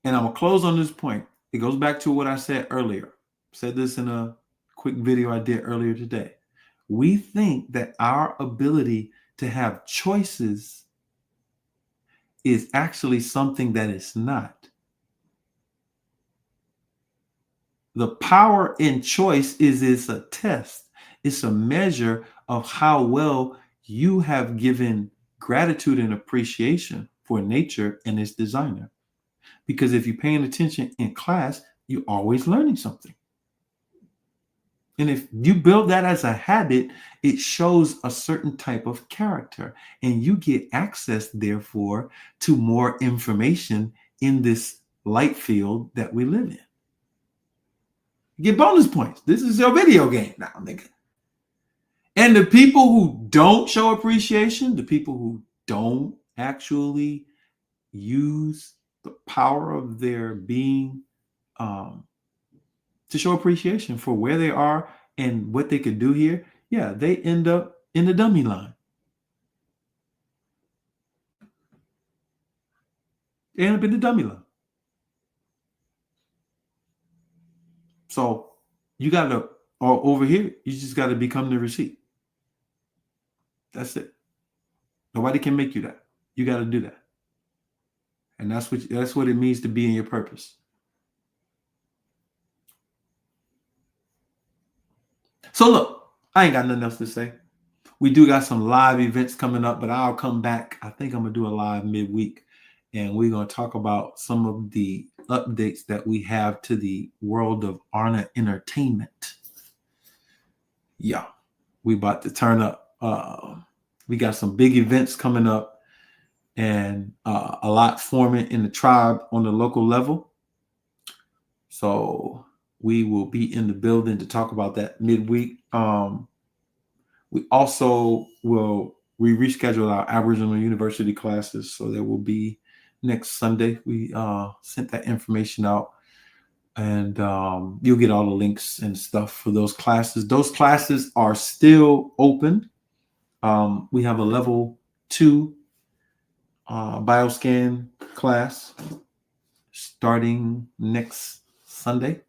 And I'm going to close on this point. It goes back to what I said earlier. I said this in a quick video I did earlier today. We think that our ability to have choices is actually something that it's not. The power in choice is a test. It's a measure of how well you have given gratitude and appreciation for nature and its designer. Because if you're paying attention in class, you're always learning something. And if you build that as a habit, it shows a certain type of character, and you get access, therefore, to more information in this light field that we live in. You get bonus points. This is your video game now, nigga. And the people who don't show appreciation, the people who don't actually use the power of their being to show appreciation for where they are and what they could do here, yeah, they end up in the dummy line. They end up in the dummy line. So you got to, or over here, you just got to become the receipt. That's it. Nobody can make you that. You got to do that. And that's what it means to be in your purpose. So look, I ain't got nothing else to say. We do got some live events coming up, but I'll come back. I think I'm going to do a live midweek, and we're going to talk about some of the updates that we have to the world of Arna Entertainment. Yeah, we about to turn up. We got some big events coming up, and a lot forming in the tribe on the local level. So we will be in the building to talk about that midweek. We also will reschedule our Aboriginal University classes, so there will be next Sunday. We sent that information out, and you'll get all the links and stuff for those classes. Those classes are still open. We have a level 2 bioscan class starting next Sunday.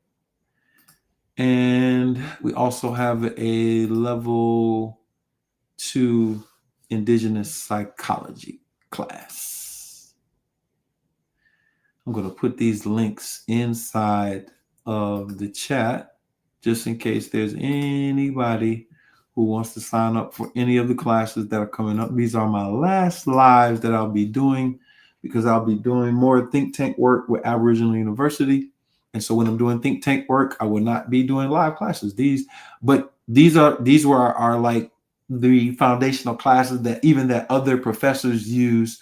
And we also have a level 2 indigenous psychology class. I'm going to put these links inside of the chat just in case there's anybody who wants to sign up for any of the classes that are coming up. These are my last lives that I'll be doing, because I'll be doing more think tank work with Aboriginal University. And so when I'm doing think tank work, I will not be doing live classes. These were our like the foundational classes that other professors use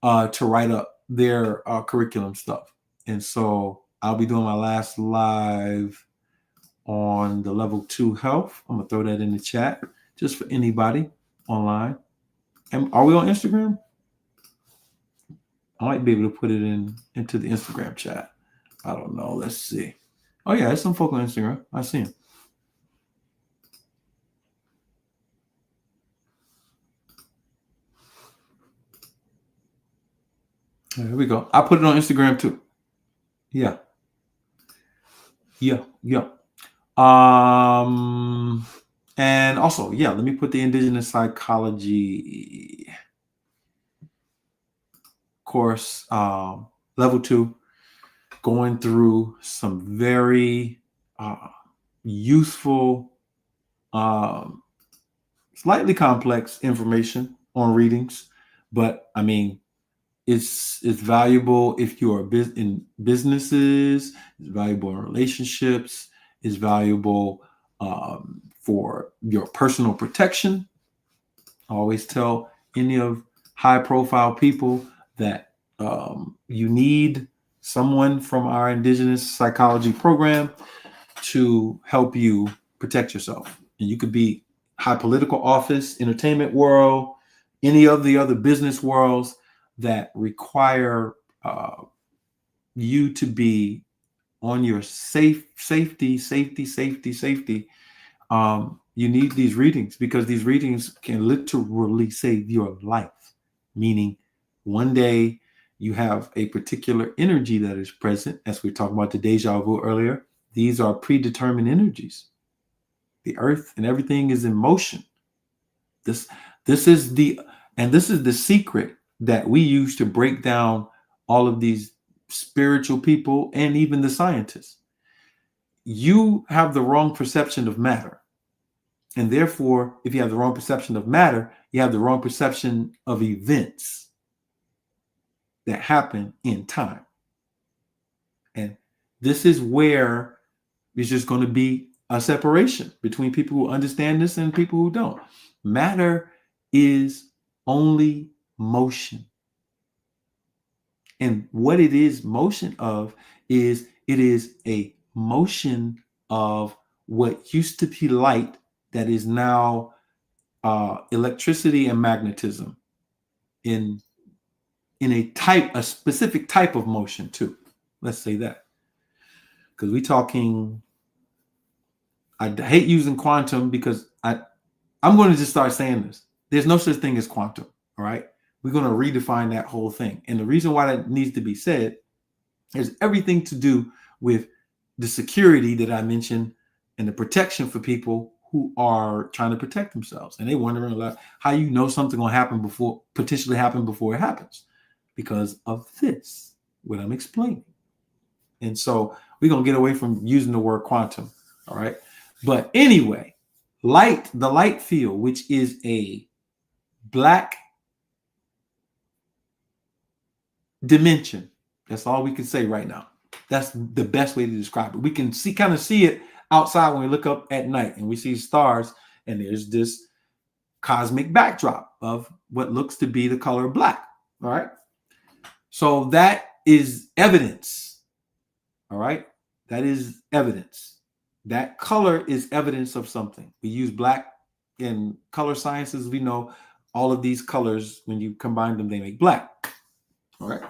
to write up their curriculum stuff. And so I'll be doing my last live on the level 2 health. I'm gonna throw that in the chat just for anybody online. And are we on Instagram? I might be able to put it into the Instagram chat. I don't know. Let's see. Oh yeah, there's some folk on Instagram. I see him. Here we go. I put it on Instagram too. Yeah. And also, yeah, let me put the indigenous psychology course, level 2, going through some very useful, slightly complex information on readings, but I mean, it's valuable if you are in businesses. It's valuable in relationships. It's valuable for your personal protection. I always tell any of high-profile people that you need someone from our indigenous psychology program to help you protect yourself. And you could be high political office, entertainment world, any of the other business worlds that require you to be on your safety. You need these readings because these readings can literally save your life. Meaning, one day you have a particular energy that is present, as we were talking about the deja vu earlier. These are predetermined energies. The earth and everything is in motion. This is the secret that we use to break down all of these spiritual people and even the scientists. You have the wrong perception of matter. And therefore, if you have the wrong perception of matter, you have the wrong perception of events that happen in time. And this is where there's just going to be a separation between people who understand this and people who don't. Matter is only motion. And what it is motion of is it is a motion of what used to be light that is now electricity and magnetism in a specific type of motion too. Let's say that. Because we're talking, I hate using quantum because I'm going to just start saying this. There's no such thing as quantum, all right? We're going to redefine that whole thing. And the reason why that needs to be said is everything to do with the security that I mentioned and the protection for people who are trying to protect themselves. And they're wondering like how you know something will happen potentially happen before it happens. Because of this, what I'm explaining. And so we're going to get away from using the word quantum. All right. But anyway, the light field, which is a black dimension. That's all we can say right now. That's the best way to describe it. We can kind of see it outside when we look up at night and we see stars, and there's this cosmic backdrop of what looks to be the color black. All right. So that is evidence. All right. That is evidence. That color is evidence of something. We use black in color sciences. We know all of these colors, when you combine them, they make black. All right.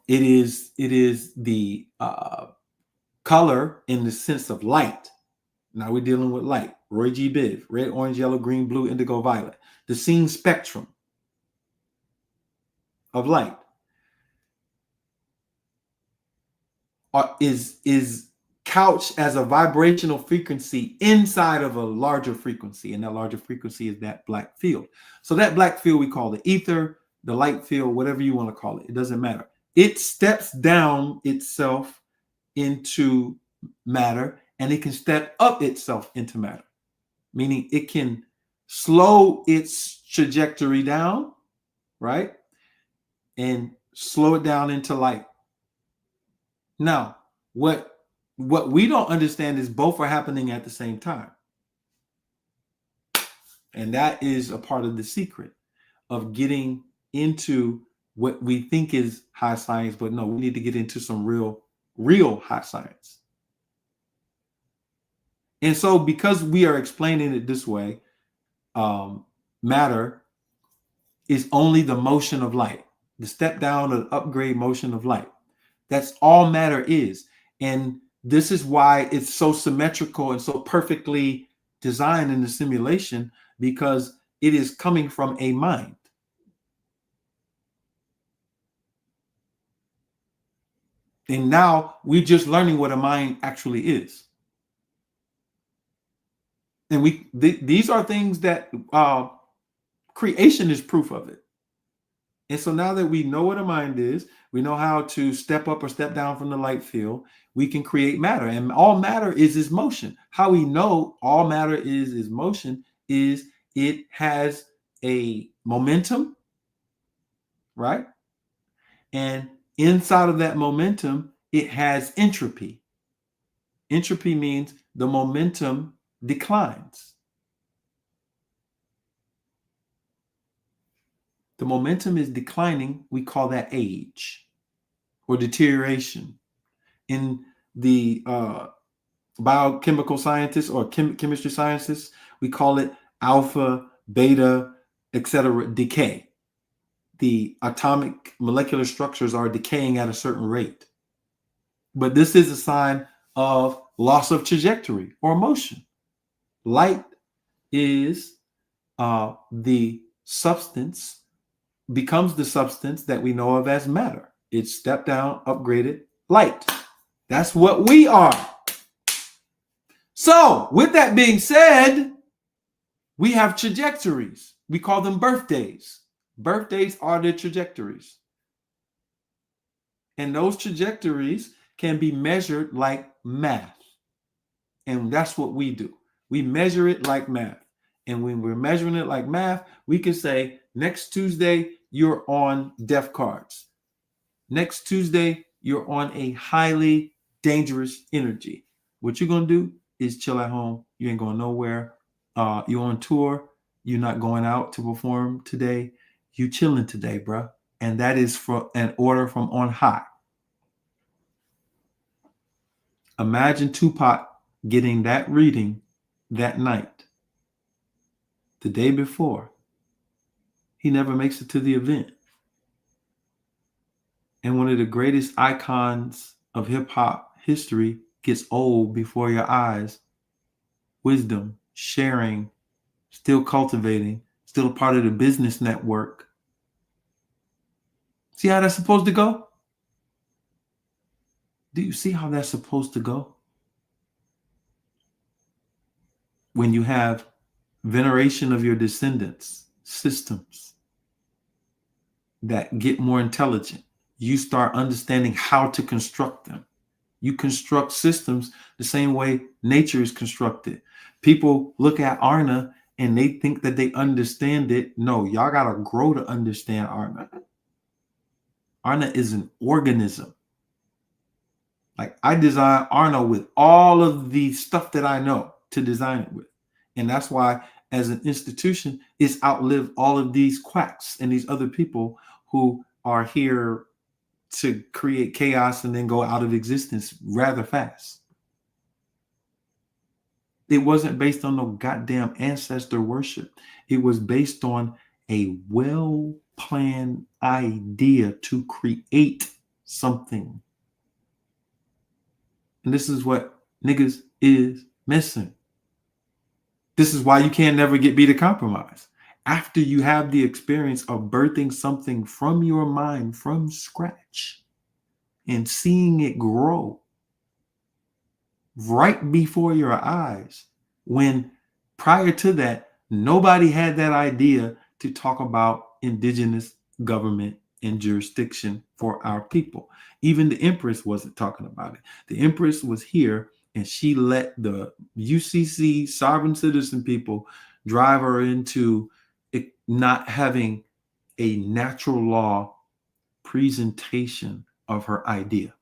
It is the color in the sense of light. Now we're dealing with light. Roy G. Biv, red, orange, yellow, green, blue, indigo, violet. The scene spectrum of light is couched as a vibrational frequency inside of a larger frequency, and that larger frequency is that black field. So that black field we call the ether, the light field, whatever you want to call it. It doesn't matter. It steps down itself into matter, and it can step up itself into matter, meaning it can slow its trajectory down, right? And slow it down into light. Now, what we don't understand is both are happening at the same time. And that is a part of the secret of getting into what we think is high science, but no, we need to get into some real high science. And so because we are explaining it this way, matter is only the motion of light, the step down or upgrade motion of light. That's all matter is. And this is why it's so symmetrical and so perfectly designed in the simulation, because it is coming from a mind. And now we're just learning what a mind actually is. And these are things that creation is proof of it. And so now that we know what a mind is, we know how to step up or step down from the light field, we can create matter. And all matter is motion. How we know all matter is motion is it has a momentum, right? And inside of that momentum, it has entropy. Entropy means the momentum declines. The momentum is declining. We call that age or deterioration. In the biochemical scientists or chemistry scientists, we call it alpha, beta, etc. decay. The atomic molecular structures are decaying at a certain rate. But this is a sign of loss of trajectory or motion. Light is the substance, becomes the substance that we know of as matter. It's stepped down, upgraded light. That's what we are. So, with that being said, we have trajectories. We call them birthdays. Birthdays are the trajectories. And those trajectories can be measured like math. And that's what we do. We measure it like math. And when we're measuring it like math, we can say, next Tuesday, you're on death cards. Next Tuesday, you're on a highly dangerous energy. What you're going to do is chill at home. You ain't going nowhere. You're on tour. You're not going out to perform today. You chilling today, bruh. And that is for an order from on high. Imagine Tupac getting that reading that night. The day before, he never makes it to the event. And one of the greatest icons of hip hop history gets old before your eyes. Wisdom, sharing, still cultivating, still a part of the business network. See how that's supposed to go? Do you see how that's supposed to go? When you have veneration of your descendants, systems that get more intelligent, you start understanding how to construct them. You construct systems the same way nature is constructed. People look at Arna and they think that they understand it. No, y'all got to grow to understand Arna. Arna is an organism. Like, I design Arna with all of the stuff that I know to design it with. And that's why, as an institution, it's outlived all of these quacks and these other people who are here to create chaos and then go out of existence rather fast. It wasn't based on no goddamn ancestor worship. It was based on a well-planned idea to create something. And this is what niggas is missing. This is why you can't never be to compromise. After you have the experience of birthing something from your mind from scratch and seeing it grow right before your eyes, when prior to that, nobody had that idea to talk about indigenous government and jurisdiction for our people. Even the Empress wasn't talking about it. The Empress was here and she let the UCC sovereign citizen people drive her into it not having a natural law presentation of her idea.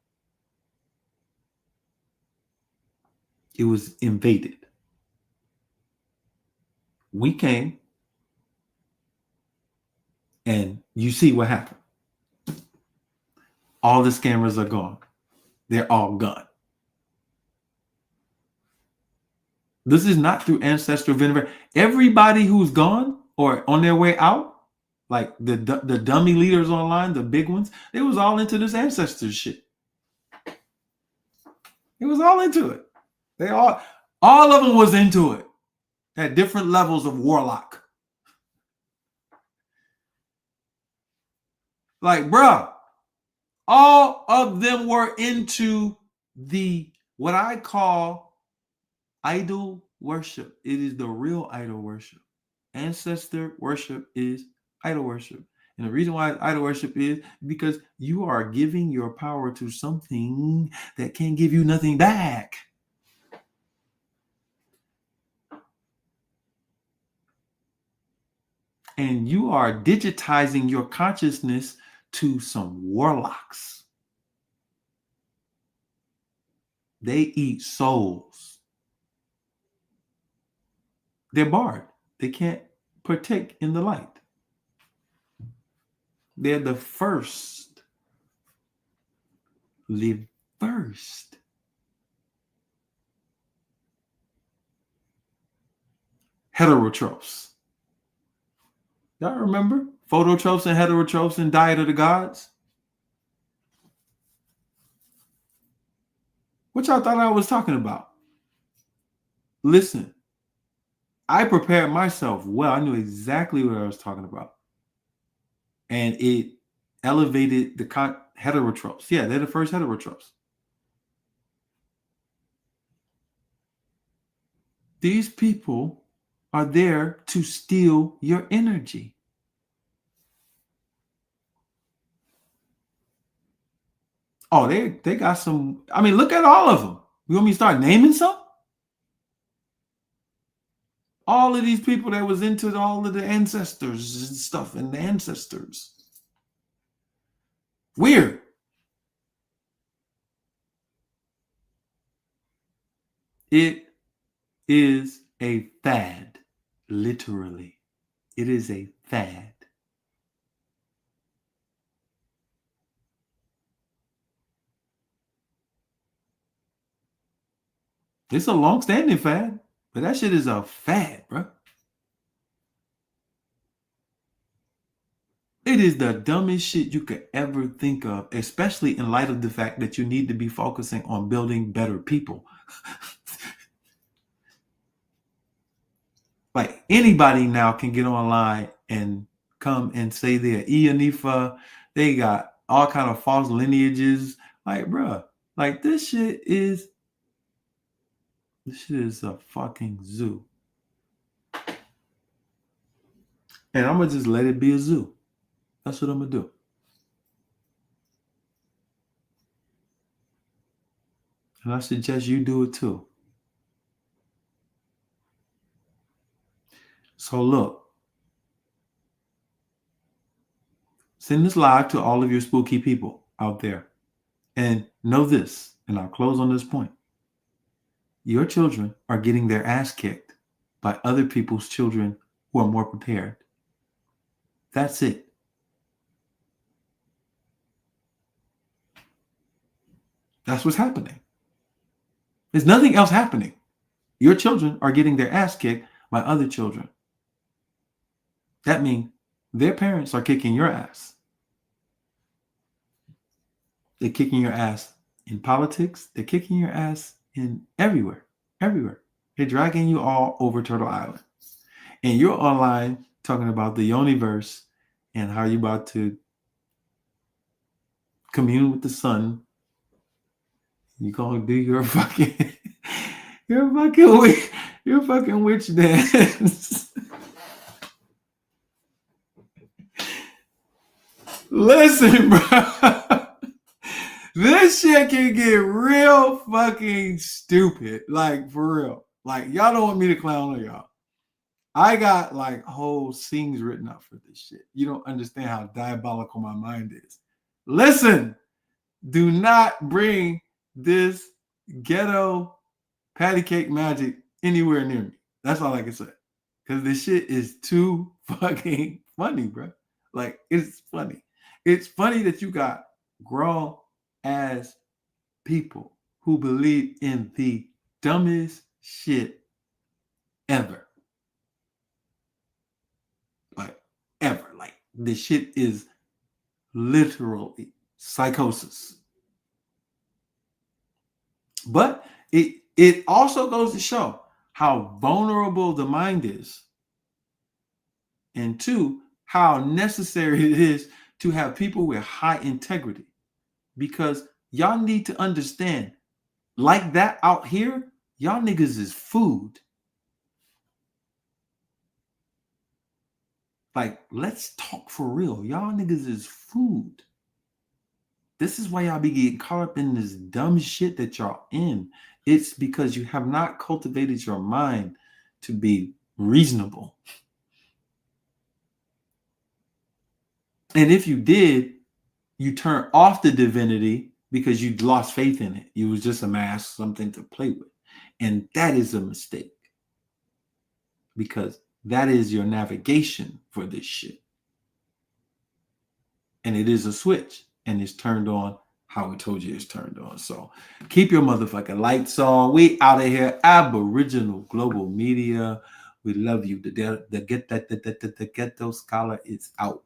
It was invaded. We came and you see what happened. All the scammers are gone. They're all gone. This is not through Ancestor Veneration. Everybody who's gone or on their way out, like the dummy leaders online, the big ones, they was all into this Ancestor shit. It was all into it. They all of them was into it at different levels of warlock. Like, bruh, all of them were into the what I call idol worship. It is the real idol worship. Ancestor worship is idol worship. And the reason why idol worship is because you are giving your power to something that can't give you nothing back. And you are digitizing your consciousness to some warlocks. They eat souls. They're barred. They can't partake in the light. They're the first. The first. Heterotrophs. Y'all remember? Phototrophs and heterotrophs in Diet of the Gods? What y'all thought I was talking about? Listen, I prepared myself well. I knew exactly what I was talking about. And it elevated the heterotrophs. Yeah, they're the first heterotrophs. These people are there to steal your energy. Oh, they got some. I mean, look at all of them. You want me to start naming some? All of these people that was into all of the ancestors and stuff and the ancestors. Weird. It is a fad, literally. It is a fad. It's a long-standing fad, but that shit is a fad, bro. It is the dumbest shit you could ever think of, especially in light of the fact that you need to be focusing on building better people. Like anybody now can get online and come and say they're Ianifa. They got all kind of false lineages. Like, bro, like this shit is a fucking zoo. And I'm gonna just let it be a zoo. That's what I'm gonna do. And I suggest you do it too. So look, send this live to all of your spooky people out there. And know this, and I'll close on this point. Your children are getting their ass kicked by other people's children who are more prepared. That's it. That's what's happening. There's nothing else happening. Your children are getting their ass kicked by other children. That means their parents are kicking your ass. They're kicking your ass in politics. They're kicking your ass in everywhere. They're dragging you all over Turtle Island. And you're online talking about the Yoniverse and how you're about to commune with the sun. You gonna do your fucking witch dance. Listen, bro. This shit can get real fucking stupid. Like, for real. Like, y'all don't want me to clown on y'all. I got like whole scenes written up for this shit. You don't understand how diabolical my mind is. Listen, do not bring this ghetto patty cake magic anywhere near me. That's all I can say. Because this shit is too fucking funny, bro. Like, it's funny. It's funny that you got grown ass people who believe in the dumbest shit ever. Like, ever. Like, this shit is literally psychosis. But it also goes to show how vulnerable the mind is. And two, how necessary it is to have people with high integrity. Because y'all need to understand, like that out here, y'all niggas is food. Like, let's talk for real. Y'all niggas is food. This is why y'all be getting caught up in this dumb shit that y'all in. It's because you have not cultivated your mind to be reasonable. And if you did, you turn off the divinity because you lost faith in it. You was just a mask, something to play with. And that is a mistake. Because that is your navigation for this shit. and it is a switch, and it's turned on how we told you it's turned on. So keep your motherfucking lights on. We out of here. Aboriginal Global Media. We love you. The ghetto scholar is out.